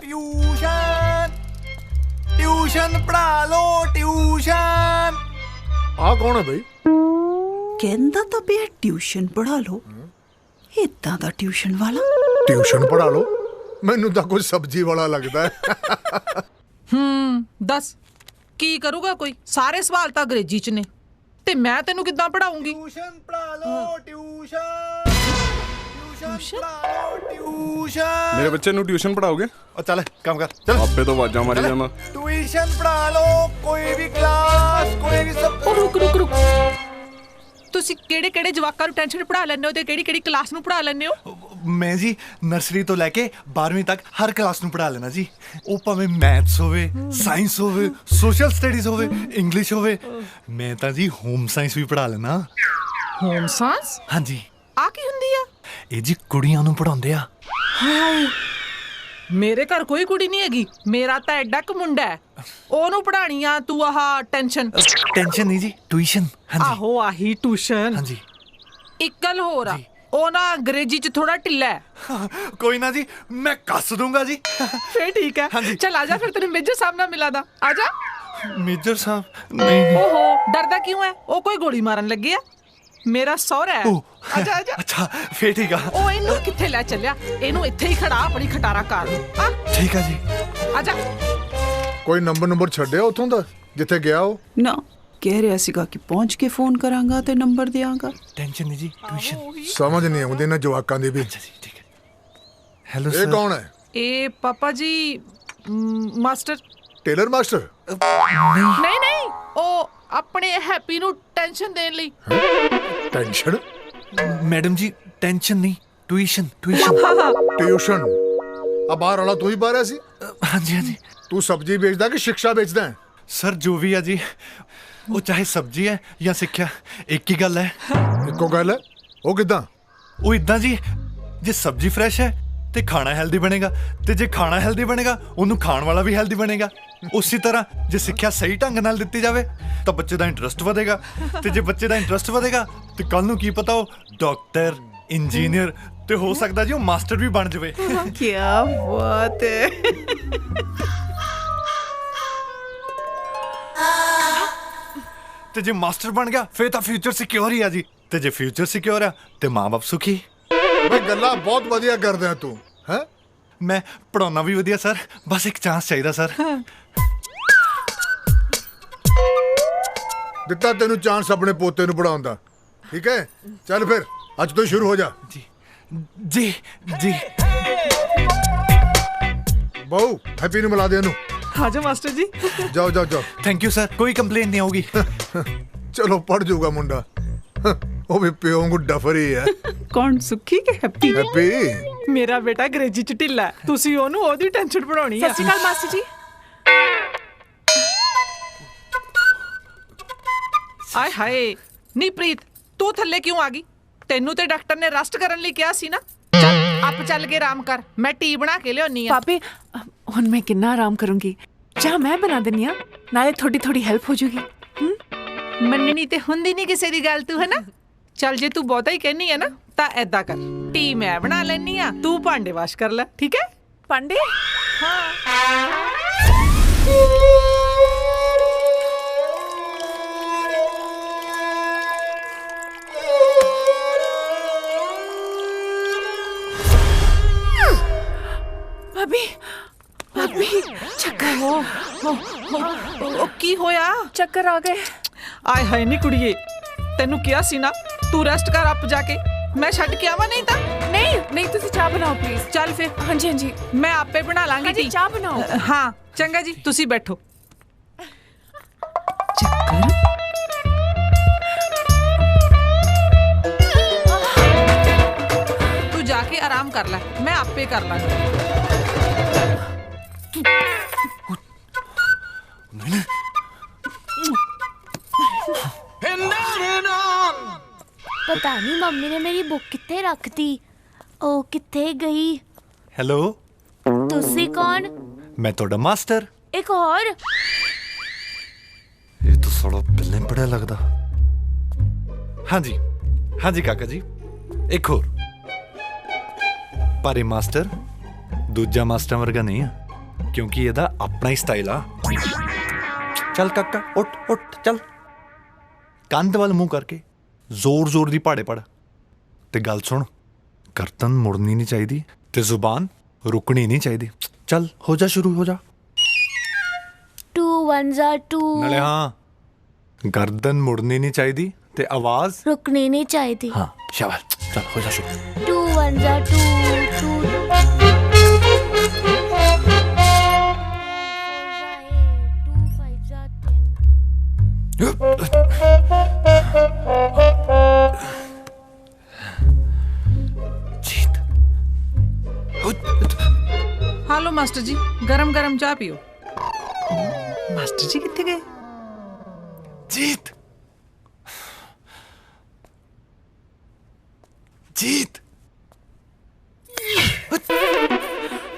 ਟਿਊਸ਼ਨ ਪੜ੍ਹਾ ਲੋ, ਟਿਊਸ਼ਨ। ਆ ਕੌਣ ਹੈ ਬਈ? ਕਹਿੰਦਾ ਤਾਂ ਪਿਆ ਟਿਊਸ਼ਨ ਪੜ੍ਹਾ ਲਓ। ਇਦਾਂ ਦਾ ਟਿਊਸ਼ਨ ਵਾਲਾ? ਟਿਊਸ਼ਨ ਪੜ੍ਹਾ ਲੋ? ਮੈਨੂੰ ਤਾਂ ਕੋਈ ਸਬਜ਼ੀ ਵਾਲਾ ਲੱਗਦਾ ਹੈ। ਦੱਸ ਕੀ ਕਰੂਗਾ ਕੋਈ? ਸਾਰੇ ਸਵਾਲ ਤਾਂ ਅੰਗਰੇਜ਼ੀ 'ਚ ਨੇ ਤੇ ਮੈਂ ਤੈਨੂੰ ਕਿੱਦਾਂ ਪੜਾਉਂਗੀ? ਟਿਊਸ਼ਨ ਪੜ੍ਹਾ ਲੋ, ਟਿਊਸ਼ਨ ਪੜ੍ਹਾ ਲੋ, ਟਿਊਸ਼ਨ। ਮੇਰੇ ਬੱਚੇ ਨੂੰ ਟਿਊਸ਼ਨ ਪੜਾਓਗੇ? ਉਹ ਚੱਲ ਕੰਮ ਕਰ, ਚੱਲ। ਆਪੇ ਤੋਂ ਆਵਾਜ਼ਾਂ ਮਾਰੀ ਜਾਵਾਂ। ਟਿਊਸ਼ਨ ਪੜ੍ਹਾ ਲੋ, ਕੋਈ ਵੀ ਕਲਾਸ, ਕੋਈ ਵੀ ਸਭ। ਰੁਕ ਤੁਸੀਂ ਕਿਹੜੇ ਜਵਾਕਾਂ ਨੂੰ ਟੈਨਸ਼ਨ ਪੜ੍ਹਾ ਲੈਂਦੇ ਹੋ ਤੇ ਕਿਹੜੀ ਕਲਾਸ ਨੂੰ ਪੜ੍ਹਾ ਲੈਂਦੇ ਹੋ? ਮੈਂ ਜੀ ਨਰਸਰੀ ਤੋਂ ਲੈ ਕੇ 12ਵੀਂ ਤੱਕ ਹਰ ਕਲਾਸ ਨੂੰ ਪੜ੍ਹਾ ਲੈਣਾ ਜੀ। ਉਹ ਭਾਵੇਂ ਮੈਥਸ ਹੋਵੇ, ਸਾਇੰਸ ਹੋਵੇ, ਸੋਸ਼ਲ ਸਟੱਡੀਜ਼ ਹੋਵੇ, ਇੰਗਲਿਸ਼ ਹੋਵੇ। ਮੈਂ ਤਾਂ ਜੀ ਹੋਮ ਸਾਇੰਸ ਵੀ ਪੜ੍ਹਾ ਲੈਣਾ। Home science? ਹਾਂਜੀ। ਆ ਕੀ ਹੁੰਦੀ ਆ? ਇਹ ਜੀ ਕੁੜੀਆਂ ਨੂੰ ਪੜਾਉਂਦੇ ਆ। ਹਾਏ ਮੇਰੇ ਘਰ ਕੋਈ ਕੁੜੀ ਨਹੀਂ ਹੈਗੀ, ਮੇਰਾ ਤਾਂ ਐਡਾ ਕੁ ਮੁੰਡਾ ਹੈ, ਉਹਨੂੰ ਪੜਾਣੀ ਆ ਤੂੰ ਆਹ ਟੈਨਸ਼ਨ? ਟੈਨਸ਼ਨ ਨਹੀਂ ਜੀ, ਟਿਊਸ਼ਨ। ਹਾਂਜੀ ਆਹੋ ਆਹੀ ਟਿਊਸ਼ਨ। ਹਾਂਜੀ। ਇੱਕ ਗੱਲ ਹੋਰ ਆ, ਉਹ ਨਾ ਅੰਗਰੇਜ਼ੀ 'ਚ ਥੋੜਾ ਢਿੱਲਾ ਹੈ। ਕੋਈ ਨਾ ਜੀ, ਮੈਂ ਕੱਸ ਦੂੰਗਾ ਜੀ। ਫੇਰ ਠੀਕ ਹੈ, ਚੱਲ ਆ ਜਾ ਫਿਰ ਤੈਨੂੰ ਮੇਜਰ ਸਾਹਿਬ ਨਾਲ ਮਿਲਾ ਦਾਂ। ਆ ਜਾ। ਮੇਜਰ ਸਾਹਿਬ? ਨਹੀਂ। ਓਹੋ ਡਰਦਾ ਕਿਉਂ ਹੈ? ਉਹ ਕੋਈ ਗੋਲੀ ਮਾਰਨ ਲੱਗੇ ਆ? ਮੇਰਾ ਸਹੁਰਾ ਹੈ। ਆਜਾ ਆਜਾ। ਅੱਛਾ ਫੇਰ ਠੀਕ ਆ। ਉਹ ਇਹਨੂੰ ਕਿੱਥੇ ਲੈ ਚੱਲਿਆ? ਇਹਨੂੰ ਇੱਥੇ ਹੀ ਖੜਾ ਆਪਣੀ ਖਟਾਰਾ ਕਾਰ ਨੂੰ। ਆ ਠੀਕ ਆ ਜੀ। ਆਜਾ। ਕੋਈ ਨੰਬਰ ਛੱਡਿਆ ਉਥੋਂ ਦਾ ਜਿੱਥੇ ਗਿਆ ਉਹ? ਨਾ ਕਹਿ ਰਿਹਾ ਸੀਗਾ ਕਿ ਪਹੁੰਚ ਕੇ ਫੋਨ ਕਰਾਂਗਾ ਤੇ ਨੰਬਰ ਦਿਆਂਗਾ। ਟੈਨਸ਼ਨ ਨਹੀਂ ਜੀ, ਟਿਊਸ਼ਨ। ਸਮਝ ਨਹੀਂ ਆਉਂਦੀ ਨਾ ਜਵਾਕਾਂ ਦੀ ਵੀ। ਅੱਛਾ ਜੀ ਠੀਕ ਹੈ। Hello sir. ਇਹ ਕੌਣ ਹੈ? ਇਹ ਪਾਪਾ ਜੀ ਮਾਸਟਰ। Tailor master? ਨਹੀਂ ਉਹ ਆਪਣੇ ਹੈਪੀ ਨੂੰ ਟੈਨਸ਼ਨ ਦੇਣ ਲਈ। ਟੈਨਸ਼ਨ? ਮੈਡਮ ਜੀ ਟੈਨਸ਼ਨ ਨਹੀਂ, ਟਿਊਸ਼ਨ। ਟਿਊਸ਼ਨ? ਆ ਬਾਹਰ ਵਾਲਾ ਤੂੰ ਹੀ ਪਾ ਰਿਹਾ ਸੀ? ਹਾਂਜੀ ਹਾਂਜੀ। ਤੂੰ ਸਬਜ਼ੀ ਵੇਚਦਾ ਕਿ ਸਿੱਖਿਆ ਵੇਚਦਾ ਹੈ? ਸਰ ਜੋ ਵੀ ਆ ਜੀ, ਉਹ ਚਾਹੇ ਸਬਜ਼ੀ ਹੈ ਜਾਂ ਸਿੱਖਿਆ, ਇੱਕ ਹੀ ਗੱਲ ਹੈ। ਇੱਕੋ ਗੱਲ ਹੈ? ਉਹ ਕਿੱਦਾਂ? ਉਹ ਇਦਾਂ ਜੀ, ਜੇ ਸਬਜ਼ੀ ਫਰੈਸ਼ ਹੈ ਤੇ ਖਾਣਾ ਹੈਲਦੀ ਬਣੇਗਾ, ਤੇ ਜੇ ਖਾਣਾ ਹੈਲਦੀ ਬਣੇਗਾ ਉਹਨੂੰ ਖਾਣ ਵਾਲਾ ਵੀ ਹੈਲਦੀ ਬਣੇਗਾ। ਉਸੇ ਤਰ੍ਹਾਂ ਜੇ ਸਿੱਖਿਆ ਸਹੀ ਢੰਗ ਨਾਲ ਦਿੱਤੀ ਜਾਵੇ ਤਾਂ ਬੱਚੇ ਦਾ ਇੰਟਰਸਟ ਵਧੇਗਾ, ਤੇ ਜੇ ਬੱਚੇ ਦਾ ਇੰਟਰਸਟ ਵਧੇਗਾ ਤੇ ਕੱਲ ਨੂੰ ਕੀ ਪਤਾ ਉਹ ਡਾਕਟਰ, ਇੰਜੀਨੀਅਰ ਤੇ ਹੋ ਸਕਦਾ ਜੀ ਉਹ ਮਾਸਟਰ ਵੀ ਬਣ ਜਾਵੇ। ਕੀ ਬਾਤ ਹੈ। ਤੇ ਜੇ ਮਾਸਟਰ ਬਣ ਗਿਆ ਫੇਰ ਤਾਂ ਫਿਊਚਰ ਸਿਕਿਉਰ ਹੀ ਆ ਜੀ, ਤੇ ਜੇ ਫਿਊਚਰ ਸਿਕਿਉਰ ਆ ਤੇ ਮਾਂ-ਬਾਪ ਸੁਖੀ। ਬਈ ਗੱਲਾਂ ਬਹੁਤ ਵਧੀਆ ਕਰਦਾ ਤੂੰ। ਹੈ ਮੈਂ ਪੜਾਉਣਾ ਵੀ ਵਧੀਆ ਸਰ, ਬਸ ਇੱਕ ਚਾਂਸ ਚਾਹੀਦਾ ਸਰ। ਦਿੱਤਾ ਤੈਨੂੰ ਚਾਂਸ ਆਪਣੇ ਪੋਤੇ ਨੂੰ ਪੜਾਉਣ ਦਾ, ਠੀਕ ਹੈ? ਚੱਲ ਫਿਰ ਅੱਜ ਤੋਂ ਸ਼ੁਰੂ ਹੋ ਜਾ। ਜੀ ਜੀ ਜੀ। ਬਹੁ ਹੈਪੀ ਨੂੰ ਮਿਲਾ ਦੇ ਇਹਨੂੰ। ਆਜਾ ਮਾਸਟਰ ਜੀ। ਜਾਓ ਜਾਓ ਜਾਓ। ਥੈਂਕ ਯੂ ਸਰ, ਕੋਈ ਕੰਪਲੇਂਟ ਨਹੀਂ ਆਊਗੀ। ਚਲੋ ਪੜ ਜਾਊਗਾ ਮੁੰਡਾ, ਉਹ ਵੀ ਪਿਓ ਨੂੰ ਡਫਰ ਹੀ ਹੈ। ਕੌਣ, ਸੁੱਖੀ ਕਿ ਹੈਪੀ? ਹੈਪੀ ਮੇਰਾ ਬੇਟਾ ਅੰਗਰੇਜ਼ੀ 'ਚ ਢਿੱਲਾ ਹੈ, ਤੁਸੀਂ ਉਹਨੂੰ ਉਹਦੀ ਟੈਨਸ਼ਨ ਪੜਾਉਣੀ ਹੈ। ਸਤਿ ਸ਼੍ਰੀ ਅਕਾਲ ਮਾਸਟਰ ਜੀ। ਆਏ ਹਾਏ ਨੀ ਪ੍ਰੀਤ, ਤੂੰ ਥੱਲੇ ਕਿਉਂ ਆ ਗਈ? ਤੈਨੂੰ ਤੇ ਡਾਕਟਰ ਨੇ ਰੈਸਟ ਕਰਨ ਲਈ ਕਿਹਾ ਸੀ ਨਾ। ਚੱਲ ਆਪ ਚੱਲ ਕੇ ਆਰਾਮ ਕਰ, ਮੈਂ ਟੀ ਬਣਾ ਕੇ ਲਿਆਉਣੀ ਆ। ਪਾਪੇ ਹੁਣ ਮੈਂ ਕਿੰਨਾ ਆਰਾਮ ਕਰੂੰਗੀ, ਚਾਹ ਮੈਂ ਬਣਾ ਦਿੰਨੀ ਆ, ਨਾਲੇ ਥੋੜੀ ਹੈਲਪ ਹੋ ਜੂਗੀ। ਮੰਨਣੀ ਤੇ ਹੁੰਦੀ ਨਹੀਂ ਕਿਸੇ ਦੀ ਗੱਲ, ਤੂੰ ਹੈ ਨਾ। ਚੱਲ ਜੇ ਤੂੰ ਬਹੁਤਾ ਹੀ ਕਹਿਨੀ ਹੈ ਨਾ ਤਾਂ ਐਦਾਂ ਕਰ, ਟੀ ਮੈਂ ਬਣਾ ਲੈਣੀ ਆ, ਤੂੰ ਭਾਂਡੇ ਵਾਸ਼ ਕਰ ਲੈ, ਠੀਕ ਹੈ? ਭਾਂਡੇ? ਹਾਂ। भाभी भाभी चक्कर ਉਹ ਕੀ ਹੋਇਆ? ਚੱਕਰ ਆ ਗਏ। ਆਏ ਹਾਏ ਨੀ ਕੁੜੀਏ, ਤੈਨੂੰ ਕਿਹਾ ਸੀ ਨਾ ਤੂੰ ਰੈਸਟ ਕਰ ਆਪ ਜਾ ਕੇ, ਮੈਂ ਛੱਡ ਕੇ ਆਵਾਂ ਨਹੀਂ ਤਾਂ। नहीं ਤੁਸੀਂ ਚਾਹ ਬਣਾਓ ਪਲੀਜ਼। ਚੱਲ ਫਿਰ। ਹਾਂਜੀ ਹਾਂਜੀ ਮੈਂ ਆਪੇ ਬਣਾ ਲਾਂਗੀ ਹਾਂਜੀ ਟੀ। ਚਾਹ ਬਣਾਓ। ਹਾਂ ਚੰਗਾ ਜੀ, ਤੁਸੀਂ ਬੈਠੋ। ਚੱਕਰ ਤੂੰ ਜਾ ਕੇ ਆਰਾਮ ਕਰ ਲੈ, ਮੈਂ ਆਪੇ ਕਰ ਲਾਂਗੀ। पता नहीं मम्मी ने मेरी बुक कित्थे रख दी। ओ कित्थे गई? ਹੈਲੋ, तुसी कौन? ਮੈਂ ਤੁਹਾਡਾ ਮਾਸਟਰ। एक और ਇਹ ਤਾਂ ਸਾਲਾ ਪਹਿਲਾਂ ਹੀ ਪੜਿਆ ਲੱਗਦਾ। ਹਾਂਜੀ ਹਾਂਜੀ ਕਾਕਾ ਜੀ, ਇੱਕ ਹੋਰ। ਪਰ ਇਹ ਮਾਸਟਰ ਦੂਜਾ ਮਾਸਟਰ ਵਰਗਾ ਨਹੀਂ ਆ, ਕਿਉਂਕਿ ਇਹਦਾ ਆਪਣਾ ਹੀ ਸਟਾਈਲ ਆ। ਚੱਲ ਕਾਕਾ ਉੱਠ ਉੱਠ ਚੱਲ। ਕੰਧ ਵੱਲ ਮੂੰਹ ਕਰਕੇ ਜ਼ੋਰ ਜ਼ੋਰ ਦੀ ਪਹਾੜੇ ਪੜ। ਤੇ ਗੱਲ ਸੁਣ, ਗਰਦਨ ਮੁੜਨੀ ਨਹੀਂ ਚਾਹੀਦੀ ਤੇ ਜ਼ੁਬਾਨ ਰੁਕਣੀ ਨਹੀਂ ਚਾਹੀਦੀ। ਚੱਲ ਹੋ ਜਾ, ਸ਼ੁਰੂ ਹੋ ਜਾ। 2 1 2 ਨਾਲੇ ਹਾਂ, ਗਰਦਨ ਮੁੜਨੀ ਨਹੀਂ ਚਾਹੀਦੀ ਤੇ ਆਵਾਜ਼ रुकनी नहीं चाहिए। हाँ शाबाश, चल हो जा शुरू। 2 1 2 2 ਹਾਲੋ ਮਾਸਟਰ ਜੀ, ਗਰਮ ਗਰਮ ਚਾਹ ਪੀਓ। ਮਾਸਟਰ ਜੀ ਕਿੱਥੇ ਗਏ? जीत जीत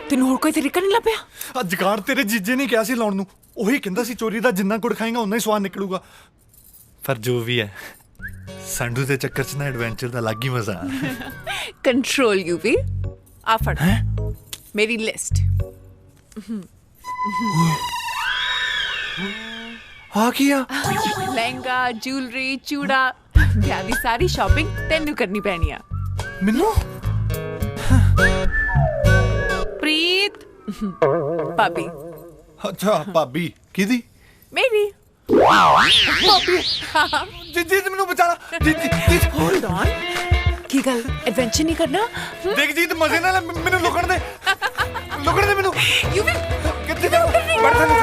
ਤੈਨੂੰ ਹੋਰ ਕੋਈ ਤਰੀਕਾ ਨਹੀਂ ਲੱਭਿਆ? ਅੱਜ ਕਾਰ ਤੇਰੇ ਜੀਜੇ ਨੇ ਕਿਹਾ ਸੀ ਲਾਉਣ ਨੂੰ। ਉਹੀ ਕਹਿੰਦਾ ਸੀ ਚੋਰੀ ਦਾ ਜਿੰਨਾ ਗੁੜ ਖਾਏਗਾ ਉਨਾ ਹੀ ਸਵਾਦ ਨਿਕਲੂਗਾ। ਪਰ ਜੋ ਵੀ ਹੈ, ਸੰਡੂ ਦੇ ਚੱਕਰ 'ਚ ਨਾ ਐਡਵੈਂਚਰ ਦਾ ਅਲੱਗ ਹੀ ਮਜ਼ਾ ਆ। ਕੰਟਰੋਲ ਯੂ ਵੀ। ਆ ਫੜ ਮੇਰੀ ਲਿਸਟ। ਆ ਕੀ ਆ? ਲਹਿੰਗਾ, ਜੁਐਲਰੀ, ਚੂੜਾ, ਵਿਆਹ ਦੀ ਸਾਰੀ ਸ਼ਾਪਿੰਗ ਤੈਨੂੰ ਕਰਨੀ ਪੈਣੀ ਆ। ਮੈਨੂੰ? ਪ੍ਰੀਤ ਭਾਬੀ। ਅੱਛਾ ਭਾਬੀ ਕਿਹਦੀ? ਮੇਰੀ। ਭਾਬੀ ਜੀਤ ਮੈਨੂੰ ਬਚਾ। ਜੀਤ ਹੋਲਡ ਔਨ। ਕੀ ਗੱਲ, ਐਡਵੈਂਚਰ ਨਹੀਂ ਕਰਨਾ? ਦੇਖ ਜੀਤ, ਮਜ਼ੇ ਨਾਲ ਮੈਨੂੰ ਲੁਕਣ ਦੇ ਮੈਨੂੰ। ਯੂ ਵੀ ਕਿੱਥੇ ਜਾ? ਬੜ ਥੱਲੇ।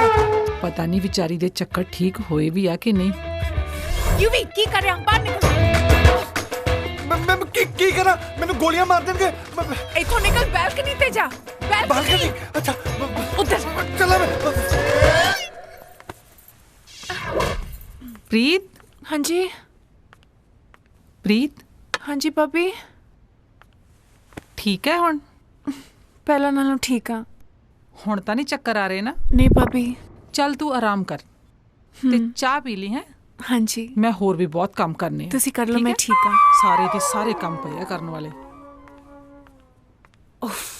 ਪਤਾ ਨਹੀਂ ਵਿਚਾਰੀ ਦੇ ਚੱਕਰ ਠੀਕ ਹੋਏ ਵੀ ਆ ਕਿ ਨਹੀਂ। ਯੂ ਵੀ ਕੀ ਕਰ ਰਿਹਾ? ਬਾਹਰ ਨਿਕਲ। ਮੈਂ ਕੀ ਕਰਾਂ? ਮੈਨੂੰ ਗੋਲੀਆਂ ਮਾਰ ਦੇਣਗੇ। ਇੱਥੋਂ ਨਿਕਲ, ਬੈਲਕਨੀ ਤੇ ਜਾ। ਬਾਲਕਨੀ? ਅੱਛਾ ਉੱਧਰ ਚੱਲ। ਪ੍ਰੀਤ। ਹਾਂਜੀ ਪ੍ਰੀਤ। ਹਾਂਜੀ ਭਾਬੀ। ਠੀਕ ਹੈ ਹੁਣ? ਪਹਿਲਾਂ ਨਾਲੋਂ ਠੀਕ ਆ। ਹੁਣ ਤਾਂ ਨਹੀਂ ਚੱਕਰ ਆ ਰਹੇ ਨਾ? ਨਹੀਂ ਭਾਬੀ। ਚੱਲ ਤੂੰ ਆਰਾਮ ਕਰ ਤੇ ਚਾਹ ਪੀ ਲਈ ਹੈ। ਹਾਂਜੀ ਮੈਂ ਹੋਰ ਵੀ ਬਹੁਤ ਕੰਮ ਕਰਨੇ ਆ। ਤੁਸੀਂ ਕਰ ਲਓ, ਮੈਂ ਠੀਕ ਆ। ਸਾਰੇ ਦੇ ਸਾਰੇ ਕੰਮ ਪਏ ਆ ਕਰਨ ਵਾਲੇ। ਉਫ।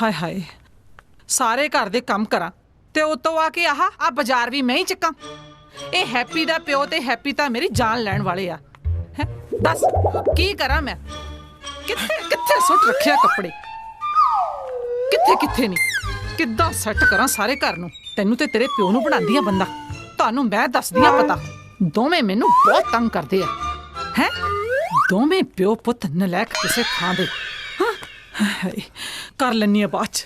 ਹਾਏ ਹਾਏ, ਸਾਰੇ ਘਰ ਦੇ ਕੰਮ ਕਰਾਂ ਤੇ ਉਤੋਂ ਆ ਕੇ ਆਹ ਬਾਜ਼ਾਰ ਵੀ ਮੈਂ ਹੀ ਚੱਕਾਂ। ਇਹ ਹੈਪੀ ਦਾ ਪਿਓ ਤੇ ਹੈਪੀ ਤਾਂ ਮੇਰੀ ਜਾਨ ਲੈਣ ਵਾਲੇ ਆ। ਹੈ ਦੱਸ ਕੀ ਕਰਾਂ ਮੈਂ? ਕਿੱਥੇ ਕਿੱਥੇ ਸੁੱਟ ਰੱਖਿਆ ਕੱਪੜੇ? ਕਿੱਥੇ ਕਿੱਥੇ ਨਹੀਂ? ਕਿੱਦਾਂ ਸੈੱਟ ਕਰਾਂ ਸਾਰੇ ਘਰ ਨੂੰ? ਤੈਨੂੰ ਤੇ ਤੇਰੇ ਪਿਓ ਨੂੰ ਬਣਾਉਂਦੀ ਆ ਬੰਦਾ। ਤੁਹਾਨੂੰ ਮੈਂ ਦੱਸਦੀ ਆ ਪਤਾ। ਦੋਵੇਂ ਮੈਨੂੰ ਬਹੁਤ ਤੰਗ ਕਰਦੇ ਆ। ਹੈ ਦੋਵੇਂ ਪਿਓ ਪੁੱਤ ਨਲਾਇਕ ਕਿਸੇ ਥਾਂ ਦੇ। ਹਾਏ ਕਰ ਲੈਣੀ ਆ ਬਾਅਦ ਚ।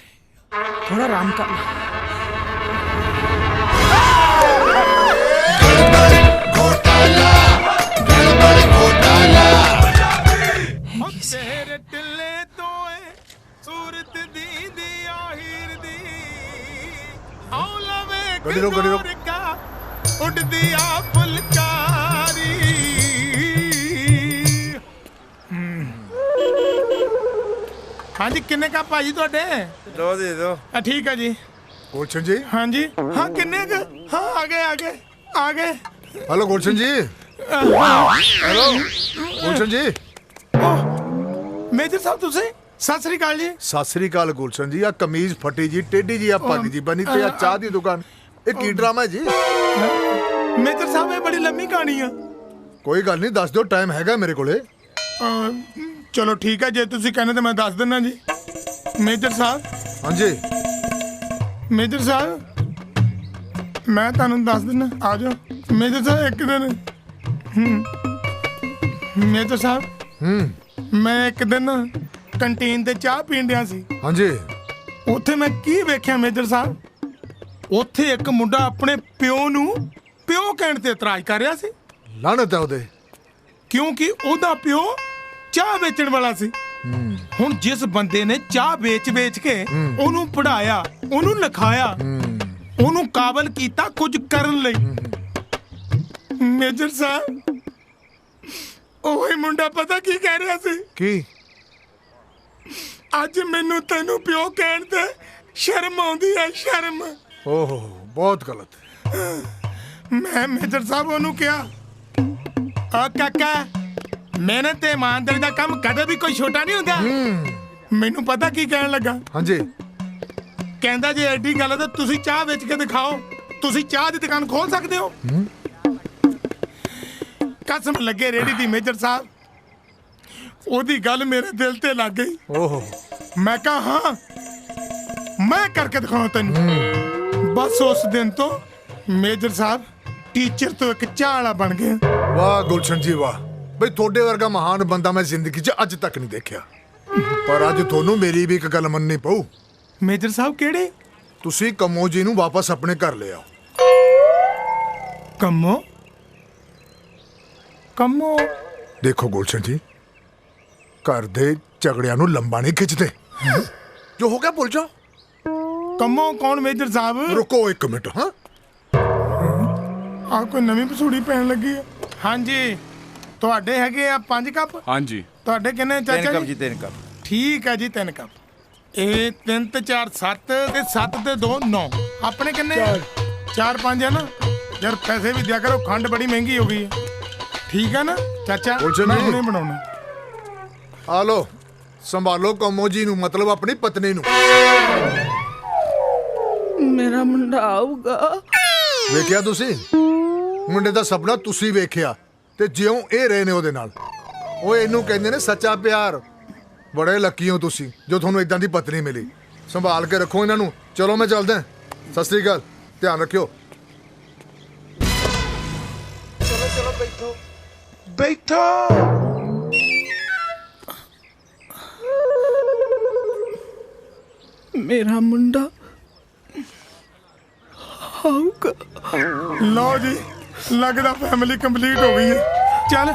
ਥੋੜਾ ਆਰਾਮ ਕਰ ਲੈ। ਤੇਰੇ ਟਿੱਲੇ ਤੋਂ ਏ ਸੂਰਤ ਦੀ ਆਹਿਰ ਦੀ ਆਉ ਲਵੇ ਗੱਡੀ ਰੋਕ ਉੱਡਦੀ ਆ ਫੁਲਕਾਰੀ। ਹਾਂਜੀ ਕਿੰਨੇ ਕੱਪ ਭਾਜੀ ਤੁਹਾਡੇ? 2 ਦੇ ਦਿਓ। ਠੀਕ ਹੈ ਜੀ। ਗੁਲਸ਼ਨ ਜੀ। ਹਾਂਜੀ ਹਾਂ ਕਿੰਨੇ ਕੁ? ਹਾਂ ਆ ਗਏ। हेलो गुलशन जी। हेलो गुलशन जी। ਮੇਜਰ ਸਾਹਿਬ ਤੁਸੀਂ? ਸਤਿ ਸ੍ਰੀ ਅਕਾਲ ਜੀ। ਸਤਿ ਸ੍ਰੀ ਅਕਾਲ ਗੁਲਸ਼ਨ ਜੀ। ਆ ਕਮੀਜ਼ ਫਟੀ ਜੀ, ਟੇਢੀ ਜੀ, ਆ ਪੱਗ ਜੀ ਬਣੀ ਤੇ ਆ ਚਾਹ ਦੀ ਦੁਕਾਨ। ਇਹ ਕੀ ਡਰਾਮਾ ਹੈ ਜੀ? ਮੇਜਰ ਸਾਹਿਬ ਇਹ ਬੜੀ ਲੰਮੀ ਕਹਾਣੀ ਆ। ਕੋਈ ਗੱਲ ਨਹੀਂ, ਦੱਸ ਦਿਓ, ਟਾਈਮ ਹੈਗਾ ਮੇਰੇ ਕੋਲੇ। ਚਲੋ ਠੀਕ ਹੈ, ਜੇ ਤੁਸੀਂ ਕਹਿੰਦੇ ਤਾਂ ਮੈਂ ਦੱਸ ਦਿੰਦਾ ਜੀ। ਮੇਜਰ ਸਾਹਿਬ। ਹਾਂਜੀ ਮੇਜਰ ਸਾਹਿਬ, ਮੈਂ ਤੁਹਾਨੂੰ ਦੱਸ ਦਿੰਦਾ, ਆ ਜਾਓ। ਮੇਜਰ ਸਾਹਿਬ ਇੱਕ ਦਿਨ ਮੇਜਰ ਸਾਹਿਬ ਮੈਂ ਇੱਕ ਦਿਨ ਕੰਟੀਨ ਤੇ ਚਾਹ ਪੀਣ ਡਿਆ ਸੀ। ਹਾਂਜੀ। ਉੱਥੇ ਮੈਂ ਕੀ ਵੇਖਿਆ ਮੇਜਰ ਸਾਹਿਬ, ਉੱਥੇ ਇੱਕ ਮੁੰਡਾ ਆਪਣੇ ਪਿਓ ਨੂੰ ਪਿਓ ਕਹਿਣ ਤੇ ਇਤਰਾਜ਼ ਕਰ ਰਿਹਾ ਸੀ। ਲਾਹਨਤ ਹੈ ਉਹਦੇ, ਕਿਉਂਕਿ ਉਹਦਾ ਪਿਓ ਚਾਹ ਵੇਚਣ ਵਾਲਾ ਸੀ। ਹੁਣ ਜਿਸ ਬੰਦੇ ਨੇ ਚਾਹ ਵੇਚ ਕੇ ਉਹਨੂੰ ਪੜਾਇਆ, ਉਹਨੂੰ ਲਿਖਾਇਆ, ਉਹਨੂੰ ਕਾਬਲ ਕੀਤਾ ਕੁਝ ਕਰਨ ਲਈ, ਮੇਜਰ ਸਾਹਿਬ ਉਹੀ ਮੁੰਡਾ ਪਤਾ ਕੀ ਕਹਿ ਰਿਹਾ ਸੀ? ਕੀ? ਅੱਜ ਮੈਨੂੰ ਤੈਨੂੰ ਪਿਓ ਕਹਿਣ ਤੇ ਸ਼ਰਮ ਆਉਂਦੀ ਹੈ, ਸ਼ਰਮ। ਓਹੋ, ਬਹੁਤ ਗਲਤ। ਮੈਂ ਮੇਜਰ ਸਾਹਿਬ ਉਹਨੂੰ ਕਿਹਾ, ਆ ਕਾਕਾ, ਮਿਹਨਤ ਤੇ ਇਮਾਨਦਾਰੀ ਦਾ ਕੰਮ ਕਦੇ ਵੀ ਕੋਈ ਛੋਟਾ ਨਹੀਂ ਹੁੰਦਾ। ਮੈਨੂੰ ਪਤਾ ਕੀ ਕਹਿਣ ਲੱਗਾ। ਹਾਂਜੀ। ਕਹਿੰਦਾ ਜੇ ਐਡੀ ਗੱਲ ਹੈ ਤਾਂ ਤੁਸੀਂ ਚਾਹ ਵੇਚ ਕੇ ਦਿਖਾਓ, ਤੁਸੀਂ ਚਾਹ ਦੀ ਦੁਕਾਨ ਖੋਲ ਸਕਦੇ ਹੋ। ਕਸਮ ਲੱਗੇ ਰੇੜੀ ਦੀ ਮੇਜਰ ਸਾਹਿਬ, ਉਹਦੀ ਗੱਲ ਮੇਰੇ ਦਿਲ ਤੇ ਲੱਗ ਗਈ। ਓਹੋ। ਮੈਂ ਕਹਾ ਹਾਂ, ਮੈਂ ਕਰਕੇ ਦਿਖਾਉਂ ਤੈਨੂੰ। ਬਸ ਉਸ ਦਿਨ ਤੋਂ ਮੇਜਰ ਸਾਹਿਬ ਟੀਚਰ ਤੋਂ ਇੱਕ ਚਾਹ ਵਾਲਾ ਬਣ ਗਏ। ਵਾਹ ਗੁਲਸ਼ਨ ਜੀ ਵਾਹ, ਬਈ ਤੁਹਾਡੇ ਵਰਗਾ ਮਹਾਨ ਬੰਦਾ ਮੈਂ ਜ਼ਿੰਦਗੀ 'ਚ ਅੱਜ ਤੱਕ ਨਹੀਂ ਦੇਖਿਆ। ਪਰ ਅੱਜ ਤੁਹਾਨੂੰ ਮੇਰੀ ਵੀ ਇੱਕ ਗੱਲ ਮੰਨਣੀ ਪਊ। ਮੇਜਰ ਸਾਹਿਬ ਕਿਹੜੇ? ਤੁਸੀਂ ਕੰਮੋ ਜੀ ਨੂੰ ਵਾਪਸ ਆਪਣੇ ਘਰ ਲੈ ਆਓ। ਕੰਮੋ? ਕੰਮੋ? ਦੇਖੋ ਗੁਲਸ਼ਨ ਜੀ, ਘਰ ਦੇ ਝਗੜਿਆਂ ਨੂੰ ਲੰਬਾ ਨਹੀਂ ਖਿੱਚਦੇ। ਜੋ ਹੋ ਗਿਆ ਭੁੱਲ ਜਾਓ। ਕੰਮੋ ਕੌਣ ਮੇਜਰ ਸਾਹਿਬ? ਰੁਕੋ ਇੱਕ ਮਿੰਟ। ਹਾਂ, ਆ ਕੋਈ ਨਵੀਂ ਪਸੂੜੀ ਪੈਣ ਲੱਗੀ ਹੈ। ਹਾਂਜੀ, ਤੁਹਾਡੇ ਹੈਗੇ ਆ 5 ਕੱਪ? ਹਾਂਜੀ। ਤੁਹਾਡੇ ਕਿੰਨੇ ਚਾਚਾ ਜੀ? 3 ਕੱਪ ਜੀ, 3 ਕੱਪ। ਠੀਕ ਹੈ ਜੀ, 3 ਕੱਪ। ਇਹ 3 ਤੇ 4 7 ਤੇ 7 ਤੇ 2 9। ਆਪਣੇ ਕਿੰਨੇ? 4 5 ਹੈ ਨਾ ਯਾਰ, ਪੈਸੇ ਵੀ ਦਿਆ ਕਰੋ, ਖੰਡ ਬੜੀ ਮਹਿੰਗੀ ਹੋ ਗਈ ਹੈ। ਠੀਕ ਹੈ ਨਾ ਚਾਚਾ, ਮੈਂ ਹੁਣੇ ਬਣਾਉਣਾ। ਆ ਲੋ, ਸੰਭਾਲੋ ਕੰਮੋ ਜੀ ਨੂੰ, ਮਤਲਬ ਆਪਣੀ ਪਤਨੀ ਨੂੰ। ਮੇਰਾ ਮੁੰਡਾ ਆਊਗਾ। ਵੇਖਿਆ ਤੁਸੀਂ? ਮੁੰਡੇ ਦਾ ਸੁਪਨਾ ਤੁਸੀਂ ਵੇਖਿਆ ਤੇ ਜਿਉਂ ਇਹ ਰਹੇ ਨੇ ਉਹਦੇ ਨਾਲ। ਉਹ ਇਹਨੂੰ ਕਹਿੰਦੇ ਨੇ ਸੱਚਾ ਪਿਆਰ। ਬੜੇ ਲੱਕੀ ਹੋ ਤੁਸੀਂ ਜੋ ਤੁਹਾਨੂੰ ਇਦਾਂ ਦੀ ਪਤਨੀ ਮਿਲੀ। ਸੰਭਾਲ ਕੇ ਰੱਖੋ ਇਹਨਾਂ ਨੂੰ। ਚਲੋ ਮੈਂ ਚੱਲਦਾ। ਸਤਿ ਸ੍ਰੀ ਅਕਾਲ, ਧਿਆਨ ਰੱਖਿਓ। ਚਲੋ ਚਲੋ ਬੈਠੋ ਬੈਠੋ। ਮੇਰਾ ਮੁੰਡਾ ਆਊਗਾ। ਲਓ ਜੀ, ਲੱਗਦਾ ਫੈਮਿਲੀ ਕੰਪਲੀਟ ਹੋ ਗਈ ਹੈ। ਚੱਲ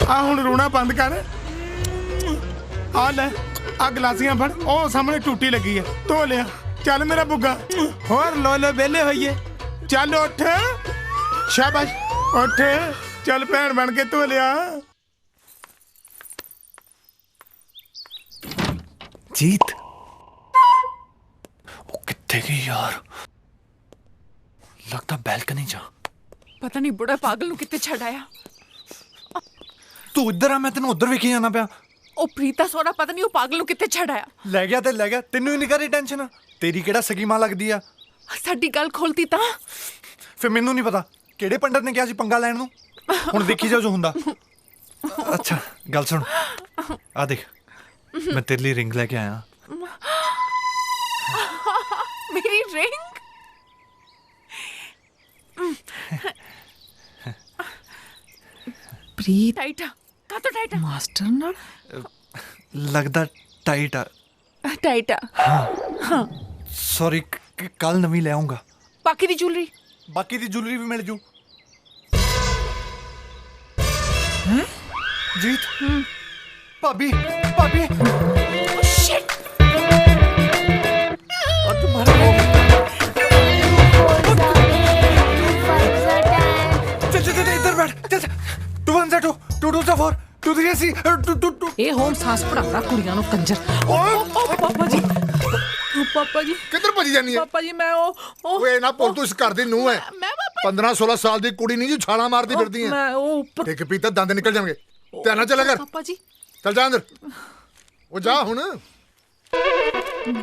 ਆ ਹੁਣ ਰੋਣਾ ਬੰਦ ਕਰ। ਆ ਲੈ, ਆ ਗਲਾਸੀਆਂ ਫੜ, ਉਹ ਸਾਹਮਣੇ ਟੂਟੀ ਲੱਗੀ ਹੈ, ਧੋ ਲਿਆ। ਚੱਲ ਮੇਰਾ ਬੁੱਗਾ, ਹੋਰ ਲੋ ਲੋ ਵਿਹਲੇ ਹੋਈਏ। ਚੱਲ ਉੱਠ, ਸ਼ਾਬਾਸ਼, ਉੱਠ। ਚੱਲ ਭੈਣ ਬਣ ਕੇ ਧੋ ਲਿਆ। ਜੀਤ, ਉਹ ਕਿੱਥੇ ਗਈ ਯਾਰ? ਲੱਗਦਾ ਬੈਲਕਨੀ ਜਾ। ਪਤਾ ਨਹੀਂ ਬੁੜਾ ਪਾਗਲ ਨੂੰ ਕਿੱਥੇ ਛੱਡ ਆਇਆ। ਤੂੰ ਇੱਧਰ ਆ, ਮੈਂ ਤੈਨੂੰ ਉੱਧਰ ਵੇਖੀ ਜਾਣਾ ਪਿਆ। ਉਹ ਪ੍ਰੀਤਾ ਸੋਹਰਾ ਪਤਾ ਨਹੀਂ ਉਹ ਪਾਗਲ ਨੂੰ ਕਿੱਥੇ ਛੱਡ ਆਇਆ। ਲੈ ਗਿਆ ਤੇ ਲੈ ਗਿਆ, ਤੈਨੂੰ ਹੀ ਨਹੀਂ ਕਰੀ ਟੈਨਸ਼ਨ। ਤੇਰੀ ਕਿਹੜਾ ਸਗੀ ਮਾਂ ਲੱਗਦੀ ਆ? ਸਾਡੀ ਗੱਲ ਖੋਲਤੀ ਤਾਂ ਫਿਰ ਮੈਨੂੰ ਨਹੀਂ ਪਤਾ ਕਿਹੜੇ ਪੰਡਤ ਨੇ ਕਿਹਾ ਸੀ ਪੰਗਾ ਲੈਣ ਨੂੰ। ਹੁਣ ਦੇਖੀ ਜਾਓ ਜੋ ਹੁੰਦਾ। ਅੱਛਾ ਗੱਲ ਸੁਣ, ਆ ਦੇਖ, ਮੈਂ ਤੇਰੇ ਲਈ ਰਿੰਗ ਲੈ ਕੇ ਆਇਆ। ਮੇਰੀ ਰਿੰਗ? ਪ੍ਰੀਤ ਟਾਈਟਾ ਕਾਤੋਂ ਟਾਈਟਾ? ਮਾਸਟਰ ਨਾਲ ਲੱਗਦਾ ਟਾਈਟ ਆ। ਟਾਈਟਾ? ਹਾਂ ਸੌਰੀ, ਕੱਲ ਨਵੀਂ ਲੈ ਆਉਂਗਾ। ਬਾਕੀ ਦੀ ਜੁਐਲਰੀ? ਬਾਕੀ ਦੀ ਜੁਐਲਰੀ ਵੀ ਮਿਲ ਜੂ। ਜੀਤ, ਭਾਬੀ ਭਾਬੀ, शिट! और तुम्हारा इधर बैठ। 2 1 2 2 2 4 2 3 सी 2 2 2। ਇਹ ਹੋਮ ਸਾਇੰਸ ਪੜਾਉਂਦਾ ਕੁੜੀਆਂ ਨੂੰ ਕੰਜਰ। ਪਾਪਾ ਜੀ, ਪਾਪਾ ਜੀ ਕਿੱਧਰ ਭੱਜੀ ਜਾਨੀ ਹੈ? ਪਾਪਾ ਜੀ ਮੈਂ ਓਏ ਨਾ ਪੁੱਤ, ਤੂੰ ਇਸ ਘਰ ਦੀ ਨੂੰਹ ਹੈ। 15 16 ਸਾਲ ਦੀ ਕੁੜੀ ਨਹੀਂ ਜੀ ਛਾਲਾਂ ਮਾਰਦੀ ਫਿਰਦੀ ਹੈ। ਮੈਂ ਉਹ ਉੱਪਰ ਇੱਕ ਪੀਤਾ ਦੰਦ ਨਿਕਲ ਜਾਣਗੇ। ਧਿਆਨ ਨਾਲ ਚੱਲਿਆ ਕਰ। ਪਾਪਾ ਜੀ ਚੱਲ ਜਾ ਅੰਦਰ। ਉਹ ਜਾ ਹੁਣ।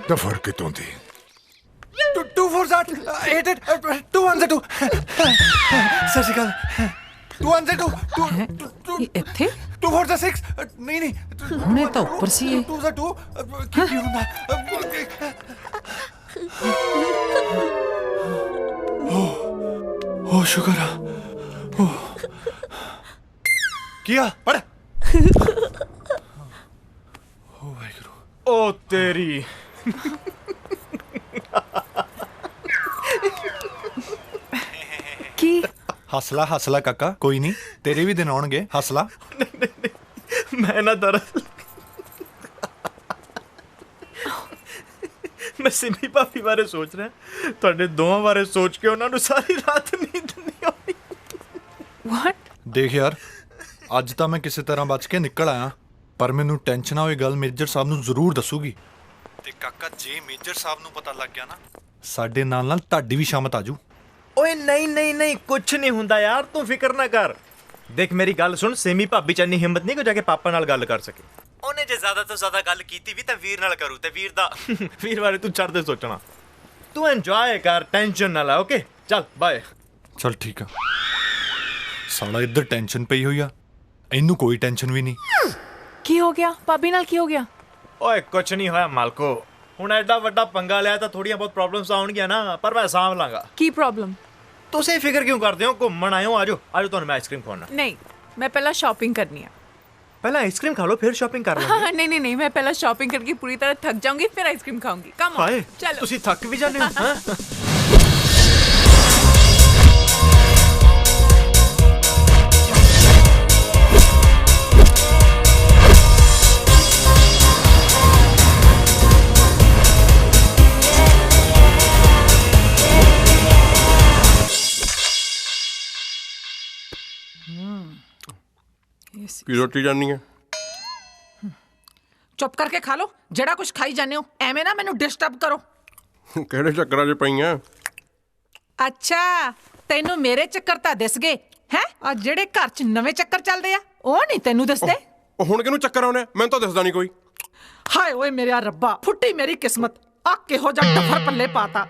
ਦਫਰ ਕਿਤੋਂ ਦੀ 2 247 88 212 ਸਤਿ ਸ਼੍ਰੀ ਅਕਾਲ 212 ਇੱਥੇ 246 ਨਹੀਂ ਹੁਣੇ ਤਾਂ ਉੱਪਰ ਸੀ ਇਹ 202 ਕੀ ਹੁੰਦਾ ਓ ਸ਼ੁਕਰ ਆ ਕੀ ਆ ਪੜ ਓ ਵਾਹਿਗੁਰੂ ਓ ਤੇਰੀ ਕੀ ਹੱਸਲਾ ਕਾਕਾ ਕੋਈ ਨਹੀਂ ਤੇਰੇ ਵੀ ਦਿਨ ਆਉਣਗੇ ਹੱਸਲਾ ਮੈਂ ਨਾ ਦਰਅਸਲ ਮੈਂ ਸਿਮੀ ਭਾਬੀ ਬਾਰੇ ਸੋਚ ਰਿਹਾ ਤੁਹਾਡੇ ਦੋਵਾਂ ਬਾਰੇ ਸੋਚ ਕੇ ਉਹਨਾਂ ਨੂੰ ਸਾਰੀ ਰਾਤ ਨੀਂਦ ਨਹੀਂ ਆਉਂਦੀ ਵਾਟ ਦੇਖ ਯਾਰ ਅੱਜ ਤਾਂ ਮੈਂ ਕਿਸੇ ਤਰ੍ਹਾਂ ਬਚ ਕੇ ਨਿਕਲ ਆਇਆ ਪਰ ਮੈਨੂੰ ਟੈਨਸ਼ਨ ਆ ਹੋਈ ਗੱਲ ਮੇਜਰ ਸਾਹਿਬ ਨੂੰ ਜ਼ਰੂਰ ਦੱਸੂਗੀ ਤੇ ਕਾਕਾ ਜੇ ਮੇਜਰ ਸਾਹਿਬ ਨੂੰ ਪਤਾ ਲੱਗ ਗਿਆ ਨਾ ਸਾਡੇ ਨਾਲ ਤੁਹਾਡੀ ਵੀ ਸ਼ਾਮਤ ਆਜੂ ਓਏ ਨਹੀਂ ਕੁਛ ਨਹੀਂ ਹੁੰਦਾ ਯਾਰ ਤੂੰ ਫਿਕਰ ਨਾ ਕਰ ਦੇਖ ਮੇਰੀ ਗੱਲ ਸੁਣ ਸਿਮੀ ਭਾਬੀ ਚ ਇੰਨੀ ਹਿੰਮਤ ਨਹੀਂ ਕਿ ਜਾ ਕੇ ਪਾਪਾ ਨਾਲ ਗੱਲ ਕਰ ਸਕੇ ਉਹਨੇ ਜੇ ਜ਼ਿਆਦਾ ਤੋਂ ਜ਼ਿਆਦਾ ਗੱਲ ਕੀਤੀ ਵੀ ਤਾਂ ਵੀਰ ਨਾਲ ਕਰੂ ਤੇ ਵੀਰ ਬਾਰੇ ਤੂੰ ਛੱਡ ਦੇ ਸੋਚਣਾ ਤੂੰ ਇੰਜੋਏ ਕਰ ਟੈਨਸ਼ਨ ਨਾ ਲੈ ਓਕੇ ਚੱਲ ਬਾਏ ਚਲ ਠੀਕ ਆ ਸਾਲਾ ਇੱਧਰ ਟੈਨਸ਼ਨ ਪਈ ਹੋਈ ਆ ਇਹਨੂੰ ਕੋਈ ਟੈਨਸ਼ਨ ਵੀ ਨਹੀਂ ਕੀ ਹੋ ਗਿਆ ਭਾਬੀ ਨਾਲ ਕੀ ਹੋ ਗਿਆ ਓਏ ਕੁਛ ਨਹੀਂ ਹੋਇਆ ਮਾਲਕੋ ਹੁਣ ਐਡਾ ਵੱਡਾ ਪੰਗਾ ਲਿਆ ਤਾਂ ਥੋੜੀਆਂ ਬਹੁਤ ਪ੍ਰੋਬਲਮਸ ਆਉਣਗੀਆਂ ਨਾ ਪਰ ਮੈਂ ਸਾਂਭ ਲਾਂਗਾ ਕੀ ਪ੍ਰੋਬਲਮ ਤੁਸੀਂ ਫਿਕਰ ਕਿਉਂ ਕਰਦੇ ਹੋ ਘੁੰਮਣ ਆਏ ਹੋ ਆਜੋ ਤੁਹਾਨੂੰ ਮੈਂ ਆਈਸਕ੍ਰੀਮ ਖਵਾਉਣਾ ਨਹੀਂ ਮੈਂ ਪਹਿਲਾਂ ਸ਼ਾਪਿੰਗ ਕਰਨੀ ਹੈ ਪਹਿਲਾਂ आइसक्रीम खा लो फिर शॉपिंग कर लो नहीं मैं पहला शॉपिंग करके पूरी तरह थक जाऊंगी फिर आइसक्रीम खाऊंगी कम हाय चलो तुसी थक भी जाने हो हां ਕੀ ਰੋਟੀ ਜਾਨੀ ਹੈ ਚੁੱਪ ਕਰਕੇ ਖਾ ਲਓ ਜਿਹੜਾ ਕੁਝ ਖਾਈ ਜਾਂਦੇ ਹੋ ਐਵੇਂ ਨਾ ਮੈਨੂੰ ਡਿਸਟਰਬ ਕਰੋ ਕਿਹੜੇ ਚੱਕਰਾਂ 'ਚ ਪਈਆਂ ਅੱਛਾ ਤੈਨੂੰ ਮੇਰੇ ਚੱਕਰ ਤਾਂ ਦਿਸ ਗਏ ਹੈ ਆ ਜਿਹੜੇ ਘਰ 'ਚ ਨਵੇਂ ਚੱਕਰ ਚੱਲਦੇ ਆ ਉਹ ਨਹੀਂ ਤੈਨੂੰ ਦੱਸਦੇ ਹੁਣ ਕਿਹਨੂੰ ਚੱਕਰ ਆਉਣੇ ਮੈਨੂੰ ਤਾਂ ਦਿਸਦਾ ਨਹੀਂ ਕੋਈ ਹਾਏ ਓਏ ਮੇਰਾ ਰੱਬਾ ਫੁੱਟੀ ਮੇਰੀ ਕਿਸਮਤ ਆ ਕਿਹੋ ਜਿਹਾ ਟੱਫਰ ਪੱਲੇ ਪਾਤਾ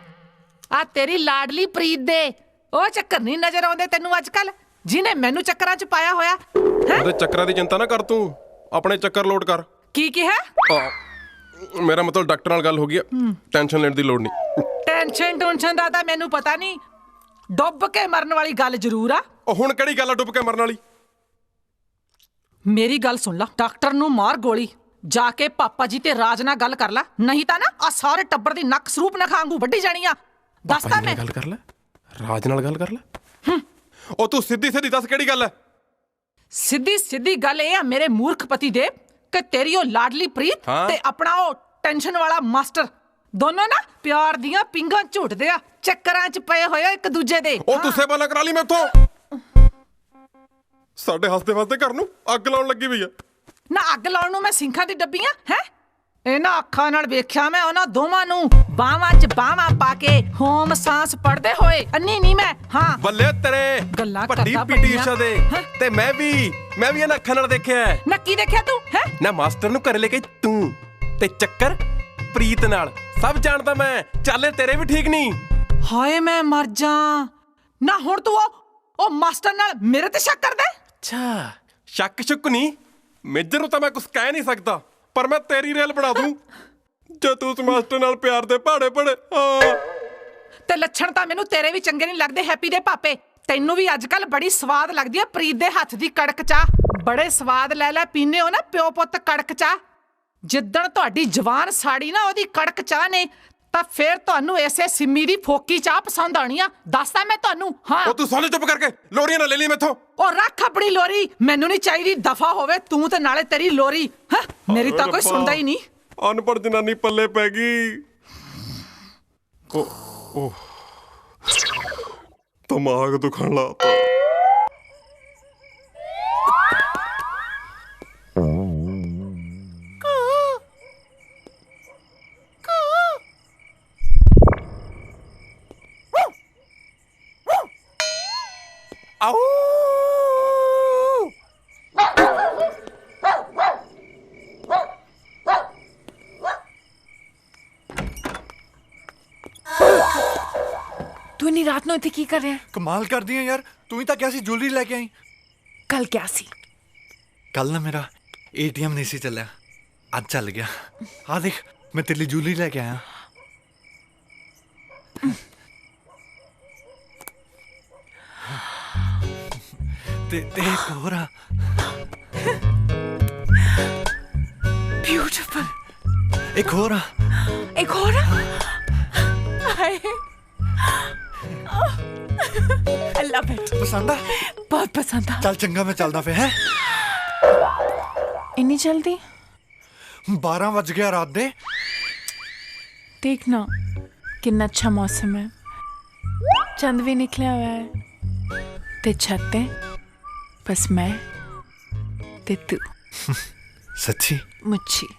ਆ ਤੇਰੀ ਲਾਡਲੀ ਪ੍ਰੀਤ ਦੇ ਉਹ ਚੱਕਰ ਨਹੀਂ ਨਜ਼ਰ ਆਉਂਦੇ ਤੈਨੂੰ ਅੱਜ ਕੱਲ ਜਿਹਨੇ ਮੈਨੂੰ ਚੱਕਰਾਂ 'ਚ ਪਾਇਆ ਹੋਇਆ ਉਹਦੇ ਚੱਕਰਾਂ ਦੀ ਚਿੰਤਾ ਨਾ ਕਰ ਤੂੰ ਆਪਣੇ ਚੱਕਰ ਲੋਡ ਕਰ ਕੀ ਕਿਹਾ ਮੇਰਾ ਮਤਲਬ ਡਾਕਟਰ ਨਾਲ ਗੱਲ ਹੋ ਗਈ ਟੈਨਸ਼ਨ ਲੈਣ ਦੀ ਲੋੜ ਨਹੀਂ ਟੈਨਸ਼ਨ ਦਾ ਤਾਂ ਮੈਨੂੰ ਪਤਾ ਨਹੀਂ ਡੁੱਬ ਕੇ ਮਰਨ ਵਾਲੀ ਗੱਲ ਜ਼ਰੂਰ ਆ ਉਹ ਹੁਣ ਕਿਹੜੀ ਗੱਲ ਆ ਡੁੱਬ ਕੇ ਮਰਨ ਵਾਲੀ ਮੇਰੀ ਗੱਲ ਸੁਣ ਲੈ ਡਾਕਟਰ ਨੂੰ ਮਾਰ ਗੋਲੀ ਜਾ ਕੇ ਪਾਪਾ ਜੀ ਤੇ ਰਾਜ ਨਾਲ ਗੱਲ ਕਰ ਲੈ ਨਹੀਂ ਤਾਂ ਨਾ ਆ ਸਾਰੇ ਟੱਬਰ ਦੀ ਨੱਕ ਸਰੂਪ ਨਾ ਖਾਂਗੂ ਵੱਢੀ ਜਾਣੀ ਆ ਦੱਸਦਾ ਮੈਂ ਗੱਲ ਕਰ ਲੈ ਰਾਜ ਨਾਲ ਗੱਲ ਕਰ ਲੈ ਉਹ ਤੂੰ ਸਿੱਧੀ ਦੱਸ ਕਿਹੜੀ ਗੱਲ ਹੈ ਸਿੱਧੀ ਗੱਲ ਇਹ ਆ ਮੇਰੇ ਮੂਰਖ ਪਤੀ ਦੇ ਕਿ ਤੇਰੀ ਉਹ ਲਾਡਲੀ ਪ੍ਰੀਤ ਤੇ ਆਪਣਾ ਉਹ ਟੈਨਸ਼ਨ ਵਾਲਾ ਮਾਸਟਰ ਦੋਨੋਂ ਨਾ ਪਿਆਰ ਦੀਆਂ ਪਿੰਗਾਂ ਝੂਟਦੇ ਆ ਚੱਕਰਾਂ 'ਚ ਪਏ ਹੋਏ ਇੱਕ ਦੂਜੇ ਦੇ ਉਹ ਤੁਸੇ ਬਾਲਾ ਕਰਾ ਲਈ ਮੈਥੋਂ ਸਾਡੇ ਹੱਸਦੇ ਵਸਦੇ ਘਰ ਨੂੰ ਅੱਗ ਲਾਉਣ ਲੱਗੀ ਪਈ ਆ ਨਾ ਅੱਗ ਲਾਉਣ ਨੂੰ ਮੈਂ ਸਿੰਖਾਂ ਦੀ ਡੱਬੀਆਂ ਹੈ ਇਹਨਾਂ ਅੱਖਾਂ ਨਾਲ ਵੇਖਿਆ ਮੈਂ ਉਹਨਾਂ ਦੋਵਾਂ ਨੂੰ ਬਾਹਾਂ 'ਚ ਬਾਹਾਂ ਪਾ ਕੇ ਹੋਮ ਸਾਂਸ ਪੜਦੇ ਹੋਏ ਅੰਨੀ ਨਹੀਂ ਮੈਂ ਹਾਂ ਬੱਲੇ ਤੇਰੇ ਗੱਲਾਂ ਵੱਡੀ ਕਰਦਾ ਪੀਟੀ ਊਸ਼ਾ ਦੇ ਤੇ ਮੈਂ ਵੀ ਇਹਨਾਂ ਅੱਖਾਂ ਨਾਲ ਦੇਖਿਆ ਨਾ ਕੀ ਦੇਖਿਆ ਤੂੰ ਹੈ ਨਾ ਮਾਸਟਰ ਨੂੰ ਘਰੇ ਲੈ ਕੇ ਤੂੰ ਤੇ ਚੱਕਰ ਪ੍ਰੀਤ ਨਾਲ ਸਭ ਜਾਣਦਾ ਮੈਂ ਚੱਲੇ ਤੇਰੇ ਵੀ ਠੀਕ ਨਹੀਂ ਹਾਏ ਮੈਂ ਮਰ ਜਾ ਨਾ ਹੁਣ ਤੂੰ ਉਹ ਮਾਸਟਰ ਨਾਲ ਮੇਰੇ ਤੇ ਸ਼ੱਕ ਕਰਦਾ ਅੱਛਾ ਸ਼ੱਕ ਸ਼ੁੱਕ ਨਹੀਂ ਮੇਜਰ ਨੂੰ ਤਾਂ ਮੈਂ ਕੁਝ ਕਹਿ ਨਹੀਂ ਸਕਦਾ ਪਰ ਮੈਂ ਤੇਰੀ ਰੇਲ ਬਣਾ ਦੂੰ ਜੇ ਤੂੰ ਉਸ ਮਾਸਟਰ ਨਾਲ ਪਿਆਰ ਦੇ ਪਹਾੜੇ ਪੜੇ ਤੇ ਲੱਛਣ ਤਾਂ ਮੈਨੂੰ ਤੇਰੇ ਵੀ ਚੰਗੇ ਨਹੀਂ ਲੱਗਦੇ ਹੈਪੀ ਦੇ ਪਾਪੇ ਤੈਨੂੰ ਵੀ ਅੱਜ ਕੱਲ ਬੜੀ ਸਵਾਦ ਲੱਗਦੀ ਆ ਪ੍ਰੀਤ ਦੇ ਹੱਥ ਦੀ ਕੜਕ ਚਾਹ ਬੜੇ ਸਵਾਦ ਲੈ ਪੀਨੇ ਹੋ ਨਾ ਪਿਓ ਪੁੱਤ ਕੜਕ ਚਾਹ ਜਿੱਦਣ ਤੁਹਾਡੀ ਜਵਾਨ ਸਾੜੀ ਨਾ ਉਹਦੀ ਕੜਕ ਚਾਹ ਨੇ ਤਾਂ ਫੇਰ ਤੁਹਾਨੂੰ ਐਸੇ ਸਿੰਮੀ ਦੀ ਫੋਕੀ ਚਾਹ ਪਸੰਦ ਆਣੀ ਆ ਦੱਸਦਾ ਮੈਂ ਤੁਹਾਨੂੰ ਹਾਂ ਉਹ ਤੂੰ ਸੋਨੇ ਚੁੱਪ ਕਰਕੇ ਲੋਰੀਆਂ ਨਾ ਲੈ ਲਈ ਮੈਥੋਂ ਉਹ ਰੱਖ ਆਪਣੀ ਲੋਰੀ ਮੈਨੂੰ ਨਹੀਂ ਚਾਹੀਦੀ ਦਫਾ ਹੋਵੇ ਤੂੰ ਤੇ ਨਾਲੇ ਤੇਰੀ ਲੋਰੀ ਮੇਰੀ ਤਾਂ ਕੋਈ ਸੁਣਦਾ ਹੀ ਨਹੀਂ ਅਨਪੜ੍ਹ ਜਨਾਨੀ ਪੱਲੇ ਪੈ ਗਈ ਉਹ ਦਿਮਾਗ ਦੁਖਣ ਲੱਗਾ ਇੰਨੀ ਰਾਤ ਨੂੰ ਇੱਥੇ ਕੀ ਕਰ ਰਿਹਾ ਹੈ? ਕਮਾਲ ਕਰਦੀ ਆ ਯਾਰ, ਤੂੰ ਹੀ ਤਾਂ ਕਿਹਾ ਸੀ ਜੁਐਲਰੀ ਲੈ ਕੇ ਆਈ। ਕੱਲ ਕਿਆ ਸੀ? ਕੱਲ ਨਾ ਮੇਰਾ ਏਟੀਐਮ ਨਹੀਂ ਸੀ ਚੱਲਿਆ, ਅੱਜ ਚੱਲ ਗਿਆ। ਆ ਦੇਖ ਮੈਂ ਤੇਰੇ ਲਈ ਜੁਐਲਰੀ ਲੈ ਕੇ ਆਇਆ। ਤੇ ਇੱਕ ਹੋਰ ਆ। ब्यूटीफुल। एक और एक और आई लव इट। पसंद आ? बहुत पसंद आ। चल चंगा मैं चलदा फिर है। इतनी जल्दी? 12 बज गया रात दे। देखना कितना अच्छा मौसम है, चंद भी निकला हुआ है ते छत पे बस मैं ते तू। सच्ची? मुच्छी।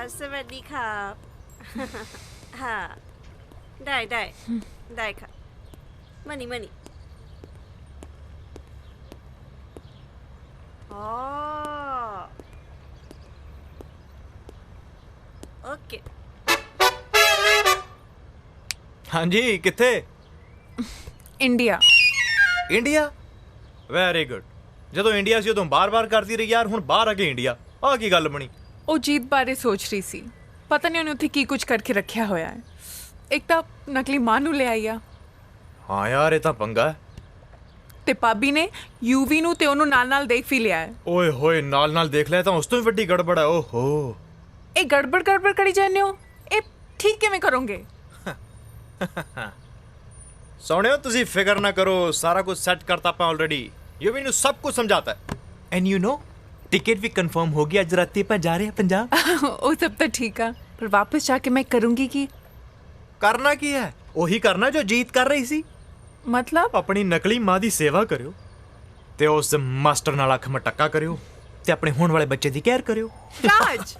สวัสดีครับฮ่าได้ค่ะมานี่อ๋อਓਕੇ। ਹਾਂਜੀ ਕਿੱਥੇ? इंडिया। ਇੰਡੀਆ? Very good. ਜਦੋਂ ਇੰਡੀਆ ਸੀ ਉਦੋਂ ਬਾਰ-ਬਾਰ ਕਰਦੀ ਰਹੀ ਯਾਰ, ਹੁਣ ਬਾਹਰ ਆ ਕੇ ਇੰਡੀਆ, ਆਹ ਕੀ ਗੱਲ ਬਣੀ? ਉਹ ਜੀਤ ਬਾਰੇ ਸੋਚ ਰਹੀ ਸੀ, ਪਤਾ ਨਹੀਂ ਉਹਨੇ ਉੱਥੇ ਕੀ ਕੁਝ ਕਰਕੇ ਰੱਖਿਆ ਹੋਇਆ ਹੈ। ਇੱਕ ਤਾਂ ਨਕਲੀ ਮਾਂ ਨੂੰ ਲੈ ਆਈ ਆ। ਹਾਂ ਯਾਰ ਇਹ ਤਾਂ ਪੰਗਾ ਹੈ। ਤੇ ਭਾਬੀ ਨੇ ਯੂਵੀ ਨੂੰ ਤੇ ਉਹਨੂੰ ਨਾਲ ਦੇਖ ਵੀ ਲਿਆ ਹੈ। ਓਏ ਹੋਏ ਨਾਲ ਦੇਖ ਲਿਆ ਤਾਂ ਉਸ ਤੋਂ ਵੀ ਵੱਡੀ ਗੜਬੜ ਹੈ। ਓਹੋ ਇਹ ਗੜਬੜ ਕਰੀ ਜਾਂਦੇ ਹੋ, ਇਹ ਠੀਕ ਕਿਵੇਂ ਕਰੋਗੇ? ਸੋਹਣਿਓ ਤੁਸੀਂ ਫਿਕਰ ਨਾ ਕਰੋ, ਸਾਰਾ ਕੁਝ ਸੈੱਟ ਕਰਤਾ ਆਪਾਂ ਆਲਰੇਡੀ। ਯੂਵੀ ਨੂੰ ਸਭ ਕੁਝ ਸਮਝਾਤਾ ਹੈ। ਐਂਡ ਯੂ ਨੋ टिकट भी कंफर्म हो गया, आज रात पर जा रहे हैं पंजाब। ਉਹ ਸਭ ਤਾਂ ਠੀਕ ਆ, ਪਰ ਵਾਪਸ ਜਾ ਕੇ ਮੈਂ ਕਰੂੰਗੀ ਕੀ? ਕਰਨਾ ਕੀ ਹੈ? ਉਹੀ ਕਰਨਾ ਜੋ ਜੀਤ ਕਰ ਰਹੀ ਸੀ। ਮਤਲਬ ਆਪਣੀ ਨਕਲੀ ਮਾਂ ਦੀ ਸੇਵਾ ਕਰਿਓ ਤੇ ਉਸ ਮਾਸਟਰ ਨਾਲ ਅੱਖ ਮਟੱਕਾ ਕਰਿਓ ਤੇ ਆਪਣੇ ਹੋਣ ਵਾਲੇ ਬੱਚੇ ਦੀ ਕੇਅਰ ਕਰਿਓ। ਰਾਜ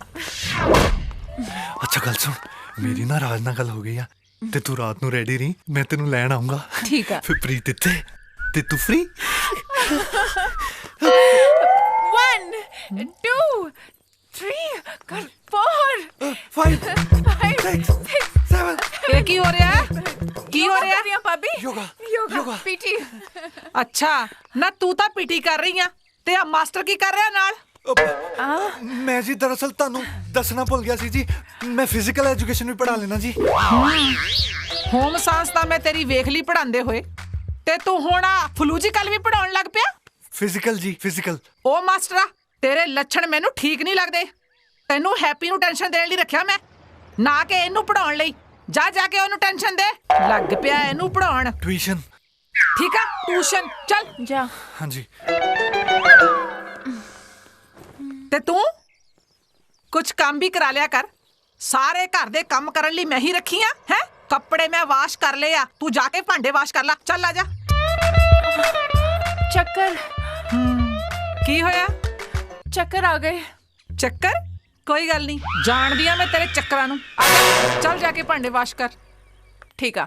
अच्छा गल सुन, मेरी ना राज नाल गल हो गई आ ते तू रात ਨੂੰ रेडी रही, मैं तेनू लैण आऊंगा। ठीक है। फिर प्रीत इत्थे ते तू फ्री। 1 2 3 4 5 6 7। ਇਹ ਕੀ ਹੋ ਰਿਹਾ ਹੈ? ਕੀ ਹੋ ਰਿਹਾ ਹੈ ਭਾਬੀ? योगा ਪੀਟੀ। ਅੱਛਾ ਨਾ ਤੂੰ ਤਾਂ ਪੀਟੀ ਕਰ ਰਹੀ ਆ ਤੇ ਆ ਮਾਸਟਰ ਕੀ ਕਰ ਰਿਹਾ ਨਾਲ? मैं जी दरअसल ਤੁਹਾਨੂੰ ਦੱਸਣਾ ਭੁੱਲ ਗਿਆ ਸੀ ਜੀ, ਮੈਂ ਫਿਜ਼ੀਕਲ ਐਜੂਕੇਸ਼ਨ ਵੀ ਪੜ੍ਹਾ ਲੈਣਾ ਜੀ। ਹੋਮ ਸਾਇੰਸ ਤਾਂ ਮੈਂ ਤੇਰੀ ਵੇਖ ਲਈ ਪੜਾਉਂਦੇ ਹੋਏ, ਤੇ ਤੂੰ ਹੁਣ ਫਲੂਜੀਕਲ ਵੀ ਪੜਾਉਣ ਲੱਗ ਪਿਆ? ਫਿਜ਼ੀਕਲ ਜੀ ਫਿਜ਼ੀਕਲ। ਉਹ ਮਾਸਟਰਾ ਤੇਰੇ ਲੱਛਣ ਮੈਨੂੰ ਠੀਕ ਨਹੀਂ ਲੱਗਦੇ। ਤੈਨੂੰ ਹੈਪੀ ਨੂੰ ਟੈਨਸ਼ਨ ਦੇਣ ਲਈ ਰੱਖਿਆ ਮੈਂ, ਨਾ ਕਿ ਇਹਨੂੰ ਪੜਾਉਣ ਲਈ। ਜਾ ਕੇ ਉਹਨੂੰ ਟੈਨਸ਼ਨ ਦੇ, ਲੱਗ ਪਿਆ ਇਹਨੂੰ ਪੜਾਉਣ। ਟਿਊਸ਼ਨ ਠੀਕ ਆ, ਟਿਊਸ਼ਨ ਚੱਲ ਜਾ। ਹਾਂਜੀ। ਤੇ ਤੂੰ ਕੁਝ ਕੰਮ ਵੀ ਕਰਾ ਲਿਆ ਕਰ, ਸਾਰੇ ਘਰ ਦੇ ਕੰਮ ਕਰਨ ਲਈ ਮੈਂ ਹੀ ਰੱਖੀ ਆ ਹੈ। ਕੱਪੜੇ ਮੈਂ ਵਾਸ਼ ਕਰ ਲਏ ਆ, ਤੂੰ ਜਾ ਕੇ ਭਾਂਡੇ ਵਾਸ਼ ਕਰ ਲੈ। ਚੱਲ ਆ ਜਾ। ਚੱਕਰ ਕੀ ਹੋਇਆ? ਚੱਕਰ ਆ ਗਏ। ਚੱਕਰ? ਕੋਈ ਗੱਲ ਨਹੀਂ, ਜਾਣਦੀ ਆ ਮੈਂ ਤੇਰੇ ਚੱਕਰਾਂ ਨੂੰ। ਆ ਜਾ, ਚੱਲ ਜਾ ਕੇ ਭਾਂਡੇ ਵਾਸ਼ ਕਰ। ਠੀਕ ਆ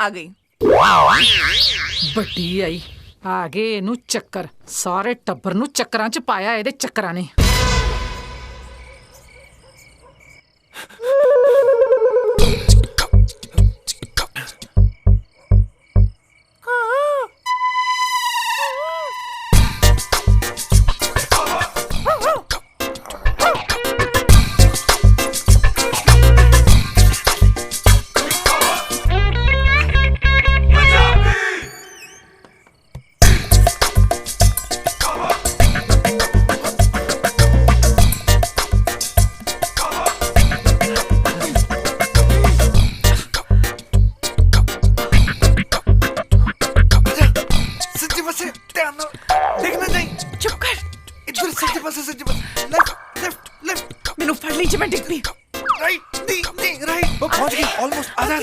ਗਈ। ਵੱਡੀ ਆਈ, ਆ ਗਏ ਇਹਨੂੰ ਚੱਕਰ। ਸਾਰੇ ਟੱਬਰ ਨੂੰ ਚੱਕਰਾਂ 'ਚ ਪਾਇਆ ਇਹਦੇ ਚੱਕਰਾਂ ਨੇ। ਮੈਨੂੰ ਫੜ ਲਈ ਜੇ ਮੈਂ ਡਿੱਗ ਪਈ। ਰਾਈਟ ਨਹੀਂ ਰਾਈਟ ਪਹੁੰਚ ਗਈ ਆਲਮੋਸਟ। ਆ ਜਾ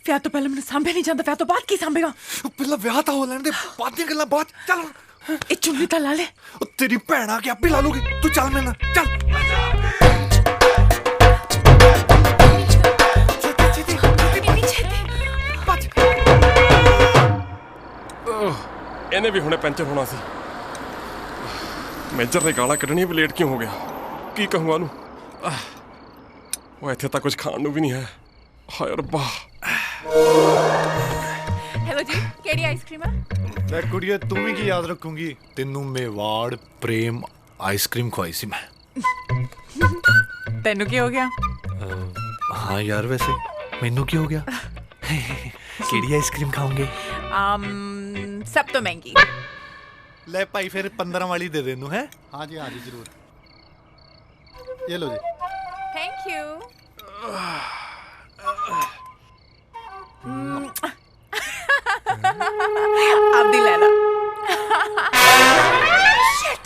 ਵਿਆਹ ਤੋਂ ਪਹਿਲਾਂ ਮੈਨੂੰ ਸਾਂਭਿਆ ਨਹੀਂ ਜਾਂਦਾ, ਵਿਆਹ ਤੋਂ ਬਾਅਦ ਕੀ ਸਾਂਭੇਗਾ? ਪਹਿਲਾਂ ਵਿਆਹ ਤਾਂ ਹੋ ਲੈਣ ਦੇ, ਬਾਅਦ ਦੀਆਂ ਗੱਲਾਂ ਬਾਅਦ। ਚੱਲ ਇਹ ਚੁੰਨੀ ਤਾਂ ਲਾ ਲੈ। ਉਹ ਤੇਰੀ ਭੈਣ ਆ ਕੇ ਆਪੇ ਲਾ ਲੂਗੀ, ਤੂੰ ਚੱਲ ਮੇਰੇ ਨਾਲ ਚੱਲ। ਇਹਨੇ ਵੀ ਹੁਣੇ ਪੈਂਚਰ ਹੋਣਾ ਸੀ। ਮੇਜਰ ਨੇ ਗਾਲਾਂ ਕੱਢਣੀਆਂ ਵੀ ਲੇਟ ਕਿਉਂ ਹੋ ਗਿਆ? ਕੀ ਕਹੂੰਗਾ ਉਹਨੂੰ? ਉਹ ਇੱਥੇ ਤਾਂ ਕੁਝ ਖਾਣ ਨੂੰ ਵੀ ਨਹੀਂ ਹੈ। ਹਾਏ ਰੱਬਾ। हेलो जी केड़ी आइसक्रीम है? ਲੈ ਕੁੜੀਏ ਤੂੰ ਵੀ ਕੀ ਯਾਦ ਰੱਖੂੰਗੀ, ਤੈਨੂੰ ਮੇਵਾੜ ਪ੍ਰੇਮ ਆਈਸਕ੍ਰੀਮ ਖਵਾਈ ਸੀ ਮੈਂ। तेनू की हो गया? हाँ यार वैसे मैनू की हो गया? केड़ी आइसक्रीम खाओगे? सब तो महंगी। ले भाई फिर 15 वाली दे देनू है। हाँ जी जरूर। ये लो जी। Thank you. अब दी लेना। शिट।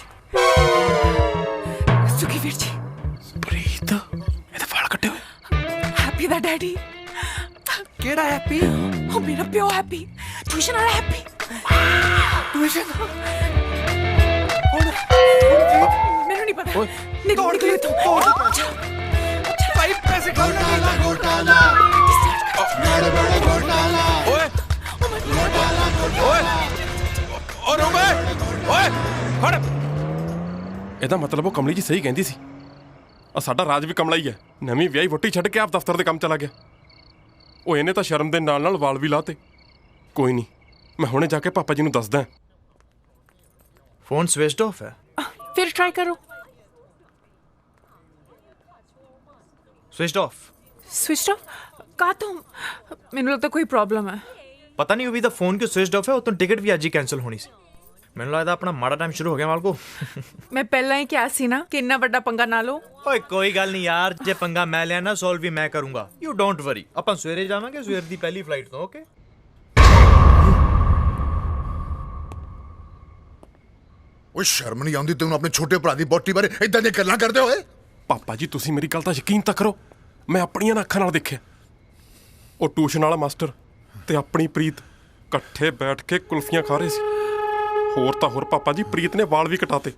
सुखी वीर जी। प्रीत ਇਹਦੇ ਵਾਲ ਕੱਟੇ ਹੋਏ। हैप्पी दा डैडी। ਕਿਹੜਾ ਹੈਪੀ? ओ मेरा प्यो हैप्पी। ट्यूशन वाला हैप्पी। ट्यूशन? मैनू नहीं पता। निकल निकल तू। भाई पैसे घोटाला घोटाला गड़बड़ घोटाला ओए घोटाला ओए और ओए ओए ਫੜ। ਇਹਦਾ ਮਤਲਬ ਉਹ ਕਮਲੀ ਜੀ ਸਹੀ ਕਹਿੰਦੀ ਸੀ। ਆ ਸਾਡਾ ਰਾਜ ਵੀ ਕਮਲਾ ਹੀ ਹੈ। ਨਵੀਂ ਵਿਆਹੀ ਵੋਟੀ ਛੱਡ ਕੇ ਆਪ ਦਫ਼ਤਰ ਦੇ ਕੰਮ ਚਲਾ ਗਿਆ। ਉਹ ਇਹਨੇ ਤਾਂ ਸ਼ਰਮ ਦੇ ਨਾਲ ਨਾਲ ਵਾਲ ਵੀ ਲਾਤੇ। ਕੋਈ ਨਹੀਂ, ਮੈਂ ਹੁਣੇ ਜਾ ਕੇ ਪਾਪਾ ਜੀ ਨੂੰ ਦੱਸਦਾ। फोन स्विच ऑफ है। फिर ट्राई करो। Switch off. स्विच ऑफ कहा तो मैनू लगता कोई प्रॉब्लम है। पता नहीं अभी तो फोन क्यों स्विच ऑफ है। वो तो टिकट भी आज ही कैंसिल होनी सी। मैंने लगता अपना माड़ा टाइम शुरू हो गया माल को। मैं पहला ही क्या सी ना कि इन्ना बड़ा पंगा ना लो। ओए कोई गल नहीं यार, जे पंगा मैं लिया ना सॉल्व भी मैं करूंगा। You don't worry. अपन सवेरे जावांगे, सवेर दी पहली फ्लाइट तो। ओके ਓਏ ਸ਼ਰਮ ਨਹੀਂ ਆਉਂਦੀ ਤੈਨੂੰ ਆਪਣੇ ਛੋਟੇ ਭਰਾ ਦੀ ਬੋਟੀ ਬਾਰੇ ਇਦਾਂ ਦੀਆਂ ਗੱਲਾਂ ਕਰਦੇ ਹੋਏ? ਪਾਪਾ ਜੀ ਤੁਸੀਂ ਮੇਰੀ ਗੱਲ ਤਾਂ ਯਕੀਨ ਤਾਂ ਕਰੋ, ਮੈਂ ਆਪਣੀਆਂ ਅੱਖਾਂ ਨਾਲ ਦੇਖਿਆ। ਉਹ ਟਿਊਸ਼ਨ ਵਾਲਾ ਮਾਸਟਰ ਤੇ ਆਪਣੀ ਪ੍ਰੀਤ ਇਕੱਠੇ ਬੈਠ ਕੇ ਕੁਲਫੀਆਂ ਖਾ ਰਹੇ ਸੀ। ਹੋਰ ਤਾਂ ਹੋਰ ਪਾਪਾ ਜੀ ਪ੍ਰੀਤ ਨੇ ਵਾਲ ਵੀ ਕਟਾਤੇ।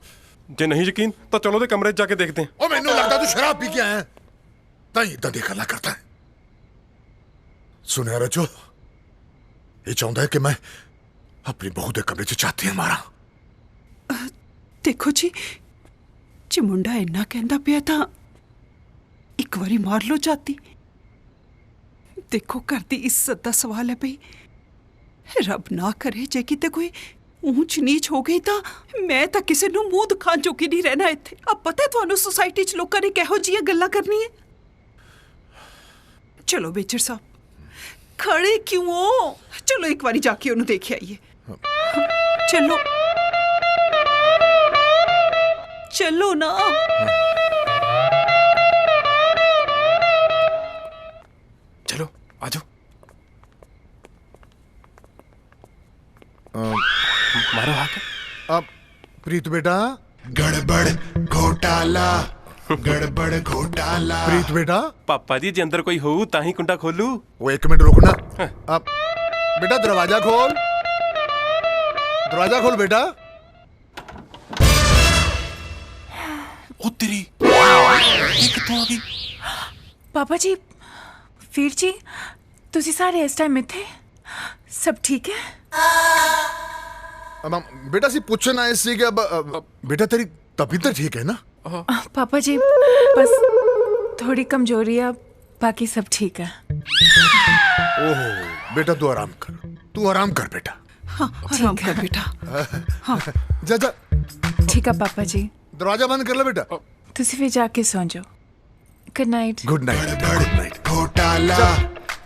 ਜੇ ਨਹੀਂ ਯਕੀਨ ਤਾਂ ਚਲੋ ਉਹਦੇ ਕਮਰੇ 'ਚ ਜਾ ਕੇ ਦੇਖਦੇ ਹਾਂ। ਓ ਮੈਨੂੰ ਲੱਗਦਾ ਤੂੰ ਸ਼ਰਾਬ ਪੀ ਕੇ ਆਇਆ ਹੈ ਤਾਂ ਇਦਾਂ ਦੀਆਂ ਗੱਲਾਂ ਕਰਦਾ ਹੈ। ਸੁਣਿਆ ਰਜੋ, ਇਹ ਚਾਹੁੰਦਾ ਹੈ ਕਿ ਮੈਂ ਆਪਣੀ ਬਹੂ ਦੇ ਕਮਰੇ 'ਚ ਝਾਤੀਆਂ ਮਾਰਾਂ। ਦੇਖੋ ਜੀ, ਜੇ ਮੁੰਡਾ ਇੰਨਾ ਕਹਿੰਦਾ ਪਿਆ ਤਾਂ ਇੱਕ ਵਾਰੀ ਮਾਰ ਲਓ ਝਾਤੀ। ਦੇਖੋ ਘਰ ਦੀ ਇੱਜ਼ਤ ਦਾ ਸਵਾਲ ਹੈ ਭਈ। ਰੱਬ ਨਾ ਕਰੇ ਜੇ ਕਿਤੇ ਕੋਈ ਊਂਚ ਨੀਚ ਹੋ ਗਈ ਤਾਂ ਮੈਂ ਤਾਂ ਕਿਸੇ ਨੂੰ ਮੂੰਹ ਦਿਖਾਉਣ ਜੋਗੀ ਨਹੀਂ ਰਹਿਣਾ ਇੱਥੇ। ਆ ਪਤਾ ਤੁਹਾਨੂੰ ਸੁਸਾਇਟੀ 'ਚ ਲੋਕਾਂ ਨੇ ਕਿਹੋ ਜਿਹੀਆਂ ਗੱਲਾਂ ਕਰਨੀਆਂ। ਚਲੋ ਬੇਚਰ ਸਾਹਿਬ, ਖੜੇ ਕਿਉਂ ਹੋ? ਚਲੋ ਇੱਕ ਵਾਰੀ ਜਾ ਕੇ ਉਹਨੂੰ ਦੇਖ ਆਈਏ। ਚਲੋ चलो ना। चलो आ जाओ। मारो हाथ। अब प्रीत बेटा, गड़बड़ घोटाला गड़बड़ घोटाला। प्रीत बेटा। पापा जी जे अंदर कोई हो तां ही कुंडा खोलू। वो एक मिनट रुकना। अब बेटा दरवाजा खोल, दरवाजा खोल बेटा। तेरी ये कितों आ गई? पापा जी, वीर जी, तुसी सारे इस टाइम में थे? सब ठीक है? बेटा सी पूछना है सी कि अब बेटा तेरी तबीयत ठीक है ना? पापा जी बस थोड़ी कमजोरी है, बाकी सब ठीक है। ओहो बेटा तू आराम कर, तू आराम कर बेटा। हाँ आराम कर बेटा। हाँ जा जा। ठीक है पापा जी। दरवाजा बंद कर लो बेटा। तुसी भी जाके सो जाओ। Good night. Good night. Good night. घोटाला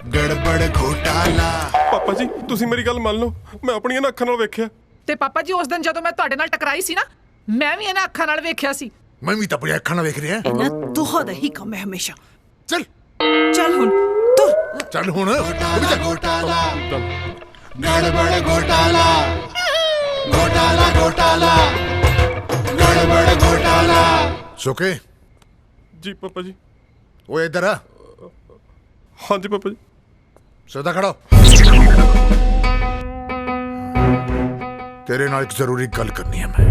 गड़बड़ घोटाला। पापा जी ਤੁਸੀਂ ਮੇਰੀ ਗੱਲ ਮੰਨ ਲਓ, ਮੈਂ ਆਪਣੀਆਂ ਅੱਖਾਂ ਨਾਲ ਵੇਖਿਆ। ਤੇ ਪਾਪਾ ਜੀ ਉਸ ਦਿਨ ਜਦੋਂ ਮੈਂ ਤੁਹਾਡੇ ਨਾਲ ਟਕਰਾਈ ਸੀ ਨਾ, ਮੈਂ ਵੀ ਇਹਨਾਂ ਅੱਖਾਂ ਨਾਲ ਵੇਖਿਆ ਸੀ। मैं भी तो अपनी अखा ना देख रही है। ਇਹਨਾਂ ਦੋਹਾਂ ਦਾ ਹੀ ਕੰਮ ਹੈ ਹਮੇਸ਼ਾ। चल ਚੱਲ ਹੁਣ ਤੁਰ। चल हुन घोटाला गड़बड़ घोटाला घोटाला घोटाला गड़बड़ घोटाला। सुखे जी पापा जी। वो इधर आ। हाँ जी पापा जी। सीधा खड़ा हो। तेरे नाल एक जरूरी गल करनी है मैं।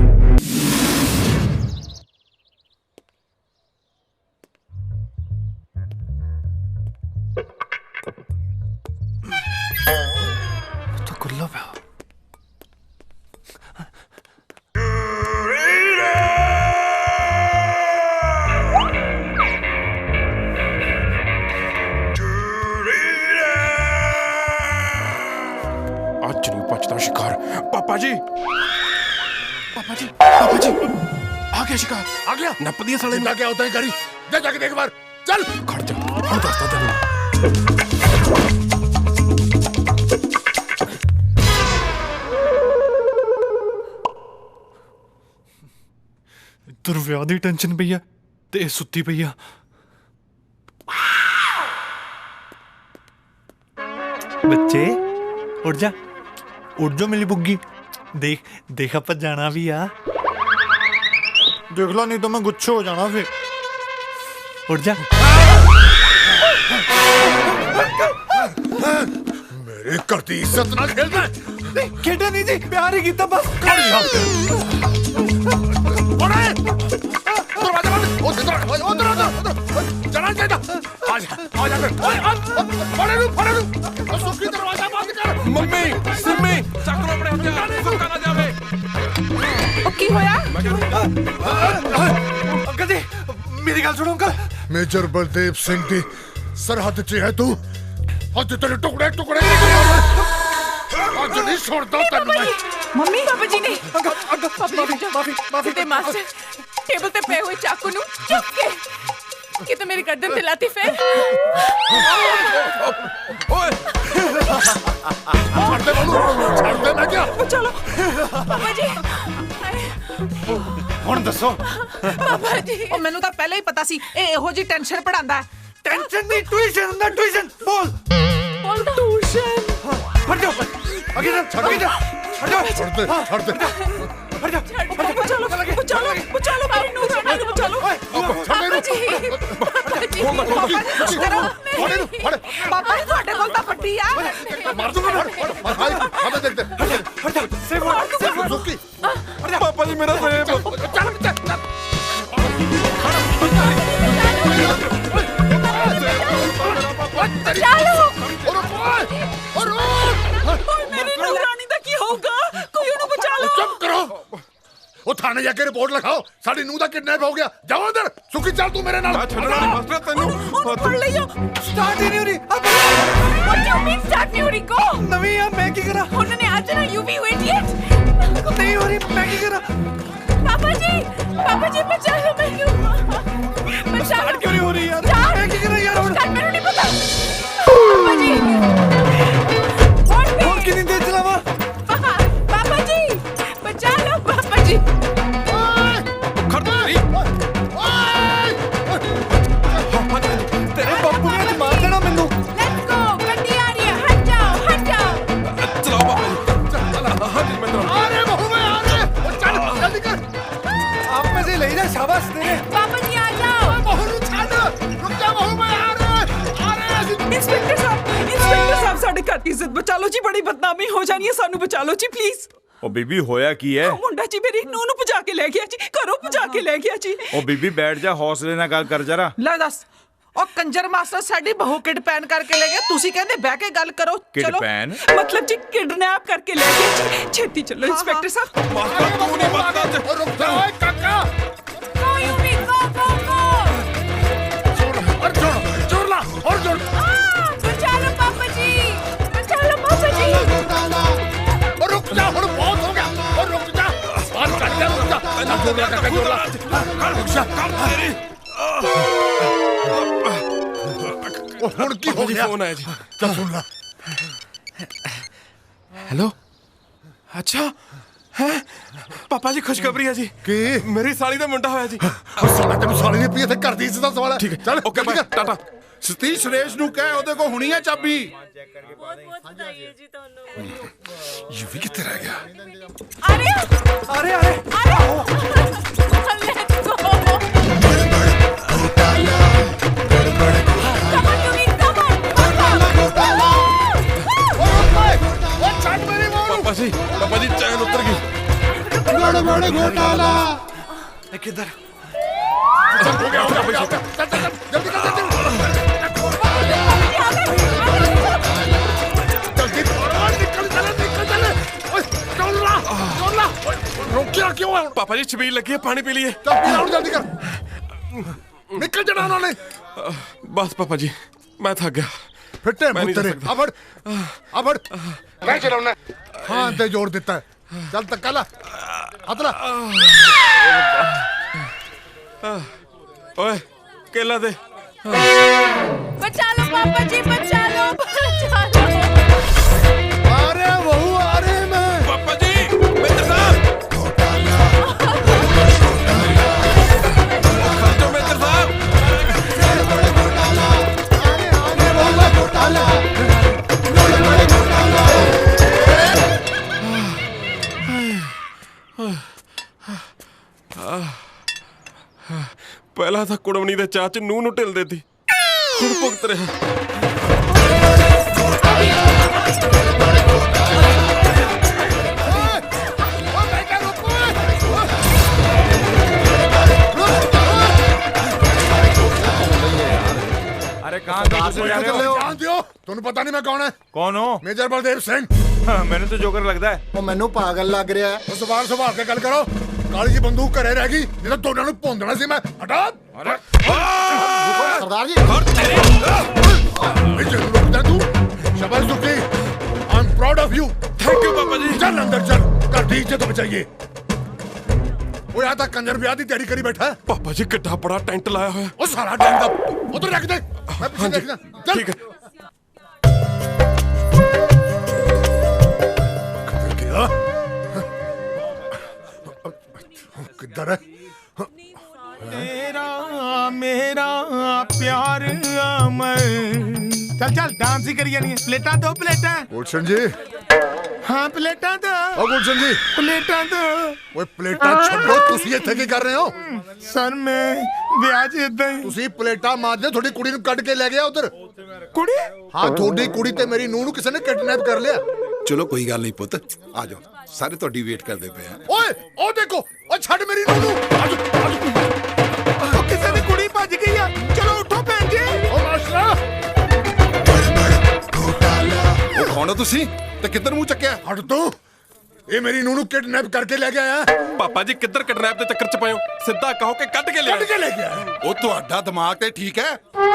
तो खुला पे था शिकार। पापा जी, पापा जी, पापा जी, आ गया शिकार, आ गया। नप दिया साले ने। क्या होता है करी, जा जाके देख बार, चल। खड़ जा, हम दसता तेनू। ਤੈਨੂੰ ਵਿਆਹ ਦੀ ਟੈਨਸ਼ਨ ਪਈ ਆ ਤੇ ਇਹ ਸੁੱਤੀ ਪਈ ਆ। ਬੱਚੇ ਉੱਠ ਜਾ, ਉੱਠ ਜਾ ਮੇਰੀ ਬੁੱਗੀ। ਦੇਖ ਦੇਖ ਆਪਾਂ ਜਾਣਾ ਵੀ ਆ। ਦੇਖ ਲਾ ਨਹੀਂ ਤਾਂ ਮੈਂ ਗੁੱਸੇ ਹੋ ਜਾਣਾ ਫਿਰ। ਉੱਠ ਜਾ। मेरे घर की इज्जत ना खेलना। नहीं खेड़ा नहीं जी, प्यार ही कीता बस। मम्मी सिम्मी चक लो अपने हथियार, सुक्का ना जावे। की होया? अंकल जी मेरी गल सुनो अंकल। मेजर बलदेव सिंह दी सरहद च है तू। आज तेरे टुकड़े टुकड़े आज नहीं छोड़ता तेन मैं। मम्मी पापा जी ने माफी माफी माफी ते मास्टर टेबल पे पे हुए चाकू नु चुप के कि तो मेरी गर्दन पे लाती फिर। ओए छोड़ दे बाबू, छोड़ दे मैं क्या। चलो पापा जी। ਹੁਣ ਦੱਸੋ पापा जी ਉਹ ਮੈਨੂੰ ਤਾਂ ਪਹਿਲਾਂ ਹੀ ਪਤਾ ਸੀ ਇਹ ਇਹੋ ਜੀ ਟੈਨਸ਼ਨ ਪੜਾਉਂਦਾ ਹੈ। टेंशन नहीं ट्यूशन ना ट्यूशन बोल बोल ट्यूशन। हट जाओ आगे जा आगे जा हट जाओ छोड़ दे छोड़ दे हट जा बचा लो भाई नूर रानी को बचा लो। पापा जी पापा जी पापा जी ਤੁਹਾਡੇ ਕੋਲ ਤਾਂ ਪੱਟੀ ਆ। मार दूंगा भाई हमें देख दे हट जा सेव सुकी पापा जी मेरा सेब। चल चल मेरी नूर रानी ਦਾ ਕੀ ਹੋਊਗਾ? ਕੋਈ ਉਹਨੂੰ ਬਚਾ ਲਓ। चुप करो, वो थाने जाके रिपोर्ट लिखाओ, साड़ी नूह दा किडनैप हो गया। जाओ अंदर, सुखी चल तू मेरे नाल। छड़ना नहीं मास्टर तेनू पढ़ लियो। स्टार्ट ही नहीं हो रही। What do you mean start नहीं हो रही को? नवी है मैं की करा? उन्होंने आज ना you be idiot। नहीं हो रही मैं की करा? पापा जी बचा लो मैनू। बचा लो। क्यों नहीं हो रही यार? मैं की करा यार? स्टार्ट मैंने नहीं पता। पापा जी और कितनी देर चलावा? पापा जी बचा लो पापा जी। तेरे बापू ने मार देना मेनू। Let's go गड्डी आ रही है, हट जाओ चलाओ पापा जी मैं तो अरे बहू में आ रहे, चल जल्दी कर। आप में से ले जा शाबाश तेरे। पापा जी आ जाओ। बहू नु छाड़, रुक जा बहू में आ रहे। इंस्पेक्टर साहब ਸਾਡੇ ਘਰ ਦੀ ਇੱਜ਼ਤ ਬਚਾ ਲਓ ਜੀ। ਬੜੀ ਬਦਨਾਮੀ ਹੋ ਜਾਣੀ ਹੈ, ਸਾਨੂੰ ਬਚਾ ਲਓ ਜੀ ਪਲੀਜ਼। ਉਹ ਬੀਬੀ ਹੋਇਆ ਕੀ ਹੈ? ਉਹ ਮੁੰਡਾ ਜੀ ਮੇਰੀ ਨੂੰਹ ਨੂੰ ਭਜਾ ਕੇ ਲੈ ਗਿਆ ਜੀ, ਘਰੋਂ ਭਜਾ ਕੇ ਲੈ ਗਿਆ ਜੀ। ਉਹ ਬੀਬੀ ਬੈਠ ਜਾ, ਹੌਸਲੇ ਨਾਲ ਗੱਲ ਕਰ ਜਰਾ। ਲੈ ਦੱਸ, ਉਹ ਕੰਜਰ ਮਾਸਟਰ ਸਾਡੀ ਬਹੂ ਕਿਡਨੈਪ ਕਰਕੇ ਲੈ ਗਿਆ। ਤੁਸੀਂ ਕਹਿੰਦੇ ਬਹਿ ਕੇ ਗੱਲ ਕਰੋ। ਚਲੋ ਮਤਲਬ ਜੀ ਕਿਡਨੈਪ ਕਰਕੇ ਲੈ ਗਿਆ ਜੀ। ਛੇਤੀ ਚੱਲੋ ਇੰਸਪੈਕਟਰ ਸਾਹਿਬ। मास्टर तू नहीं मानता। रुक जा ओए काका। Go you be go go go। जोर ला और जोर। बचा लो पापा जी बचा लो पापा जी। और रुक जा, और बहुत हो गया। और रुक जा, और काका रुक जा। जोर ला काका जोर ला। रुक जा। ओ हुन की हो गया? फोन आया जी। चल सुन ला। हेलो अच्छा है पापा जी खुशखबरी है जी की मेरी साली ਦਾ ਮੁੰਡਾ ਹੋਇਆ ਜੀ। साला तेन साली ने पी थे घर दी इज्जत दा सवाल है। ठीक है चल ओके बाय टाटा। ਸਤੀਸ਼ ਸੁਰੇਸ਼ ਨੂੰ ਕਹਿ ਉਹਦੇ ਕੋਲ ਹੁਣੀ ਆ ਚਾਬੀ। बहुत बधाई है जी ਤੁਹਾਨੂੰ। ये भी कितने रह गया? अरे अरे let's go। Come on you need come on। ओ छाड़ मेरी मां। पापा जी चैन उतर गई। गड़बड़ घोटाला। किधर? हो गया चल जल्दी कर जल्दी। रोकिया क्यों है? पापा जी छबील लगी है, पानी पी लिए। जल्दी कर, निकल जाना उन्होंने। बस पापा जी मैं थक गया। फिटे तेरे अब मैं चलाऊंगा। ਹਾਂ ਤੇ ਜੋੜ ਦਿੱਤਾ। ਚੱਲ ਧੱਕਾ ਲਾ, ਹੱਥ ਲਾ। ਓਏ ਕੇਲਾ ਦੇ। बचा लो पापा जी, बचा लो, बचा लो। आ रहे हैं बहू, आ रहे हैं मैं। पापा जी, मित्र साहब। खर्चो मित्र साहब। ਪਹਿਲਾਂ ਤਾਂ ਕੁੜਮਣੀ ਦੇ ਚਾਹ ਚ ਨੂੰਹ ਨੂੰ ਢਿਲਦੇ ਸੀ, ਹੁਣ ਭੁਗਤ ਰਿਹਾ। अरे कहाँ तो दूसरे जा रहे हो? जानते हो? ਤੁਹਾਨੂੰ ਪਤਾ ਨਹੀਂ ਮੈਂ ਕੌਣ ਹੈ? कौन हो? ਮੇਜਰ ਬਲਦੇਵ ਸਿੰਘ। मैंने तो जोकर लगता है। ਉਹ ਮੈਨੂੰ ਪਾਗਲ ਲੱਗ ਰਿਹਾ ਹੈ। ਉਹ ਸਵਾਲ ਸਵਾਲ ਕੇ ਗੱਲ ਕਰੋ। ਕਾਲੀ ਜੀ ਬੰਦੂਕ ਘਰੇ ਰਹਿ ਗਈ, ਨਹੀਂ ਤਾਂ ਦੋਨਾਂ ਨੂੰ ਭੁੰਦਣਾ ਸੀ ਮੈਂ। ਹਟਾ। ਸਰਦਾਰ ਜੀ ਜਰੂਰ ਰੁਕਦਾ ਤੂੰ। ਸ਼ਾਬਾਸ਼ Sukhi, I am proud of you. Thank you ਪਾਪਾ ਜੀ। ਚੱਲ ਅੰਦਰ ਚੱਲ, ਘਰ ਦੀ ਇੱਜ਼ਤ ਬਚਾਈਏ। ਉਹ ਆ ਤਾਂ ਕੰਜਰ ਵਿਆਹ ਦੀ ਤਿਆਰੀ ਕਰੀ ਬੈਠਾ। ਪਾਪਾ ਜੀ ਕਿੱਡਾ ਬੜਾ ਟੈਂਟ ਲਾਇਆ ਹੋਇਆ। ਉਹ ਸਾਰਾ ਟਾਈਮ ਦਾ ਉਧਰ ਰੱਖ ਦੇ, ਮੈਂ ਪਿੱਛੇ ਦੇਖਦਾ। ਚੱਲ ਠੀਕ ਹੈ। ਕਿੱਧਰ ਹੈ? तेरा मेरा प्यार अमर। चल चल डांस ही करिए नहीं। प्लेटा दो, प्लेटा। ਗੁਲਸ਼ਨ ਜੀ। हाँ प्लेटा दो। ਉਹ ਗੁਲਸ਼ਨ ਜੀ, प्लेटा दो। ਓਏ ਪਲੇਟਾਂ ਛੱਡੋ, ਤੁਸੀਂ ਇੱਥੇ ਕੀ ਕਰ ਰਹੇ ਹੋ? सर मैं ਵਿਆਹ ਇਦਾਂ ਹੀ। ਤੁਸੀਂ ਪਲੇਟਾਂ ਮਾਰਦੇ, ਤੁਹਾਡੀ ਕੁੜੀ ਨੂੰ ਕੱਢ ਕੇ ਲੈ ਗਿਆ ਉਧਰ। ਕੁੜੀ? ਹਾਂ, ਤੁਹਾਡੀ ਕੁੜੀ ਤੇ ਮੇਰੀ ਨੂੰਹ ਨੂੰ ਕਿਸੇ ਨੇ ਕਿਡਨੈਪ ਕਰ ਲਿਆ। ਚਲੋ ਕੋਈ ਗੱਲ ਨਹੀਂ ਪੁੱਤ, ਆ ਜਾਓ, ਸਾਰੇ ਤੁਹਾਡੀ ਵੇਟ ਕਰਦੇ ਪਏ ਆ। ਓਏ ਉਹ ਦੇਖੋ, ਉਹ ਛੱਡ ਮੇਰੀ ਨੂੰਹ ਨੂੰ। ਉਹ ਕਿਸੇ ਦੀ ਕੁੜੀ ਭੱਜ ਗਈ ਆ। ਚਲੋ ਉੱਠੋ ਭੈਣ ਜੀ। ਉਹ ਮਾਸਟਰ, ਉਹ ਕੌਣ ਹੋ ਤੁਸੀਂ ਤੇ ਕਿੱਧਰ ਮੂੰਹ ਚੱਕਿਆ? ਹਟ ਤੂੰ। ਇਹ ਮੇਰੀ ਨੂੰਹ ਨੂੰ ਕਿਡਨੈਪ ਕਰਕੇ ਲੈ ਗਿਆ ਹੈ। ਪਾਪਾ ਜੀ ਕਿੱਧਰ ਕਿਡਨੈਪ ਦੇ ਚੱਕਰ ਚ ਪਏ ਹੋ? ਸਿੱਧਾ ਕਹੋ ਕਿ ਕੱਢ ਕੇ ਲਿਆ। ਕੱਢ ਕੇ ਲੈ ਗਿਆ। ਉਹ ਤੁਹਾਡਾ ਦਿਮਾਗ ਤੇ ਠੀਕ ਹੈ?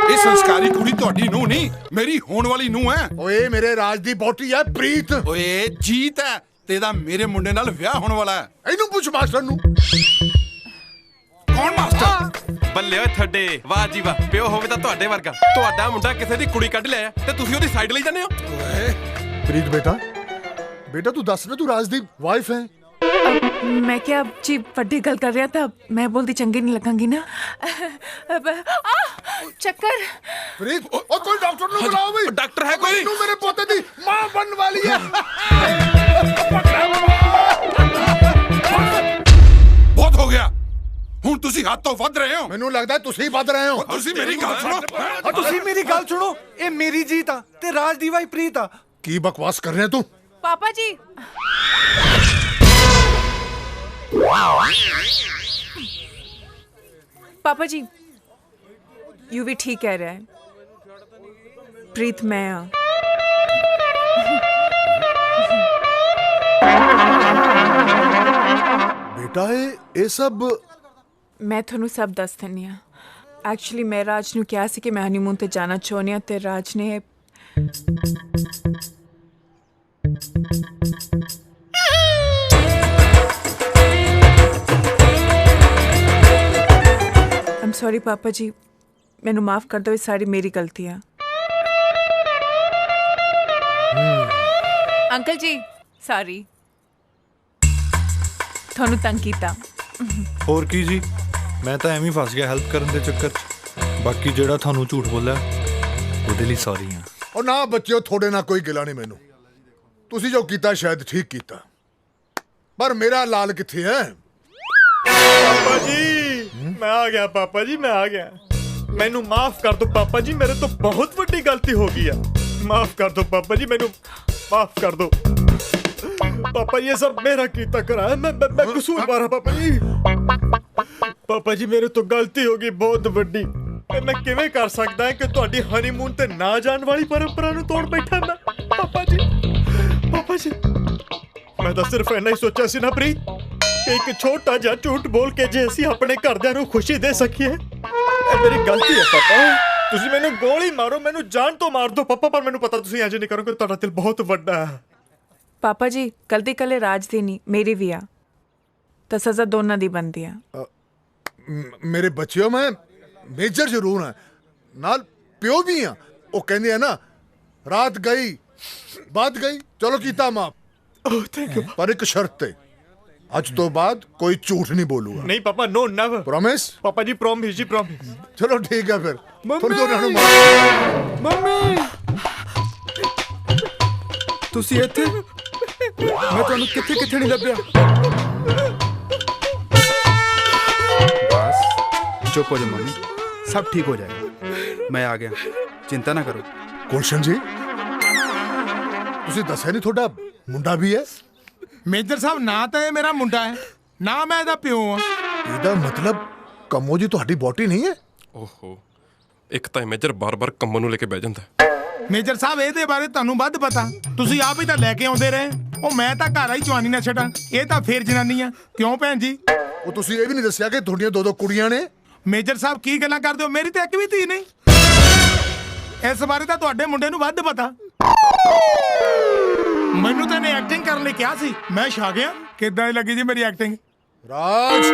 ਇਹ ਸੰਸਕਾਰੀ ਕੁੜੀ ਤੁਹਾਡੀ ਨੂੰਹ ਨਹੀਂ, ਮੇਰੀ ਹੋਣ ਵਾਲੀ ਨੂੰਹ ਹੈ। ਓਏ ਮੇਰੇ ਰਾਜ ਦੀ ਬੋਟੀ ਹੈ ਪ੍ਰੀਤ। ਓਏ ਜੀਤ ਹੈ ਤੇ ਇਹਦਾ ਮੇਰੇ ਮੁੰਡੇ ਨਾਲ ਵਿਆਹ ਹੋਣ ਵਾਲਾ ਹੈ। ਇਹਨੂੰ ਪੁੱਛ ਮਾਸਟਰ ਨੂੰ। ਕੌਣ ਮਾਸਟਰ? ਬੱਲੇ ਓਏ ਤੁਹਾਡੇ, ਵਾਹ ਜੀ ਵਾਹ, ਪਿਓ ਹੋਵੇ ਤਾਂ ਤੁਹਾਡੇ ਵਰਗਾ। ਤੁਹਾਡਾ ਮੁੰਡਾ ਕਿਸੇ ਦੀ ਕੁੜੀ ਕੱਢ ਲਿਆ ਤੇ ਤੁਸੀਂ ਉਹਦੀ ਸਾਈਡ ਲਈ ਜਾਂਦੇ ਹੋ। ਪ੍ਰੀਤ ਬੇਟਾ, ਬੇਟਾ ਤੂੰ ਦੱਸ ਨਾ, ਤੂੰ ਰਾਜ ਦੀ ਵਾਈਫ ਹੈ। मैं क्या जी बड़ी गल कर रहा था, मैं बोलती चंगी नहीं लगेंगी ना। चक्कर। प्रीत, ओ कोई डॉक्टर ਨੂੰ ਬੁਲਾਓ ਬਈ। ਡਾਕਟਰ ਹੈ ਕੋਈ? ਨੂੰ ਮੇਰੇ ਪੋਤੇ ਦੀ ਮਾਂ ਬਣਨ ਵਾਲੀ ਹੈ। ਬਹੁਤ ਹੋ ਗਿਆ, ਹੁਣ ਤੁਸੀਂ ਹੱਥ ਤੋਂ ਵੱਧ ਰਹੇ ਹੋ। ਮੈਨੂੰ ਲੱਗਦਾ ਤੁਸੀਂ ਵੱਧ ਰਹੇ ਹੋ। ਤੁਸੀਂ ਮੇਰੀ ਗੱਲ ਸੁਣੋ। ਤੁਸੀਂ ਮੇਰੀ ਗੱਲ ਸੁਣੋ, ਇਹ ਮੇਰੀ ਜੀਤ ਆ ਤੇ ਰਾਜ ਦੀ ਵਾਈ ਪ੍ਰੀਤ ਆ। ਕੀ ਬਕਵਾਸ ਕਰ ਰਿਹਾ ਤੂੰ? पापा जी। पापा जी, यू भी ठीक कह रहे हैं। प्रीत मैं हाँ। बेटा ये सब मैं थोनू सब दस दिनी हाँ। एक्चुअली मैं राज नू कहा सी कि मैं हनीमून ते जाना चाहनी हाँ ते राज ने I'm sorry पापा जी, मैनू माफ कर दो, ये सारी मेरी गलती है। अंकल जी सॉरी, ਤੁਹਾਨੂੰ ਤੰਗ ਕੀਤਾ। ਹੋਰ ਕੀ ਜੀ, ਮੈਂ ਤਾਂ ਐਵੇਂ ਹੀ ਫਸ ਗਿਆ ਹੈਲਪ ਕਰਨ ਦੇ ਚੱਕਰ 'ਚ। ਬਾਕੀ ਜਿਹੜਾ ਤੁਹਾਨੂੰ ਝੂਠ ਬੋਲਿਆ ਉਹਦੇ ਲਈ ਸੌਰੀ ਆ। ਉਹ ਨਾ ਬੱਚਿਓ, ਤੁਹਾਡੇ ਨਾਲ ਕੋਈ ਗਿਲਾ ਨਹੀਂ ਮੈਨੂੰ। ਤੁਸੀਂ ਜੋ ਕੀਤਾ ਸ਼ਾਇਦ ਠੀਕ ਕੀਤਾ, ਪਰ ਮੇਰਾ ਲਾਲ ਕਿੱਥੇ ਹੈ? पापा जी मैं आ गया, पापा जी मैं आ गया। मैनू माफ कर दो पापा जी, मेरे तो बहुत बड़ी गलती हो गई है। माफ कर दो पापा जी, मैनू माफ कर दो। पापा ये सब मेरा कीता करा है, मैं कसूरवार हूं पापा जी। पापा जी मेरे तो गलती हो गई बहुत बड़ी। मैं किवें कर सकदा है कि तुहाडी हनीमून ते ना जाण वाली परंपरा नू तोड़ बैठा मैं? पापा जी मैं तो सिर्फ इन्ना ही सोचा सी ना प्रीत कि एक छोटा जिहा झूठ बोल के जे असीं अपने घरदिआं नू खुशी दे सकीए। ਇਹ ਮੇਰੀ ਗਲਤੀ ਹੈ ਪਾਪਾ। ਤੁਸੀਂ ਮੈਨੂੰ ਗੋਲੀ ਮਾਰੋ, ਮੈਨੂੰ ਜਾਨ ਤੋਂ ਮਾਰ ਦਿਓ ਪਾਪਾ, ਪਰ ਮੈਨੂੰ ਪਤਾ ਤੁਸੀਂ ਇੰਜ ਨਹੀਂ ਕਰੋਗੇ। ਤੁਹਾਡਾ ਦਿਲ ਬਹੁਤ ਵੱਡਾ ਹੈ। ਪਾਪਾ ਜੀ ਗਲਤੀ ਕੱਲੇ ਰਾਜ ਦੀ ਨਹੀਂ ਮੇਰੀ ਵੀ ਆ ਤਾਂ ਸਜ਼ਾ ਦੋਨਾਂ ਦੀ ਬਣਦੀ ਆ ਮੇਰੇ ਬੱਚਿਓ ਮੈਂ ਮੇਜਰ ਜ਼ਰੂਰ ਹਾਂ ਨਾਲ ਪਿਓ ਵੀ ਆ ਉਹ ਕਹਿੰਦੇ ਆ ਨਾ ਰਾਤ ਗਈ ਬਾਤ ਗਈ ਚਲੋ ਕੀਤਾ ਮਾਫ ਥੈਂਕ ਯੂ ਪਰ ਇੱਕ ਸ਼ਰਤ ਤੇ ਅੱਜ ਤੋਂ ਬਾਅਦ ਕੋਈ ਝੂਠ ਨਹੀਂ ਬੋਲੂਗਾ ਨਹੀਂ ਪਾਪਾ ਨੋ ਨੈਵਰ ਪ੍ਰੋਮਿਸ ਪਾਪਾ ਜੀ ਪ੍ਰੋਮਿਸ ਜੀ ਪ੍ਰੋਮਿਸ ਚਲੋ ਠੀਕ ਹੈ ਫਿਰ ਤੁਹਾਨੂੰ ਦੋਨਾਂ ਨੂੰ ਮੰਮੀ ਤੁਸੀਂ ਇੱਥੇ ਮੈਂ ਤੁਹਾਨੂੰ ਕਿੱਥੇ ਕਿੱਥੇ ਨਹੀਂ ਲੱਭਿਆ ਬਸ ਚੁੱਪ ਹੋ ਜਾ ਮੰਮੀ ਸਭ ਠੀਕ ਹੋ ਜਾਏਗਾ ਮੈਂ ਆ ਗਿਆ ਚਿੰਤਾ ਨਾ ਕਰੋ ਗੁਲਸ਼ਨ ਜੀ ਤੁਸੀਂ ਦੱਸਿਆ ਨਹੀਂ ਤੁਹਾਡਾ ਮੁੰਡਾ ਵੀ ਹੈ ਮੇਜਰ ਸਾਹਿਬ ਨਾ ਤਾਂ ਇਹ ਮੇਰਾ ਮੁੰਡਾ ਹੈ ਨਾ ਮੈਂ ਇਹਦਾ ਪਿਓ ਆ ਇਹਦਾ ਮਤਲਬ ਕੰਮੋ ਜੀ ਤੁਹਾਡੀ ਬੋਟੀ ਨਹੀਂ ਹੈ ਓਹੋ ਇੱਕ ਤਾਂ ਮੇਜਰ ਬਾਰ-ਬਾਰ ਕੰਮਾਂ ਨੂੰ ਲੈ ਕੇ ਬਹਿ ਜਾਂਦਾ ਮੇਜਰ ਸਾਹਿਬ ਇਹਦੇ ਬਾਰੇ ਤੁਹਾਨੂੰ ਵੱਧ ਪਤਾ ਤੁਸੀਂ ਆਪ ਹੀ ਤਾਂ ਲੈ ਕੇ ਆਉਂਦੇ ਰਹੇ ਉਹ ਮੈਂ ਤਾਂ ਘਰ ਹੀ ਜਵਾਨੀ ਨਾ ਛੱਡਾਂ ਇਹ ਤਾਂ ਫੇਰ ਜਨਾਨੀ ਆ ਕਿਉਂ ਭੈਣ ਜੀ ਉਹ ਤੁਸੀਂ ਇਹ ਵੀ ਨਹੀਂ ਦੱਸਿਆ ਕਿ ਤੁਹਾਡੀਆਂ ਦੋ ਕੁੜੀਆਂ ਨੇ ਮੇਜਰ ਸਾਹਿਬ ਕੀ ਗੱਲਾਂ ਕਰਦੇ ਹੋ ਮੇਰੀ ਤਾਂ ਇੱਕ ਵੀ ਧੀ ਨਹੀਂ ਇਸ ਬਾਰੇ ਤਾਂ ਤੁਹਾਡੇ ਮੁੰਡੇ ਨੂੰ ਵੱਧ ਪਤਾ ਮੈਨੂੰ ਤਾਂ ਇਹਨੇ ਐਕਟਿੰਗ ਕਰਨ ਲਈ ਕਿਹਾ ਸੀ ਮੈਂ ਛਾ ਗਿਆ ਕਿੱਦਾਂ ਦੀ ਲੱਗੀ ਜੀ ਮੇਰੀ ਐਕਟਿੰਗ ਰਾਜ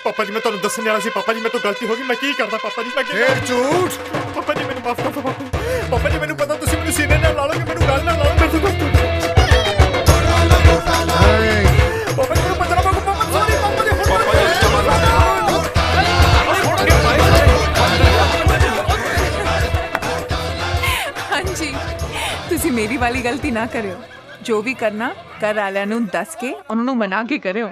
ਪਾਪਾ ਜੀ ਮੈਂ ਤੁਹਾਨੂੰ ਦੱਸਣ ਵਾਲਾ ਸੀ ਪਾਪਾ ਜੀ ਮੇਰੇ ਤੋਂ ਗਲਤੀ ਹੋ ਗਈ ਮੈਂ ਕੀ ਕਰਦਾ ਪਾਪਾ ਜੀ ਮੈਂ ਫੇਰ ਝੂਠ ਪਾਪਾ ਜੀ ਮੈਨੂੰ ਮਾਫ ਕਰ ਦਿਓ ਪਾਪਾ ਜੀ ਮੈਨੂੰ ਪਤਾ ਤੁਸੀਂ ਮੈਨੂੰ ਸੀਨੇ ਨਾਲ ਲਾ ਲੋਗੇ ਮੈਨੂੰ ਗੱਲ ਨਾਲ ਲਾਓ ਮੇਰੇ ਤੋਂ ਗਲਤੀ ਪਾਪਾ ਜੀ ਮੈਨੂੰ ਪਤਾ ਲੱਗਾ ਪਾਪਾ ਸੌਰੀ ਪਾਪਾ ਜੀ ਹਾਂਜੀ ਤੁਸੀਂ ਮੇਰੀ ਵਾਲੀ ਗਲਤੀ ਨਾ ਕਰਿਓ ਜੋ ਵੀ ਕਰਨਾ ਘਰ ਵਾਲਿਆਂ ਨੂੰ ਦੱਸ ਕੇ ਉਹਨਾਂ ਨੂੰ ਮਨਾ ਕੇ ਕਰਿਓ